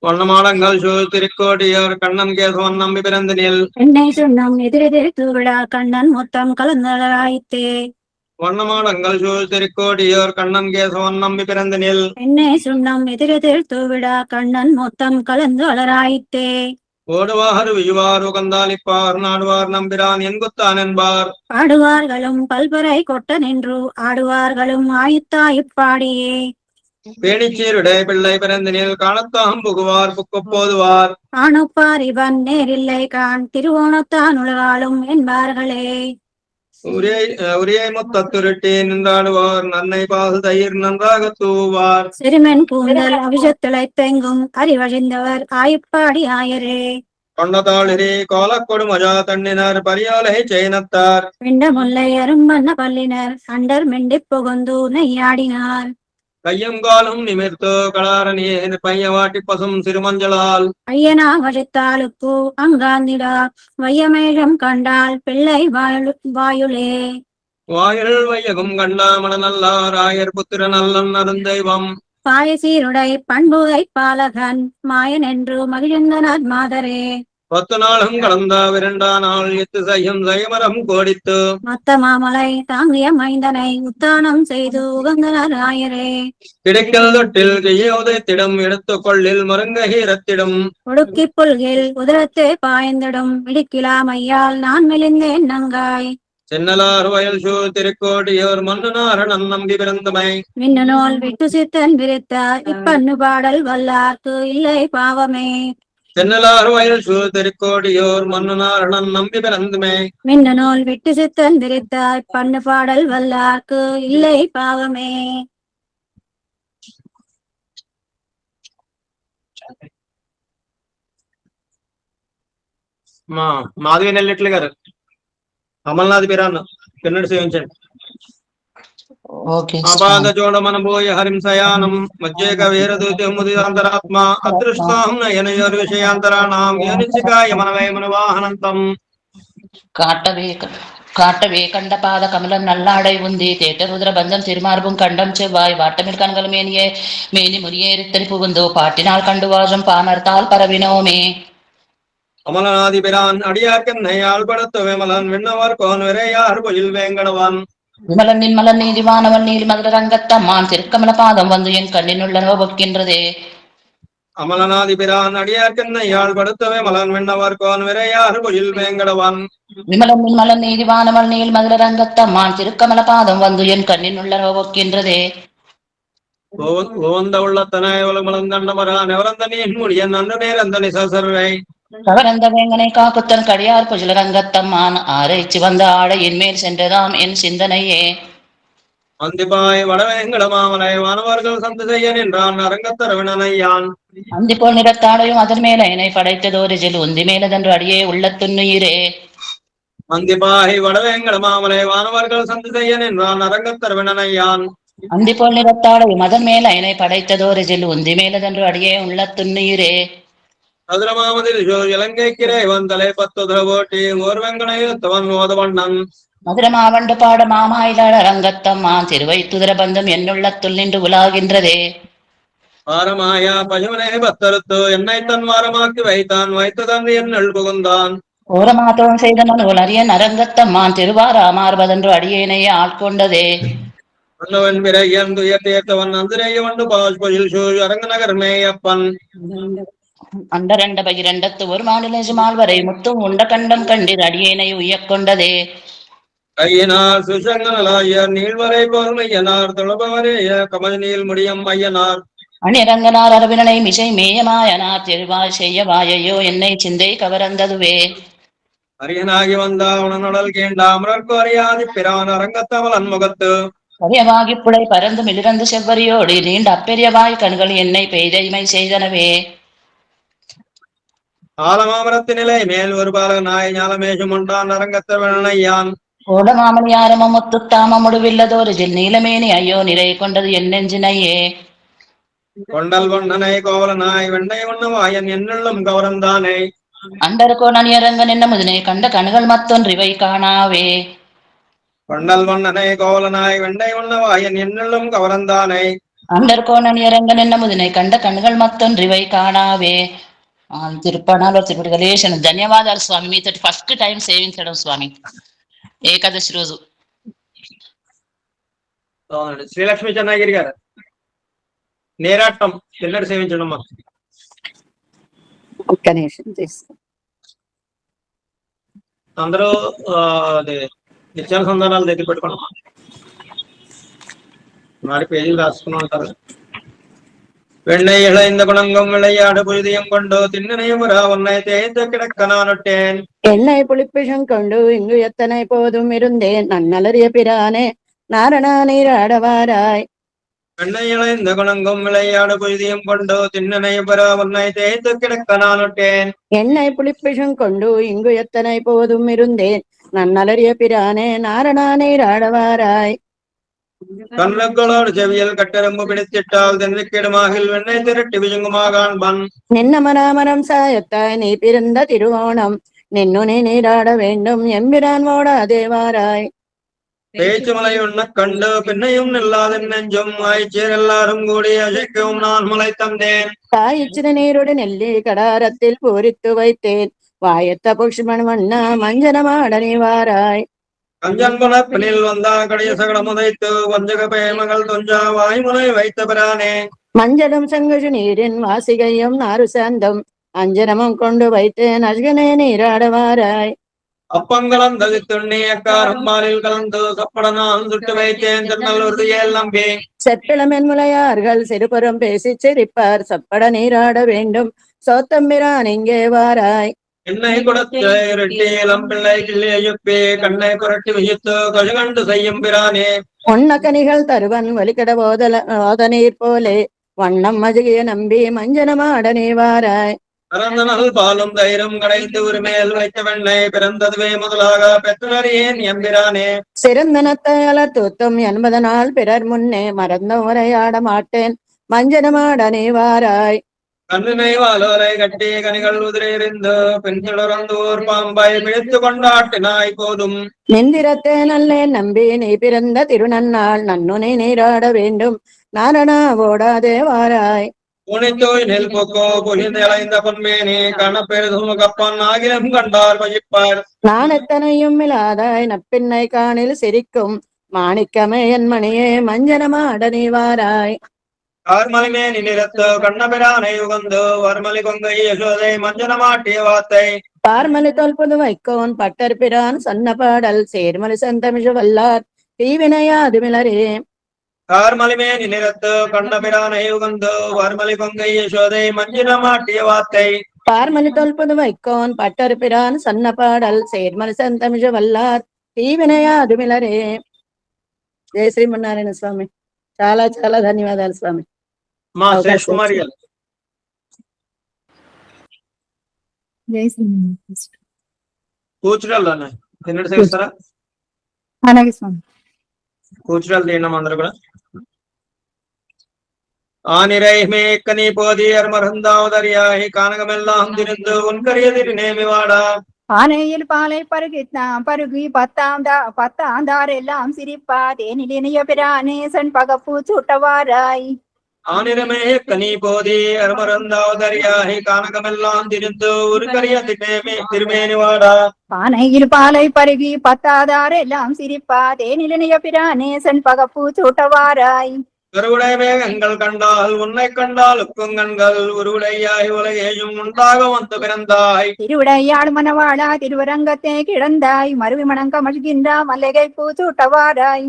வண்ணமாடங்கள் சூழ் திருக்கோடியார் கண்ணன் கேசவன் நம்பி பிறந்தனில் என்னை சொன்னம் எதிரெதிர்த்து விழா கண்ணன் மொத்தம் கலந்தராய்த்தே. வண்ணமாடங்கள் சூழ் திருக்கோடியார் கண்ணன் கேசவன் நம்பி பிறந்தனில் என்னை சொன்னம் எதிரெதிர்த்து விழா கண்ணன் மொத்தம் கலந்து அலராய்த்தே. ஓடுவார் விழுவார் உகந்தாலிப்பார் நாடுவார் நம்பிரான் என்குத்தான் என்பார். பாடுவார்களும் பல்பரை கொட்ட நின்று ஆடுவார்களும் ஆயுத்தாயிப்பாடியே. பேணிச்சீருடை பிள்ளை பிறந்தனில் காணத்தாம் புகுவார் புக்கப்போதுவார். ஆணுப்பார் இவன் நேரில்லை கான் திருவோணத்தான் உலகாலும் என்பார்களே. உரியை முத்தத்துருட்டி நின்றாடுவார் நன்னை பாசு தயிர் நன்றாக தூவார். சிறுமென் கூந்தல் அபிஷத்திளைத்தெங்கும் அறிவழிந்தவர் ஆயுப்பாடி ஆயரே. கொண்டதாளிரி கோலக்கொடு மஜா தண்ணினர் பரியாலை செய்னத்தார். பிண்ட முல்லை அரும்பண்ண பல்லினர் அண்டர் மெண்டி புகுந்து நெய்யாடினார். கையும் காலும் நிமிர்த்து களாரணியே பையவாட்டி பசும் சிறுமஞ்சளால். ஐயனா வழித்தாளுக்கு அங்காந்திடா வையமேகம் கண்டால் பிள்ளை வாயுளே. வாயுள் வையகும் கண்டா மணநல்லார் ஆயர் புத்திர நல்லன் அருந்தெய்வம். பாயசீருடை பண்புகை பாலகன் மாயன் என்று மகிழ்ந்தனர் மாதரே. 10 நாளும் கடந்த 2 நாள் எத்து செய்யும் செய்மரம் கோடித்து. மத்த மாமலை தாங்கிய மைந்தனை உத்தானம் செய்து உகந்தனர் ஆயரே. கிடைக்கல் தொட்டில் கையோதைத்திடம் எடுத்து கொள்ளில் மருங்கீரத்திடும். ஒடுக்கி புல்கில் உதரத்தே பாய்ந்திடும் இடுக்கிலாமையால் நான் மெலிந்தேன் நங்காய். சென்னலார் வயல் சூழ் திருக்கோடியோர் மன்னுநாரணன் நம்பி பிறந்தமை. மின்னனோல் விட்டு சித்தன் விரித்த இப்பண்ணு பாடல் வல்லார்க்கு இல்லை பாவமே. தென்னலார் வயல் சூழ் திருக்கோடியோர் மன்னுநாரணன் நம்பி பிறந்தமை. மின்னனோல் விட்டு சித்தன் விரித்த இப்பண்ணு பாடல் வல்லார்க்கு இல்லை பாவமே. మాధవి నెల్లెట్లు గారు అమల్నాథ్ బిరాన్ పెన్నడు సేవించండి. అపాద జోడమన పోయ హరింసయానం మధ్యేక వీరదూతముదింతరాత్మ అదృష్టాం నయనయోర్ విషయాంతరాణం యోనిచికాయ మనవైమన వాహనంతం. காட்டவே கண்ட பாத கமலம் நல்லாடை உந்தி தேட்ட ருத்ர பஞ்சம் திருமார்பும் கண்டம் செவ்வாய் வாட்டமில் கண்கள் மேனியே மேனி முறியேறித்தறி புகுந்தோ பாட்டினால் கண்டு வாழும் பாமர்த்தால் பரவினோமே. அமலநாதி பிரான் அடியார்க்கென்னை ஆள்படுத்த விமலன் விண்ணவர் கோன் விரையார் பொயில் வேங்கடவான். விமலன் நின்மலன் நீதிவானவன் நீல் மதுர ரங்கத்தம்மான் திருக்கமல பாதம் வந்து என் கண்ணினுள்ள நோபக்கின்றதே. அமலநாதி பிரான் அடியார்க்கென்னை ஆள்படுத்த விமலன் விண்ணவர் கோன் விரையார் பொயில் வேங்கடவான். விமலன் நின்மலன் நீதிவானவன் நீல் மதுர ரங்கத்தம்மான் திருக்கமல பாதம் வந்து என் கண்ணினுள்ள நோபக்கின்றதே. ஓந்த உள்ளத்தனாய் உலகமலந்தண்டமரா நெவரந்தனின் முடியன் நன்று நேரந்தனி சசர்வை கவரந்த வேங்கனை காக்குத்தன் கடியார் குஜலரங்கத்தம்மான் ஆரைச்சி வந்த ஆடை என்மேல் சென்றதாம் என் சிந்தனையே. அந்திபாய் வடவேங்கடமாமலை வானவர்கள் சந்து செய்ய நின்றான் அரங்கத்தரவினனையான் அந்திப்போல் நிறத்தாடையும் அதன் மேல என்னை படைத்ததோரிஜில் உந்தி மேலதென்று அடியே உள்ளத்துன்னுயிரே. அந்திபாய் வடவேங்கடமாமலை வானவர்கள் சந்து செய்ய நின்றான் அரங்கத்தரவினனையான் அந்திப்போல் நிறத்தாடையும் அதன் மேல என்னை படைத்ததோரிஜில் உந்தி மேலதென்று அடியே உள்ளத்துன்னுயிரே. மதுரமாமதில் இலங்கைக்கிரை வந்தலை 10 ஓட்டி ஓர்வெங்கனையுத்தவன் ஓதவண்ணன் மதுரமாவண்டு பாட மாமாயிலாள ரங்கத்தம்மான் திருவைத்துதிர பந்தம் என்னுள்ளத்துள் நின்று உலாகின்றதே. வாரமாயா பசுமனை பத்தறுத்து என்னை தன் வாரமாக்கி வைத்தான் வைத்து தந்து என்னுள் புகுந்தான் ஓரமாத்தவன் செய்த நூல் அரியன் அரங்கத்தம்மான் திருவாராமார்பதென்று அடியேனை ஆட்கொண்டதே. அன்னவன் பிறையன் துயர் தேர்த்தவன் அந்திரைய வண்டு பாஸ்பொயில் சூழ் அரங்க நகர்மே அப்பன் அண்டரண்ட பகிரண்டத்து ஒரு மாநிலஜுமால் வரை முத்தும் உண்ட கண்டம் கண்டிர் அடியேனை உய்யக்கொண்டதே. கையினார் சுஷங்கலாயர் நீள்வரை பொறுமையனார் தொழபவரேய கமல் நீள் முடியும் ஐயனார் அணிரங்கனார் அரவினனை மிசை மேயமாயனார் தெருவாய் செய்ய வாயையோ என்னை சிந்தை கவரந்ததுவே. அரியனாகி வந்தா உணநடல் கேண்டா அமரர்க்கு அறியாதி பிரான் அரங்கத்தவள் அன்முகத்து கரியவாகி புடை பறந்து மிளிரந்து செவ்வரியோடு நீண்ட அப்பெரியவாய் கண்கள் என்னை பெய்தைமை செய்தனவே. ஆலமாமரத்தினிலை மேல் ஒரு பாலகனாய் ஞாலமேஷம் உண்டான் அரங்கத்தவனையான் கோடமாமணியாரமும் முத்துத்தாம முடிவில்லதோரிஜில் நீலமேனி ஐயோ நிறை கொண்டது என் நெஞ்சினையே. கொண்டல் வண்ணனை கோவலனாய் வெண்ணை வண்ணவாயன் என்னுள்ளும் கவரந்தானே அண்டர்கோ நனியரங்கன் என்ன முதனை கண்ட கண்கள் மத்தொன்றிவை காணாவே. கொண்டல் வண்ணனை கோவலனாய் வெண்ணை வண்ணவாயன் என்னுள்ளும் கவரந்தானே அண்டர்கோ நனியரங்கன் என்ன முதனை கண்ட కనుగల్ మత్తొండ్రివై కాణావే. తిరుపణాలో తిరుపతి గలేషన్ ధన్యవాదాలు స్వామి. మీతో ఫస్ట్ టైం సేవించడం స్వామి ఏకాదశి రోజు. శ్రీలక్ష్మి చెన్నగిరి గారు నేరాటం తిన్నడి సేవించడమ్మా. ఒక్క నిమిషం తీసుకో. అందరూ అదే నిత్యాల సంధానాలు దగ్గర పెట్టుకోండి. நாடி பேஜில் ராசுன்னு ఉంటారు. வெண்ணை இழைந்த குணங்கும் விளையாடு புழுதியும் கொண்டு திண்ணனையுமரா உன்னை தேய்த்து கிடக்க நானுட்டேன். எண்ணெய் புளிப்பிஷம் கொண்டு இங்கு எத்தனை போதும் இருந்தேன் நன்னலறிய பிரானே நாரணா நீராடவாராய். வெண்ணை இழைந்த குணங்கும் விளையாடு புழுதியும் கொண்டு திண்ணனையுமரா உன்னை தேய்த்து கிடக்க நானுட்டேன். எண்ணெய் புளிப்பிஷம் கொண்டு இங்கு எத்தனை போதும் இருந்தேன் நன்னலறிய பிரானே நாரணா நீராடவாராய். கண்ணுக்களோடு செவியல் கட்டெரும்பு பிடித்திட்டால் தென்றிக்கிடுமாகில் வெண்ணை திரட்டி விழுங்குமாகாண்பன். நின்னமராமரம் சாயத்தாய் நீ பிறந்த திருவோணம் நின்னுனை நீராட வேண்டும் எம்பிரான் ஓடா தேவாராய். பேச்சுமலை உண்ண கண்டு பின்னையும் நில்லாத நெஞ்சும் ஆய்ச்சீர் எல்லாரும் கூடி அசைக்கவும் நான் மலை தந்தேன். காய்ச்சிறு நீருடு நெல்லி கடாரத்தில் பூரித்து வைத்தேன் வாயத்த புஷ்மன் வண்ணா மஞ்சனமாட நீவாராய். கஞ்சன் பணப்பினில் வந்தா கடைய சகடம் உதைத்து வஞ்சக பேமகள் தொஞ்சா வாய்முனை வைத்த பிரானே. மஞ்சளும் செங்குஷு நீரின் வாசிகையும் நாறு சாந்தம் அஞ்சனமும் கொண்டு வைத்தேன் அஷ்கனே நீராடவாராய். அப்பங்கலம் தகுத்துண்ணி அக்காரம் மாலில் கலந்து சப்படனால் சுட்டு வைத்தேன் திருநல்லூர் ஏல் நம்பி. செப்பிளமென் முலையார்கள் சிறுபுறம் பேசி சிரிப்பார் சப்பட நீராட வேண்டும் சோத்தம்பிரான் இங்கே வாராய். என்னை கொடுத்து இரட்டி இளம்பிள்ளை கிள்ளி எழுப்பி கண்ணை புரட்டி விசித்து கழுகண்டு செய்யும் பிரானே. ஒன்னக்கனிகள் தருவன் வலிக்கட ஓத நீர் போலே வண்ணம் மஜகிய நம்பி மஞ்சனமாட நீவாராய். பிறந்த நல் பாலும் தைரம் கடைந்து ஒரு மேல் வைத்த வெண்ணை பிறந்ததுவே முதலாக பெற்றறியேன் எம்பிரானே. சிறந்தனத்தை அலர்த்தூத்தும் 80 நாள் பிறர் முன்னே மறந்த உரையாட மாட்டேன் மஞ்சனமாட நீவாராய். கண்ணினை வாலோரை கட்டி கனிகள் உதிரெறிந்து பெண்களோர் பாம்பாய் பிடித்து கொண்டாட்டினாய் போதும். நிந்திரத்தே நல்லே நம்பி நீ பிறந்த திருநன்னாள் நன்னுனை நீராட வேண்டும் நாரணா ஓடாதே வாராய். புனித்தோய் நெல் போக்கோ புகிந்து இழைந்த பொன்மேனி கணப்பெருதும் கப்பன் ஆகிலும் கண்டார் பகிப்பார். நான் எத்தனையும் இல்லாதாய் நப்பின்னை காணில் சிரிக்கும் மாணிக்கமே என் மணியே மஞ்சனமாட நீவாராய். கார்மலிமேனி நிறத்து கண்ணபிரானை உகந்து வர்மலி கொங்கை யசோதை மஞ்சனமாட்டிய வார்த்தை. பார்மலி தோல் புது வைக்கோன் பட்டர் பிரான் சொன்ன பாடல் சேர்மலி செந்தமிழ் வல்லார் தீவினையாது மிளரே. கார்மலிமேனி நிறத்து கண்ணபிரான யுகந்து வர்மலி கொங்கை யசோதை மஞ்சின மாட்டிய வார்த்தை பார்மலி தொல்பது வைக்கோன் பட்டரு பிரான் சன்ன பாடல் சேர்மலி சந்தமிழ வல்லார் தீவினையா అదుమిలరే. జయ శ్రీమన్నారాయణ స్వామి. చాలా చాలా ధన్యవాదాలు స్వామి. మా శ్రేష్ కుమారి గారు. జై శ్రీమన్నారాయణ. కూర్చురాలు తిన్నట్టు చేస్తారా? అలాగే స్వామి. కూర్చురాలు తిన్నాం అందరూ కూడా. ஆனிரை மேக்கனி போதியர் மருந்தாவதரியாகி கானகமெல்லாம் திரிந்து உன்கரியதிரினேமி வாடா. ஆனையில் பாலை பருகி பத்தாந்தாரெல்லாம் சிரிப்பா தேனிலினிய பிரானேசன் பகப்பு சுட்டவாராய். ஆனிரமே கனி போதி அருமருந்தாவதரியாகி கானகமெல்லாம் திரிந்து உருக்கரியதிரினேமி திருமேனி வாடா. பானையில் பாலை பருகி பத்தாதாரெல்லாம் சிரிப்பா தேனிலினிய பிரானேசன் பகப்பு சுட்டவாராய். கருவுடை மேகங்கள் கண்டால் உன்னை கண்டால் உக்குங்கண்கள் உருவுடையாய் உலகேயும் உண்டாக வந்து பிறந்தாய். திருவுடையாள் மணவாளா திருவரங்கத்தே கிடந்தாய் மருவி மணங்க மழ்கின்ற மல்லிகை பூ சூட்டவாராய்.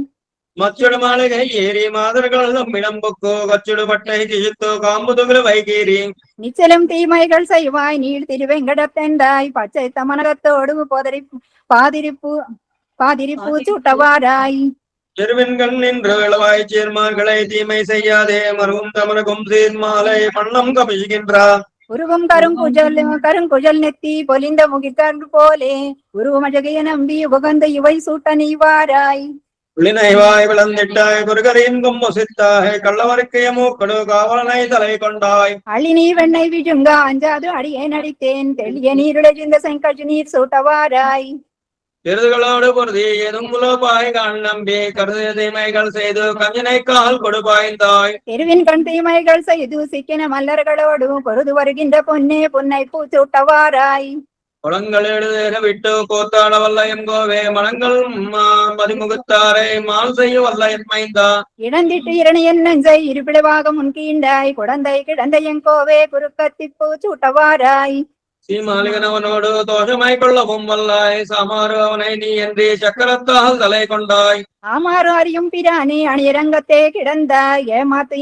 மச்சுடு மாளிகை ஏறி மாதர்கள் நம்மிடம்புக்கோ கச்சுடு பட்டை கிழித்து காம்புதுகிற வைகீரி. நிச்சலும் தீமைகள் செய்வாய் நீள் திருவெங்கடத்தெண்டாய் பச்சை தமனகத்தோடு பாதிரிப்பூ சூட்டவாராய். திருவெண்கள் நின்று இளவாய் சேர்மார்களை தீமை செய்யாதே மருவும் தமனகும் சீர்மாலை பண்ணம் கபிழ்கின்றார். உருவம் கருங்குஜல் நெத்தி பொலிந்த முகிற்கன்று போலே உருவமழகைய நம்பி உகந்த இவை சூட்ட நீவாராய். உள்ளினைவாய் விளந்திட்டாய் குருகரின் கும்பசித்தாய் கள்ளவர்க்கைய மூக்கடு காவலனை தலை கொண்டாய். அழினி வெண்ணை விழுங்க அஞ்சாது அடியே நடித்தேன் தெளிய நீருடைந்த செங்கழு நீர் சூட்டவாராய். எருதுகளோடு பொருதி ஏதும் புலப்பாய் கால் நம்பி கருதிய தீமைகள் செய்து கஞ்சனை கால் கொடுப்பாய்ந்தாய். தெருவின் கண் தீமைகள் செய்து சிக்கின மல்லர்களோடு பொருது வருகின்ற பொன்னே பொன்னை பூச்சூட்டவாராய். குளங்கள் எழுதேற விட்டு கோத்தாட வல்லையம் கோவே மலங்கள் மதிமுகத்தாரை மால் செய்ய வல்லையம் மைந்தா. இடந்திட்டு இரணியன் நெஞ்சை இருபிளவாக முன்கீண்டாய் குடந்தை கிடந்தையன் கோவே குறுக்கத்தி பூச்சூட்டவாராய். சீமாலிகனவனோடு தோஷமாய் கொள்ளவும் வல்லாய் சாமாறு அவனை நீ என்று சக்கரத்தால் தலை கொண்டாய். ஆமாறு அறியும் பிரானே அணியரங்கத்தே கிடந்தாய் ஏமாத்து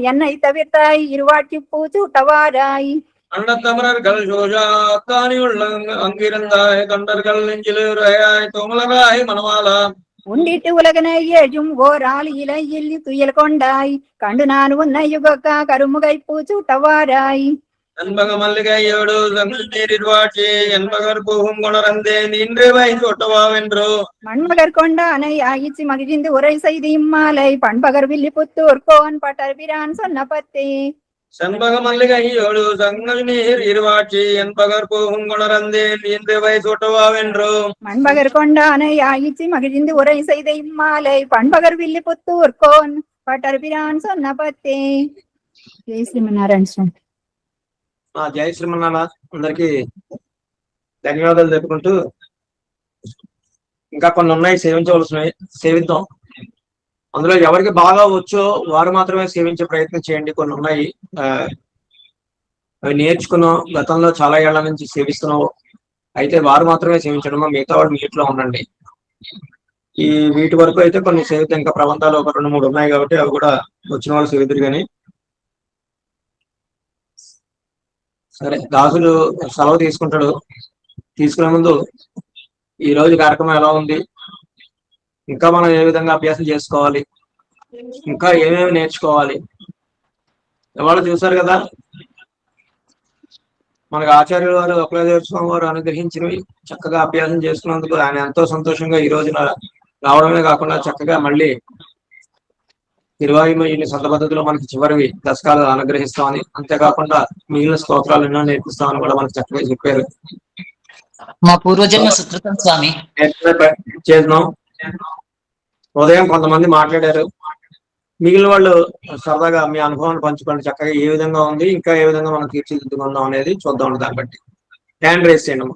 என்னை தவிர்த்தாய் இருவாட்சி பூச்சூட்டவாராய். அண்ணத்தமரர்கள் சோஜா அத்தானி உள்ள அங்கிருந்தாய் கண்டர்கள் நெஞ்சிலுரையாய் தோமலராய் மணமாலா. உண்டிட்டு உலகனை ஏழும் ஓர் ஆள் இலையில் துயல் கொண்டாய் கண்டு நான் உன்னை யுகக்கா கருமுகை பூச்சூட்டவாராய். என்பக மல்லிகையோடு தங்கள் நீரிர்வாட்சி என்பகர் பூகும் கொணரந்தே நின்று வை சொட்டவாவென்றோ. மண்மகர் கொண்டானை ஆயிச்சி மகிழ்ந்து உரை செய்து இம்மாலை பண்பகர் வில்லி புத்தூர் கோன் பட்டர் பிரான் சொன்ன பத்தே. செண்பக மல்லிகையோடு தங்கள் நீர் இருவாட்சி என்பகர் பூகும் கொணரந்தே நின்று வை சொட்டவாவென்றோ. மண்பகர் கொண்டானை ஆயிச்சி மகிழ்ந்து உரை செய்த இம்மாலை பண்பகர் வில்லி புத்தூர் கோன் பட்டர் பிரான் சொன்ன பத்தே. జై శ్రీమన్నారాయణ స్వామి. జై శ్రీమన్నారాయణ అందరికి ధన్యవాదాలు చెప్పుకుంటూ ఇంకా కొన్ని ఉన్నాయి సేవించవలసినవి సేవిద్దాం. అందులో ఎవరికి బాగా వచ్చో వారు మాత్రమే సేవించే ప్రయత్నం చేయండి. కొన్ని ఉన్నాయి అవి నేర్చుకున్నాం గతంలో చాలా ఏళ్ల నుంచి సేవిస్తున్నాం అయితే వారు మాత్రమే సేవించడం మిగతా వాడు మీ ఇంట్లో ఉండండి. ఈ వీటి వరకు అయితే కొన్ని సేవిత ఇంకా ప్రబంధాలు ఒక 2-3 ఉన్నాయి కాబట్టి అవి కూడా వచ్చిన వాళ్ళు సేవితురు. కానీ సరే దాసులు సెలవు తీసుకుంటాడు. తీసుకునే ముందు ఈ రోజు కార్యక్రమం ఎలా ఉంది, ఇంకా మనం ఏ విధంగా అభ్యాసం చేసుకోవాలి, ఇంకా ఏమేమి నేర్చుకోవాలి. ఇవాళ చూసారు కదా మనకు ఆచార్యుల వారు అప్పలదేవ స్వామి వారు అనుగ్రహించినవి చక్కగా అభ్యాసం చేసుకున్నందుకు ఆయన ఎంతో సంతోషంగా ఈ రోజున రావడమే కాకుండా చక్కగా మళ్ళీ 20 సొంత పద్ధతిలో మనకి చివరివి దశకాలు అనుగ్రహిస్తామని, అంతేకాకుండా మిగిలిన స్తోత్రాలు ఎన్నో నేర్పిస్తామని కూడా మనకు చక్కగా చెప్పారు. మా పూర్వజన్మ సుకృతం స్వామి. చేసినాం. ఉదయం కొంతమంది మాట్లాడారు, మిగిలిన వాళ్ళు సరదాగా మీ అనుభవాన్ని పంచుకోండి. చక్కగా ఏ విధంగా ఉంది, ఇంకా ఏ విధంగా మనం తీర్చిదిద్దుకుందాం అనేది చూద్దాం. దాన్ని బట్టి హ్యాండ్ రేస్ చేయండి.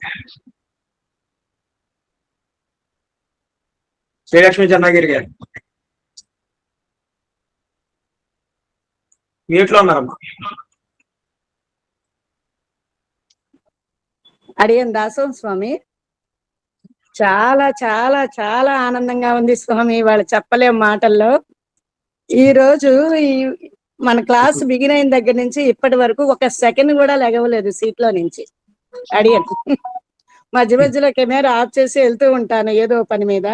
శ్రీలక్ష్మి చెన్నగిరి గారు మీట్లో ఉన్నారమ్మా. అడియన్ దాసం స్వామి. చాలా చాలా చాలా ఆనందంగా ఉంది స్వామి, వాళ్ళు చెప్పలేం మాటల్లో. ఈ రోజు ఈ మన క్లాస్ బిగిన్ అయిన దగ్గర నుంచి ఇప్పటి వరకు ఒక సెకండ్ కూడా లెగవలేదు సీట్ లో నుంచి. అడిగాను మధ్య మధ్యలో కెమెరా ఆఫ్ చేసి వెళ్తూ ఉంటాను ఏదో పని మీద.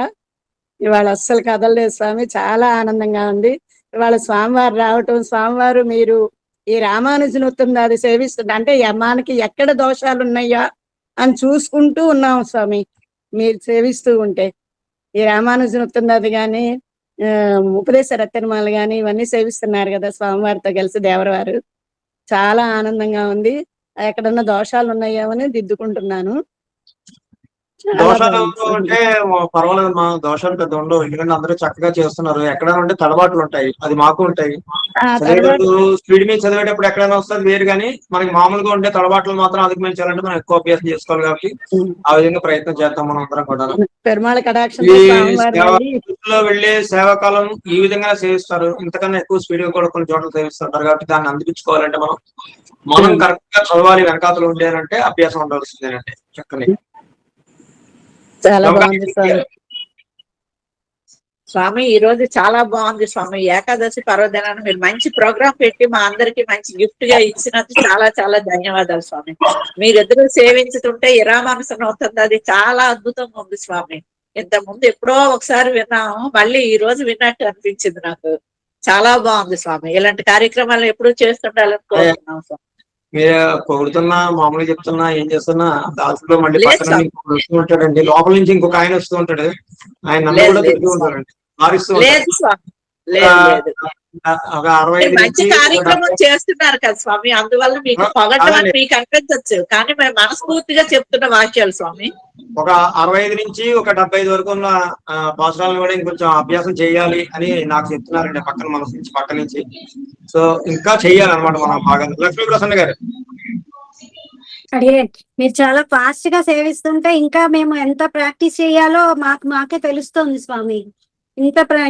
ఇవాళ అస్సలు కదలలేదు స్వామి, చాలా ఆనందంగా ఉంది. ఇవాళ స్వామివారు రావటం, స్వామివారు మీరు ఈ రామానుజన్ ఉత్తుంది అది సేవిస్తుంది అంటే మనకి ఎక్కడ దోషాలు ఉన్నాయా అని చూసుకుంటూ ఉన్నాం స్వామి మీరు సేవిస్తూ ఉంటే. ఈ రామానుజన్ ఉత్తుంది అది కానీ ఉపదేశ రత్నమాల గాని ఇవన్నీ సేవిస్తున్నారు కదా స్వామివారితో కలిసి దేవరవారు. చాలా ఆనందంగా ఉంది. ఎక్కడన్నా దోషాలు ఉన్నాయో అని దిద్దుకుంటున్నాను. దోషాలు అంటే పర్వాలేదు మా, దోషాలు పెద్ద ఉండవు. ఎందుకంటే అందరూ చక్కగా చేస్తున్నారు. ఎక్కడైనా ఉంటే తడబాట్లు ఉంటాయి, అది మాకు ఉంటాయి. చదివేటప్పుడు స్పీడ్ మీద చదివేటప్పుడు ఎక్కడైనా వస్తుంది వేరు, కానీ మనకి మామూలుగా ఉండే తడబాట్లు మాత్రం అధిగమించాలంటే మనం ఎక్కువ అభ్యాసం చేసుకోవాలి. కాబట్టి ఆ విధంగా ప్రయత్నం చేద్దాం మనం అందరం కూడా. లో వెళ్లే సేవాకాలం ఈ విధంగా సేవిస్తారు. ఇంతకన్నా ఎక్కువ స్పీడ్ గా కూడా కొన్ని చోట్ల సేవిస్తుంటారు. కాబట్టి దాన్ని అందిపించుకోవాలంటే మనం కరెక్ట్ గా చదవాలి. వెనకాతలు ఉండేనంటే అభ్యాసం ఉండాల్సిందేనంటే చక్కని. చాలా బాగుంది స్వామి. స్వామి ఈ రోజు చాలా బాగుంది స్వామి. ఏకాదశి పర్వదినాన్ని మీరు మంచి ప్రోగ్రామ్ పెట్టి మా అందరికి మంచి గిఫ్ట్ గా ఇచ్చినందుకు చాలా చాలా ధన్యవాదాలు స్వామి. మీరిద్దరూ సేవించుతుంటే ఇరామానుసన అవుతుంది, అది చాలా అద్భుతంగా ఉంది స్వామి. ఇంత ముందు ఎప్పుడో ఒకసారి విన్నాము, మళ్ళీ ఈ రోజు విన్నట్టు అనిపించింది నాకు. చాలా బాగుంది స్వామి. ఇలాంటి కార్యక్రమాలు ఎప్పుడూ చేస్తుండాలని కోరుతున్నాం స్వామి. మీరు పొగుడుతున్నా మామూలుగా చెప్తున్నా ఏం చేస్తున్నా దాసులో మళ్ళీ పక్కన వస్తూ ఉంటాడండి. లోపల నుంచి ఇంకొక ఆయన వస్తూ ఉంటాడు, ఆయన నన్ను కూడా తిరుగుతూ ఉంటాడండి, మారిస్తూ ఉంటాడు. ఒక 65 మంచి కార్యక్రమం చేస్తున్నారు కదా స్వామి, అందువల్ల మీకు పొగడం అని మీకు అనిపించచ్చు, కానీ మేము మనస్ఫూర్తిగా చెప్తున్న వాక్యాలు స్వామి. ఒక 65 నుంచి ఒక 75 వరకు ఉన్న పాఠశాలను కూడా ఇంకొంచెం అభ్యాసం చేయాలి అని నాకు చెప్తున్నారండి పక్కన మనసు నుంచి, పక్క నుంచి. సో ఇంకా చెయ్యాలన్నమాట మనం బాగా. లక్ష్మీ ప్రసన్న గారు మీరు చాలా ఫాస్ట్ గా సేవిస్తుంటే ఇంకా మేము ఎంత ప్రాక్టీస్ చేయాలో మాకే తెలుస్తోంది స్వామి.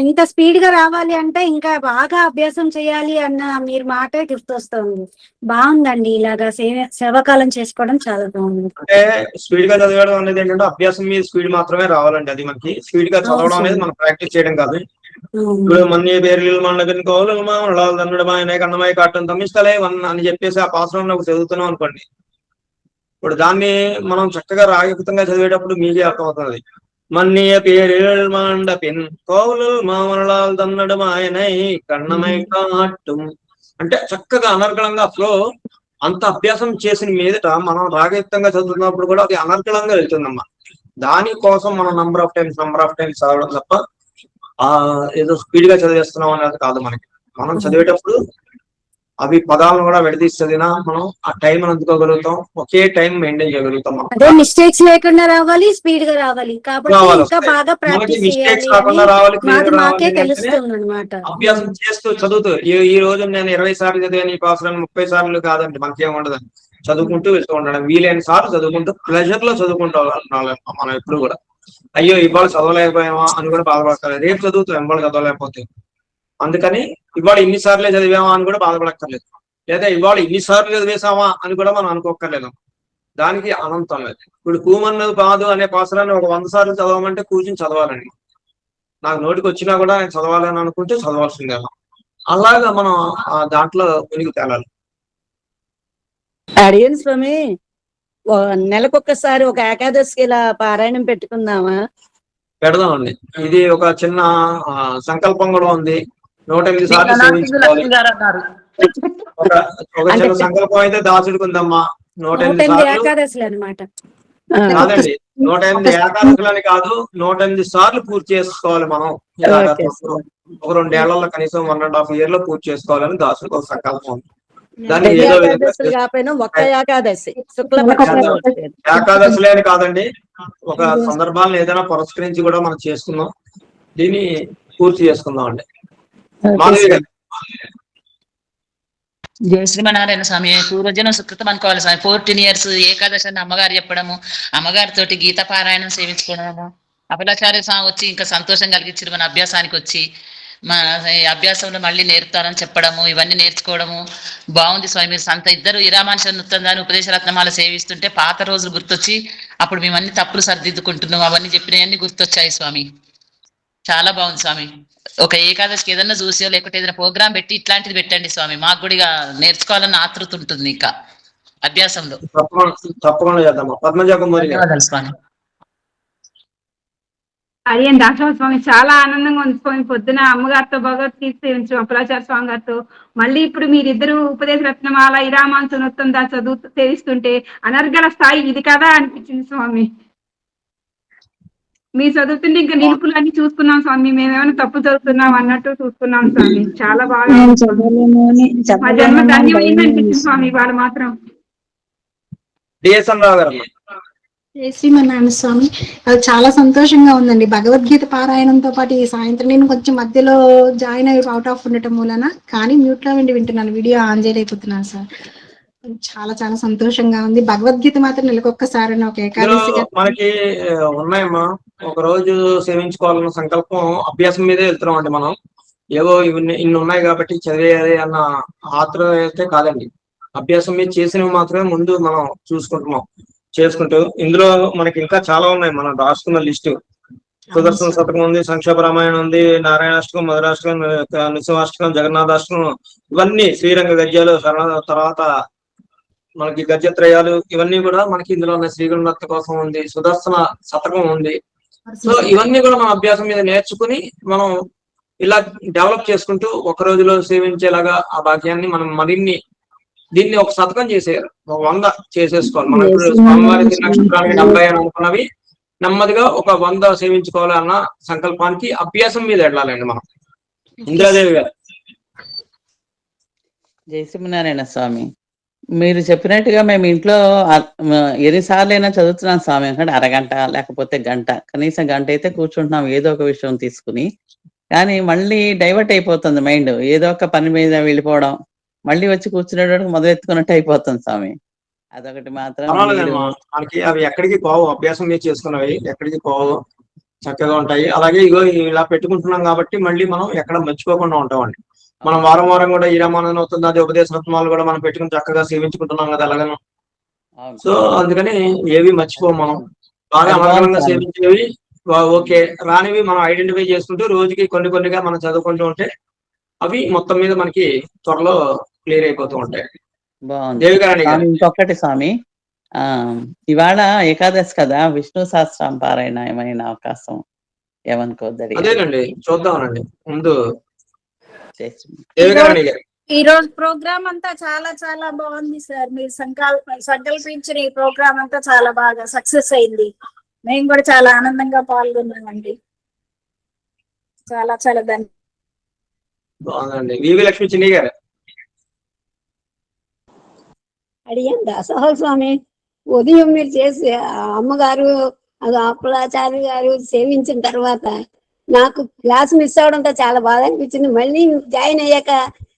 ఇంత స్పీడ్ గా రావాలి అంటే ఇంకా బాగా అభ్యాసం చేయాలి అన్న మీరు మాటే గుర్తొస్తుంది. బాగుందండి, ఇలాగా సేవాకాలం చేసుకోవడం చాలా బాగుంది. అంటే స్పీడ్ గా చదవడం అనేది ఏంటంటే అభ్యాసం మీద స్పీడ్ మాత్రమే రావాలండి. అది మనకి స్పీడ్ గా చదవడం అనేది మనం ప్రాక్టీస్ చేయడం కాదు. ఇప్పుడు మన్ని పేర్లు మన కోలు మన కన్నమాయ కాటం తమ్మిస్తలే అని చెప్పేసి ఆ పాత్రలో చదువుతున్నాం అనుకోండి. ఇప్పుడు దాన్ని మనం చక్కగా రాగయుక్తంగా చదివేటప్పుడు మీకే అర్థమవుతుంది. మన్నియ పేరు మండపిన్ కోవులు మామలాల్ దన్నడమాయనై కన్నమై కాటం అంటే చక్కగా అనర్గళంగా ఫ్లో. అంత అభ్యాసం చేసిన మీదట మనం రాగయుక్తంగా చదువుతున్నప్పుడు కూడా అది అనర్గళంగా వెళ్తుందమ్మా. దానికోసం మనం నంబర్ ఆఫ్ టైమ్స్ చదవడం తప్ప ఏదో స్పీడ్ గా చదివేస్తున్నాం అనేది కాదు. మనం చదివేటప్పుడు అవి పదాలను కూడా విడదీసి చదివినా మనం ఆ టైం అందుకోగలుగుతాం, ఒకే టైం మెయింటైన్ చేయగలుగుతాం. అదే మిస్టేక్స్ లేకుండా రావాలి, స్పీడ్ గా రావాలి. కాబట్టి ఇంకా బాగా ప్రాక్టీస్ చేయాలి. అభ్యాసం చేస్తూ చదువుతూ ఈ రోజు నేను 20 సార్లు చదివాను ఈ పాత్రను 30 సార్లు కాదండి, మనకేం ఉండదు. చదువుకుంటూ వెళ్తూ ఉండడం, వీలైన సార్లు చదువుకుంటూ ప్లెజర్ లో చదువుకుంటూ మనం ఎప్పుడు కూడా అయ్యో ఇవాళ చదవలేకపోయామా అని కూడా బాధపడతారు. రేపు చదువుతాం ఇవాళ చదవలేకపోతే. అందుకని ఇవాళ ఇన్నిసార్లే చదివామా అని కూడా బాధపడక్కర్లేదు, లేదా ఇవాళ ఇన్నిసార్లు చదివేసామా అని కూడా మనం అనుకోక్కర్లేదు. దానికి అనంతం లేదు. ఇప్పుడు కూమన్నది కాదు అనే పాసరాన్ని ఒక 100 సార్లు చదవమంటే కూర్చుని చదవాలండి. నాకు నోటికి వచ్చినా కూడా నేను చదవాలని అనుకుంటే చదవాల్సిందే. అలాగా మనం దాంట్లో మునిగి తేలాలి. అడియన్ స్వామి, నెలకొక్కసారి ఒక ఏకాదశికి ఇలా పారాయణం పెట్టుకుందామా? పెడదామండి. ఇది ఒక చిన్న సంకల్పం కూడా ఉంది. 108 సార్లు సేవించుకోవాలి. ఒక చిన్న సంకల్పం అయితే దాచుడికి ఉందమ్మా. 108 సార్లు కాదండి, 108 ఏకాదశులని కాదు, 108 సార్లు పూర్తి చేసుకోవాలి మనం. ఒక 2 ఏళ్లలో కనీసం 1.5 year లో పూర్తి చేసుకోవాలని దాచుడికి ఒక సంకల్పం ఉంది. దాన్ని ఏదో ఏకాదశులే అని కాదండి, ఒక సందర్భాలను ఏదైనా పురస్కరించి కూడా మనం చేసుకుందాం, దీన్ని పూర్తి చేసుకుందాం అండి. జయ శ్రీమనారాయణ స్వామి. పూర్వజనం సుకృతం అనుకోవాలి స్వామి. 14 years ఏకాదశి అని అమ్మగారు చెప్పడము, అమ్మగారితోటి గీత పారాయణం సేవించుకోవడము, అభిలాచార్య స్వామి వచ్చి ఇంకా సంతోషం కలిగించారు మన అభ్యాసానికి వచ్చి. మా అభ్యాసంలో మళ్ళీ నేర్పుతారని చెప్పడము, ఇవన్నీ నేర్చుకోవడము బాగుంది స్వామి. మీరు ఇద్దరు ఇరామానుష నృత్యందాన్ని ఉపదేశ రత్నమాల సేవిస్తుంటే పాత రోజులు గుర్తొచ్చి అప్పుడు మేమన్నీ తప్పులు సరిదిద్దుకుంటున్నాం, అవన్నీ చెప్పినవన్నీ గుర్తొచ్చాయి స్వామి. చాలా బాగుంది స్వామి. ఒక ఏకాదశికి ఏదన్నా చూసో లేకపోతే ఏదైనా ప్రోగ్రామ్ పెట్టి ఇట్లాంటిది పెట్టండి స్వామి. మాకు కూడా ఇక నేర్చుకోవాలన్న ఆతృత ఉంటుంది ఇంకా అభ్యాసంలో. తప్పకుండా చేద్దాం. ధన్యవాదాలు స్వామి. అయ్యే దాసోహ స్వామి చాలా ఆనందంగా ఉంది స్వామి. పొద్దున అమ్మగారితో భగవద్గీత సేవించాం అప్పలాచార్య స్వామి గారితో. మళ్ళీ ఇప్పుడు మీరిద్దరు ఉపదేశ రత్నమాల ఇరామాంసనోత్తం దా చదువు సేవిస్తుంటే అనర్గళ స్థాయి ఇది కదా అనిపించింది స్వామి. మీరు చదువుతుంటే ఇంకా నిలుపులన్నీ చూసుకున్నాం స్వామి. మేమేమైనా తప్పు చదువుతున్నాం అన్నట్టు చూసుకున్నాం స్వామి. చాలా బాగా మా జన్మ ధన్యమైంది అనిపించింది స్వామి వాళ్ళు మాత్రం. జై శ్రీమన్నారాయణ స్వామి. అది చాలా సంతోషంగా ఉందండి. భగవద్గీత పారాయణంతో పాటు ఈ సాయంత్రం నేను కొంచెం మధ్యలో జాయిన్ అయ్యి అవుట్ ఆఫ్ ఉండటం మూలన కానీ మ్యూట్ లో వింటున్నాను, వీడియో ఆన్ చేయలేకపోతున్నాను సార్. చాలా చాలా సంతోషంగా ఉంది. భగవద్గీత మాత్రం నెలకొక్కసారి ఒక ఏకాదశిగా మనకి ఉన్నాయమ్మా. ఒక రోజు సేవించుకోవాలన్న సంకల్పం అభ్యాసం మీదే వెళ్తున్నాం అండి. మనం ఏవో ఇన్ని ఉన్నాయి కాబట్టి చదివేయాలి అన్న ఆత్రం అయితే కాదండి. అభ్యాసం మీద చేసినవి మాత్రమే ముందు మనం చేసుకుంటూ ఇందులో మనకి ఇంకా చాలా ఉన్నాయి. మనం రాసుకున్న లిస్టు సుదర్శన శతకం ఉంది, సంక్షేప రామాయణం ఉంది, నారాయణాష్టకం, మధురాష్టకం, నృసింహాష్టకం, జగన్నాథాష్టకం, ఇవన్నీ శ్రీరంగ గద్యాలు, తర్వాత మనకి గద్యత్రయాలు, ఇవన్నీ కూడా మనకి ఇందులో ఉన్న శ్రీగుణదత్త కోసం ఉంది, సుదర్శన శతకం ఉంది. సో ఇవన్నీ కూడా మన అభ్యాసం మీద నేర్చుకుని మనం ఇలా డెవలప్ చేసుకుంటూ ఒక రోజులో సేవించేలాగా ఆ భాగ్యాన్ని మనం మరిన్ని దీన్ని ఒక శతకం చేసేయాలి, 100 చేసేసుకోవాలి. మనం ఇప్పుడు స్వామివారి నక్షత్రానికి 70 అని అనుకున్నవి నెమ్మదిగా ఒక 100 సేవించుకోవాలన్న సంకల్పానికి అభ్యాసం మీద వెళ్ళాలండి మనం. ఇంద్రాదేవి గారు. జై శ్రీమన్నారాయణ స్వామి. మీరు చెప్పినట్టుగా మేము ఇంట్లో ఎన్నిసార్లు అయినా చదువుతున్నాం స్వామి. అంటే అరగంట లేకపోతే గంట, కనీసం గంట అయితే కూర్చుంటున్నాం ఏదో ఒక విషయం తీసుకుని. కానీ మళ్ళీ డైవర్ట్ అయిపోతుంది మైండ్, ఏదో ఒక పని మీద వెళ్ళిపోవడం, మళ్ళీ వచ్చి కూర్చునేటప్పుడు మొదలెత్తుకున్నట్టు అయిపోతుంది స్వామి. అదొకటి మాత్రం మనకి అవి ఎక్కడికి పోవు, అభ్యాసం మీద చేసుకున్నవి ఎక్కడికి పోవు, చక్కగా ఉంటాయి. అలాగే ఇగో ఇలా పెట్టుకుంటున్నాం కాబట్టి మళ్ళీ మనం ఎక్కడ మర్చిపోకుండా ఉంటామండి. మనం వారం కూడా ఈ రామాయణం అవుతుంది, అది ఉపదేశ రత్నాలు కూడా మనం పెట్టుకుని చక్కగా సేవించుకుంటున్నాం కదా అలాగను. సో అందుకని ఏవి మర్చిపోం మనం. బాగా అనర్గళంగా సేవించేవి ఓకే, రానివి మనం ఐడెంటిఫై చేసుకుంటూ రోజుకి కొన్నిగా మనం చదువుకుంటూ ఉంటే అవి మొత్తం మీద మనకి త్వరలో క్లియర్ అయిపోతూ ఉంటాయి. బాగుంది. ఇంకొకటి స్వామి, ఇవాళ ఏకాదశి కదా, విష్ణు సహస్రం పారాయణ ఏమైనా అవకాశం ఏమనుకోద్ది? అదేనండి, చూద్దామనండి ముందు. ఈ రోజు ప్రోగ్రామ్ అంతా చాలా చాలా బాగుంది సార్. మీరు సంకల్పించిన ఈ ప్రోగ్రామ్ అంతా చాలా బాగా సక్సెస్ అయింది. మేము కూడా చాలా ఆనందంగా పాల్గొన్నామండి. చాలా చాలా బాగుందండి. వివి లక్ష్మి చిన్ని గారు. అడిగాను దాసోహ స్వామి, ఉదయం మీరు చేసి అమ్మగారు అప్పలాచార్య గారు సేవించిన తర్వాత నాకు క్లాస్ మిస్ అవడంతో చాలా బాధ అనిపించింది. మళ్ళీ జాయిన్ అయ్యాక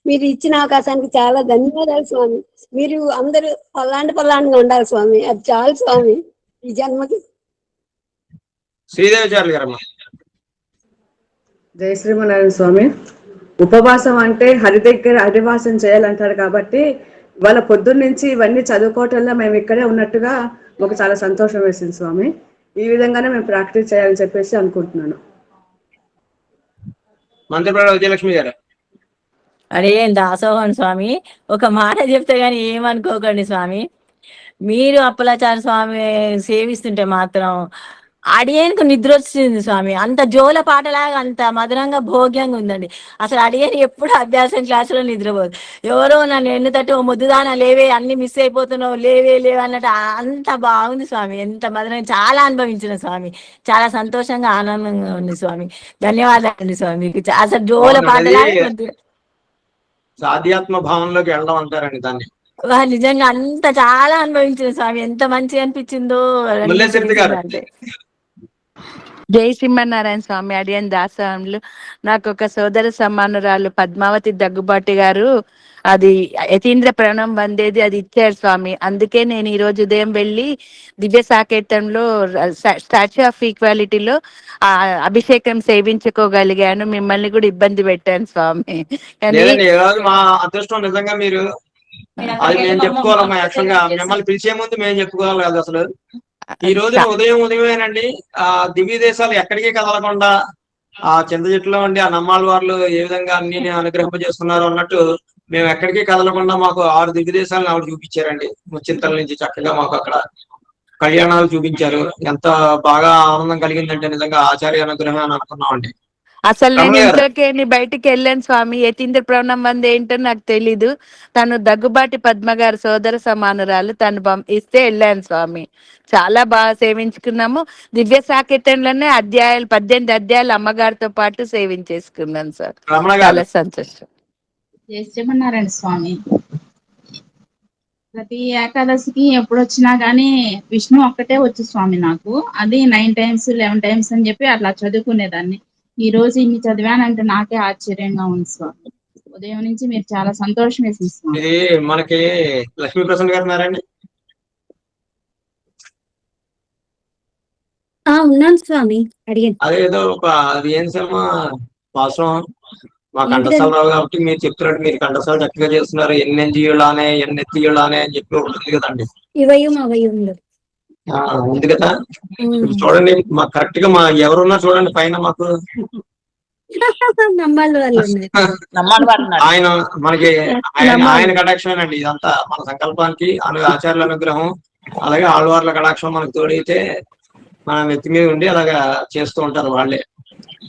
మీరు ఇచ్చిన అవకాశానికి చాలా ధన్యవాదాలు స్వామి. మీరు అందరూ పల్లాండుగా ఉండాలి స్వామి, అది చాలు స్వామి ఈ జన్మకి. శ్రీదేవి గారు. జై శ్రీమన్నారాయణ స్వామి. ఉపవాసం అంటే హరి దగ్గర హరివాసం చేయాలంటారు కాబట్టి వాళ్ళ పొద్దున్న నుంచి ఇవన్నీ చదువుకోవటంలో మేము ఇక్కడే ఉన్నట్టుగా మాకు చాలా సంతోషం వేసింది స్వామి. ఈ విధంగానే మేము ప్రాక్టీస్ చేయాలని చెప్పేసి అనుకుంటున్నాను. విజయలక్ష్మి గారు. అరే దాసోహన్ స్వామి, ఒక మాట చెప్తే గాని ఏమనుకోకండి స్వామి. మీరు అప్పలాచార్య స్వామి సేవిస్తుంటే మాత్రం అడియన్కు నిద్ర వచ్చింది స్వామి. అంత జోల పాటలాగా అంత మధురంగా భోగ్యంగా ఉందండి. అసలు అడియన్ ఎప్పుడు అభ్యాసం క్లాసులో నిద్రపోదు. ఎవరో నన్ను ఎన్ను తట్టి ఓ ముద్దుదానా లేవే, అన్ని మిస్ అయిపోతున్నావు, లేవే అన్నట్టు అంత బాగుంది స్వామి. ఎంత మధురంగా, చాలా అనుభవించిన స్వామి. చాలా సంతోషంగా ఆనందంగా ఉంది స్వామి. ధన్యవాదాలండి స్వామి. అసలు జోల పాటలాగా ఆధ్యాత్మ భావంలోకి వెళ్ళడం అంటారండి దాన్ని. నిజంగా అంత చాలా అనుభవించిన స్వామి. ఎంత మంచిగా అనిపించిందో అంటే. జై శ్రీమన్నారాయణ స్వామి. అడియన్ దాసములు. నాకు ఒక సోదర సమానురాలు పద్మావతి దగ్గుబాటి గారు అది యతీంద్ర ప్రణం వందేది అది ఇచ్చారు స్వామి. అందుకే నేను ఈ రోజు ఉదయం వెళ్ళి దివ్య సాకేతంలో స్టాచ్యూ ఆఫ్ ఈక్వాలిటీలో అభిషేకం సేవించుకోగలిగాను. మిమ్మల్ని కూడా ఇబ్బంది పెట్టాను స్వామి. మా అదృష్టం నిజంగా. మీరు అది మేము చెప్పుకోవాలమ్మా. యాక్చువల్గా మిమ్మల్ని పిలిచే ముందు మేము చెప్పుకోవాలి కదా. అసలు ఈ రోజు ఉదయమేనండి దివ్య దేశాలు ఎక్కడికి కదలకుండా ఆ చింత చెట్టులో ఉండి ఆ నమ్మాళ్ళ వాళ్ళు ఏ విధంగా అన్ని అనుగ్రహింపజేస్తున్నారు అన్నట్టు మేము ఎక్కడికి కదలకుండా మాకు 6 దిగ్విదేశాలను ఆవిడ చూపించారండి. చింతల నుంచి చక్కగా మాకు అక్కడ కళ్యాణాలు చూపించారు. ఎంత బాగా ఆనందం కలిగిందంటే నిజంగా ఆచార్య అనుగ్రహం అని అనుకున్నామండి. అసలు నేను ఇంట్లోకి బయటికి వెళ్ళాను స్వామి. యతీంద్ర ప్రణం వంద ఏంటో నాకు తెలీదు. తను దగ్గుబాటి పద్మ గారి సోదర సమానురాలు, తను ఇస్తే వెళ్ళాను స్వామి. చాలా బాగా సేవించుకున్నాము. దివ్య సాకేతంలోనే 18 అధ్యాయాలు అమ్మగారితో పాటు సేవించేసుకున్నాను సార్. చాలా సంతోషం. జై శ్రీమన్నారాయణ స్వామి. ప్రతి ఏకాదశికి ఎప్పుడు వచ్చినా గానీ విష్ణు ఒక్కటే వచ్చు స్వామి నాకు. అది 9 times 11 times అని చెప్పి అట్లా చదువుకునేదాన్ని. ఈ రోజు ఇన్ని చదివానంటే నాకే ఆశ్చర్యంగా ఉంది స్వామి. ఉదయం నుంచి మీరు చాలా సంతోషం వేసింది స్వామి. ఇది మనకి లక్ష్మీ ప్రసన్న గారు ఉన్నారండి? ఉన్నాను స్వామి. అడిగాను. అదేదో అది ఏం సినిమా వాస్తవం మా కంఠస్థలరావు కాబట్టి మీరు చెప్తున్నట్టు మీరు కంఠస్థాలు చక్కగా చేస్తున్నారు. ఎన్నెంజియులానే ఎన్నెత్తియులానే అని చెప్పి ఉంటుంది కదండి. ఉంది కదా. చూడండి మాకు కరెక్ట్ గా మా ఎవరున్నా చూడండి పైన మాకు ఆయన మనకి ఆయన కటాక్షమేనండి. ఇదంతా మన సంకల్పానికి ఆచార్యుల అనుగ్రహం అలాగే ఆళ్వార్ల కటాక్షం మనకు తోడైతే మన నెత్తి మీద ఉండి అలాగా చేస్తూ ఉంటారు వాళ్ళే.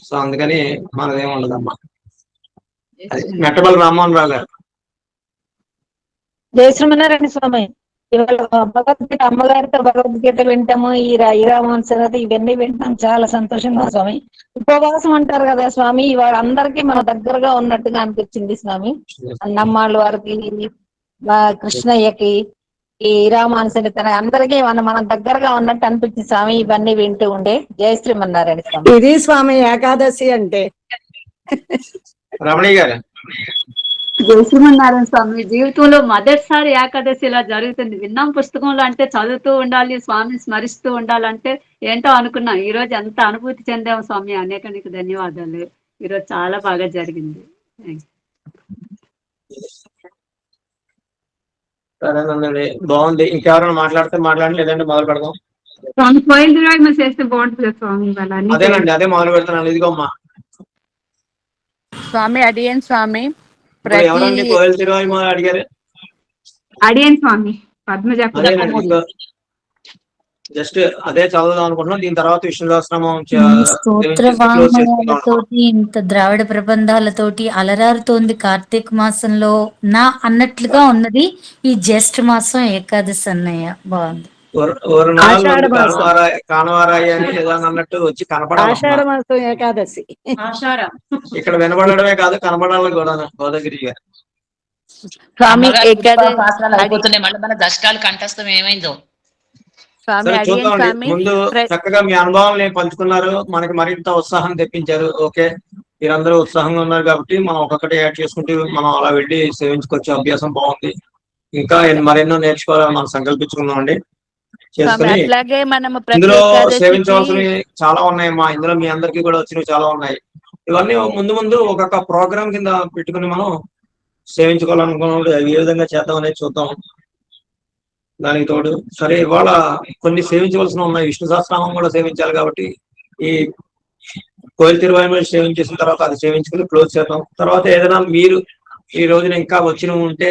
సో అందుకని మనదేం ఉండదమ్మా. అది మెట్టబల్ రామ్మోహన్ రావు గారు. జై శ్రీమన్నారాయణ స్వామి. ఇవాళ భగవద్గీత అమ్మగారితో భగవద్గీత వింటాము, ఈ రామోహన్ సరది ఇవన్నీ వింటాం. చాలా సంతోషంగా స్వామి. ఉపవాసం అంటారు కదా స్వామి, ఇవాళ అందరికీ మన దగ్గరగా ఉన్నట్టుగా అనిపించింది స్వామి. నమ్మాళ్ళ వారికి, కృష్ణయ్యకి, ఈ రామాను సరిత అందరికీ మన దగ్గరగా ఉన్నట్టు అనిపించింది స్వామి ఇవన్నీ వింటూ ఉండే. జై శ్రీమన్నారాయణ స్వామి. ఇది స్వామి ఏకాదశి అంటే. రమణి గారు. జై శ్రీమన్నారాయణ స్వామి. జీవితంలో మొదటిసారి ఏకాదశి ఇలా జరుగుతుంది. విన్నాం పుస్తకంలో, అంటే చదువుతూ ఉండాలి, స్వామిని స్మరిస్తూ ఉండాలంటే ఏంటో అనుకున్నాం. ఈ రోజు ఎంత అనుభూతి చెందాము స్వామి. అనేక ధన్యవాదాలు. ఈరోజు చాలా బాగా జరిగింది. సరేనండి, బాగుంది. ఇంకెవరైనా మాట్లాడితే మాట్లాడండి, లేదంటే మొదలు పెడదాం. స్వామి కోయిల్ దివాళి చేస్తే బాగుంటుంది స్వామి. అదేనండి, అదే మొదలు పెడుతున్నాను. ఇదిగోమ్మా స్వామి. అడియన్ స్వామి. ఎవరండి కోయిల్ తిరువాయి అడిగారు? అడియన్ స్వామి పద్మజ. జస్ట్ అదే చదువుదాం అనుకుంటున్నాం. దీని తర్వాత విష్ణు సహస్రనామం స్తోత్రవాంగ్మయాలతోటి ఇంత ద్రావిడ ప్రబంధాలతోటి అలరారుతోంది కార్తీక మాసంలో నా అన్నట్లుగా ఉన్నది ఈ జ్యేష్ఠ మాసం ఏకాదశి అన్నయ్య. బాగుంది. కానవారాయి అని అన్నట్టు వచ్చి కనపడాలి. ఆషాఢ మాసం ఏకాదశి. ఇక్కడ వినపడమే కాదు, కనపడాలి కూడా. గోదాగిరి గారు స్వామి అయిపోతున్నాయి. మళ్ళీ మన దశకాలు కంఠస్థం ఏమైందో చూద్దామండి. ముందు చక్కగా మీ అనుభవాలను పంచుకున్నారు, మనకి మరింత ఉత్సాహం తెప్పించారు. ఓకే, మీరందరూ ఉత్సాహంగా ఉన్నారు కాబట్టి మనం ఒక్కొక్కటి యాడ్ చేసుకుంటూ మనం అలా వెళ్ళి సేవించుకోవచ్చు. అభ్యాసం బాగుంది. ఇంకా మరెన్నో నేర్చుకోవాలని మనం సంకల్పించుకున్నాం అండి. చేసుకుని ఇందులో సేవించవలసినవి చాలా ఉన్నాయమ్మా. ఇందులో మీ అందరికీ కూడా వచ్చినవి చాలా ఉన్నాయి. ఇవన్నీ ముందు ఒక్కొక్క ప్రోగ్రామ్ కింద పెట్టుకుని మనం సేవించుకోవాలనుకున్నప్పుడు ఏ విధంగా చేద్దాం అనేది చూద్దాం. దానికి తోడు సరే ఇవాళ కొన్ని సేవించవలసిన ఉన్నాయి. విష్ణు సహస్రనామం కూడా సేవించాలి కాబట్టి ఈ కోయిల్ తిరువాయి సేవించేసిన తర్వాత అది సేవించుకుని క్లోజ్ చేద్దాం. తర్వాత ఏదైనా మీరు ఈ రోజున ఇంకా వచ్చిన ఉంటే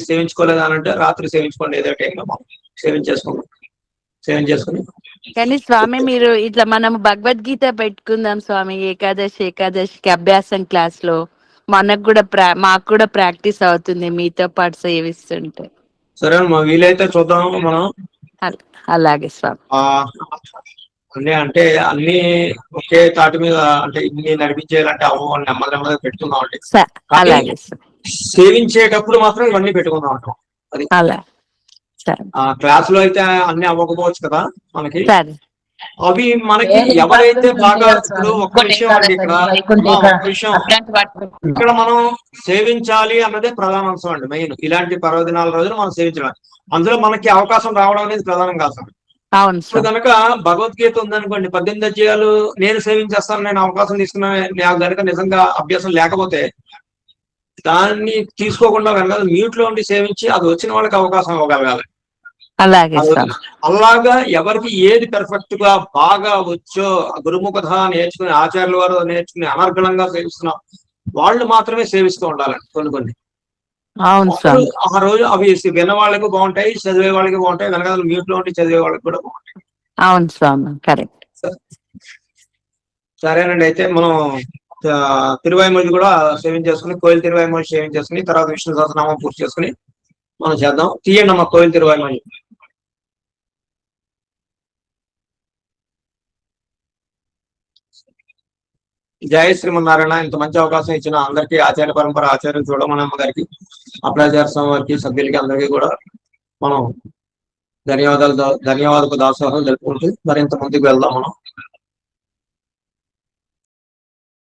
సేవించుకోలేదా అని అంటే రాత్రి సేవించుకోండి. ఏదో టైంలో మనం సేవించేసుకుని కానీ స్వామి మీరు ఇట్లా మనం భగవద్గీత పెట్టుకుందాం స్వామి. ఏకాదశికి అభ్యాసం క్లాస్ లో మాకు కూడా ప్రాక్టీస్ అవుతుంది మీతో పాటు సేవిస్తుంటే. సరే మా వీలైతే చూద్దాం మనం. అలాగే స్వామి. అంటే అన్ని ఒకే తాటి మీద అంటే ఇన్ని నడిపించేయాలంటే నెమ్మదిగా పెట్టుకుందాం అండి. సేవించేటప్పుడు మాత్రం ఇవన్నీ పెట్టుకుందాం అంటాం. అది క్లాస్ లో అయితే అన్ని అవ్వకపోవచ్చు కదా మనకి. అవి మనకి ఎవరైతే బాగా ఇప్పుడు ఒక్క విషయం అండి, ఇక్కడ మనం సేవించాలి అన్నదే ప్రధాన అంశం అండి. మెయిన్ ఇలాంటి పర్వదినాల రోజున మనం సేవించాలి. అందులో మనకి అవకాశం రావడం అనేది ప్రధానం కాదు. ఇప్పుడు కనుక భగవద్గీత ఉందనుకోండి, 18 అధ్యాయాలు నేను సేవించేస్తాను, నేను అవకాశం తీసుకున్నా, నాకు కనుక నిజంగా అభ్యాసం లేకపోతే దాన్ని తీసుకోకుండా కనుక మ్యూట్ లో ఉండి సేవించి అది వచ్చిన వాళ్ళకి అవకాశం ఇవ్వగలగాలి. అలాగే స్వామి. అలాగా ఎవరికి ఏది పెర్ఫెక్ట్ గా బాగా వచ్చో గురుముఖత నేర్చుకుని ఆచార్యుల వారు నేర్చుకుని అనర్గళంగా సేవిస్తున్నాం వాళ్ళు మాత్రమే సేవిస్తూ ఉండాలండి. కొన్ని అవును స్వామి. ఆ రోజు అవి విన్న వాళ్ళకి బాగుంటాయి, చదివే వాళ్ళకి బాగుంటాయి, వెనకాల మ్యూట్ లో ఉండి చదివే వాళ్ళకి కూడా బాగుంటాయి. అవును స్వామి, కరెక్ట్. సరేనండి, అయితే మనం తిరువాయిమూడి కూడా సేవించేసుకుని, కోయిల తిరువాయిమూడి సేవించేసుకుని తర్వాత విష్ణు సహస్రనామం పూర్తి చేసుకుని మనం చేద్దాం. తీయండి అమ్మ కోయిల తిరువాయిమూడి. జయ శ్రీమన్నారాయణ. ఇంత మంచి అవకాశం ఇచ్చిన అందరికీ, ఆచార్య పరంపర ఆచార్య చూడమనమ్మ గారికి, అప్లాచార్య స్వామి వారికి, సభ్యులకి అందరికీ కూడా మనం ధన్యవాదాలు దాసోహం జరుపుకుంటూ మరింత ముందుకు వెళ్దాం మనం.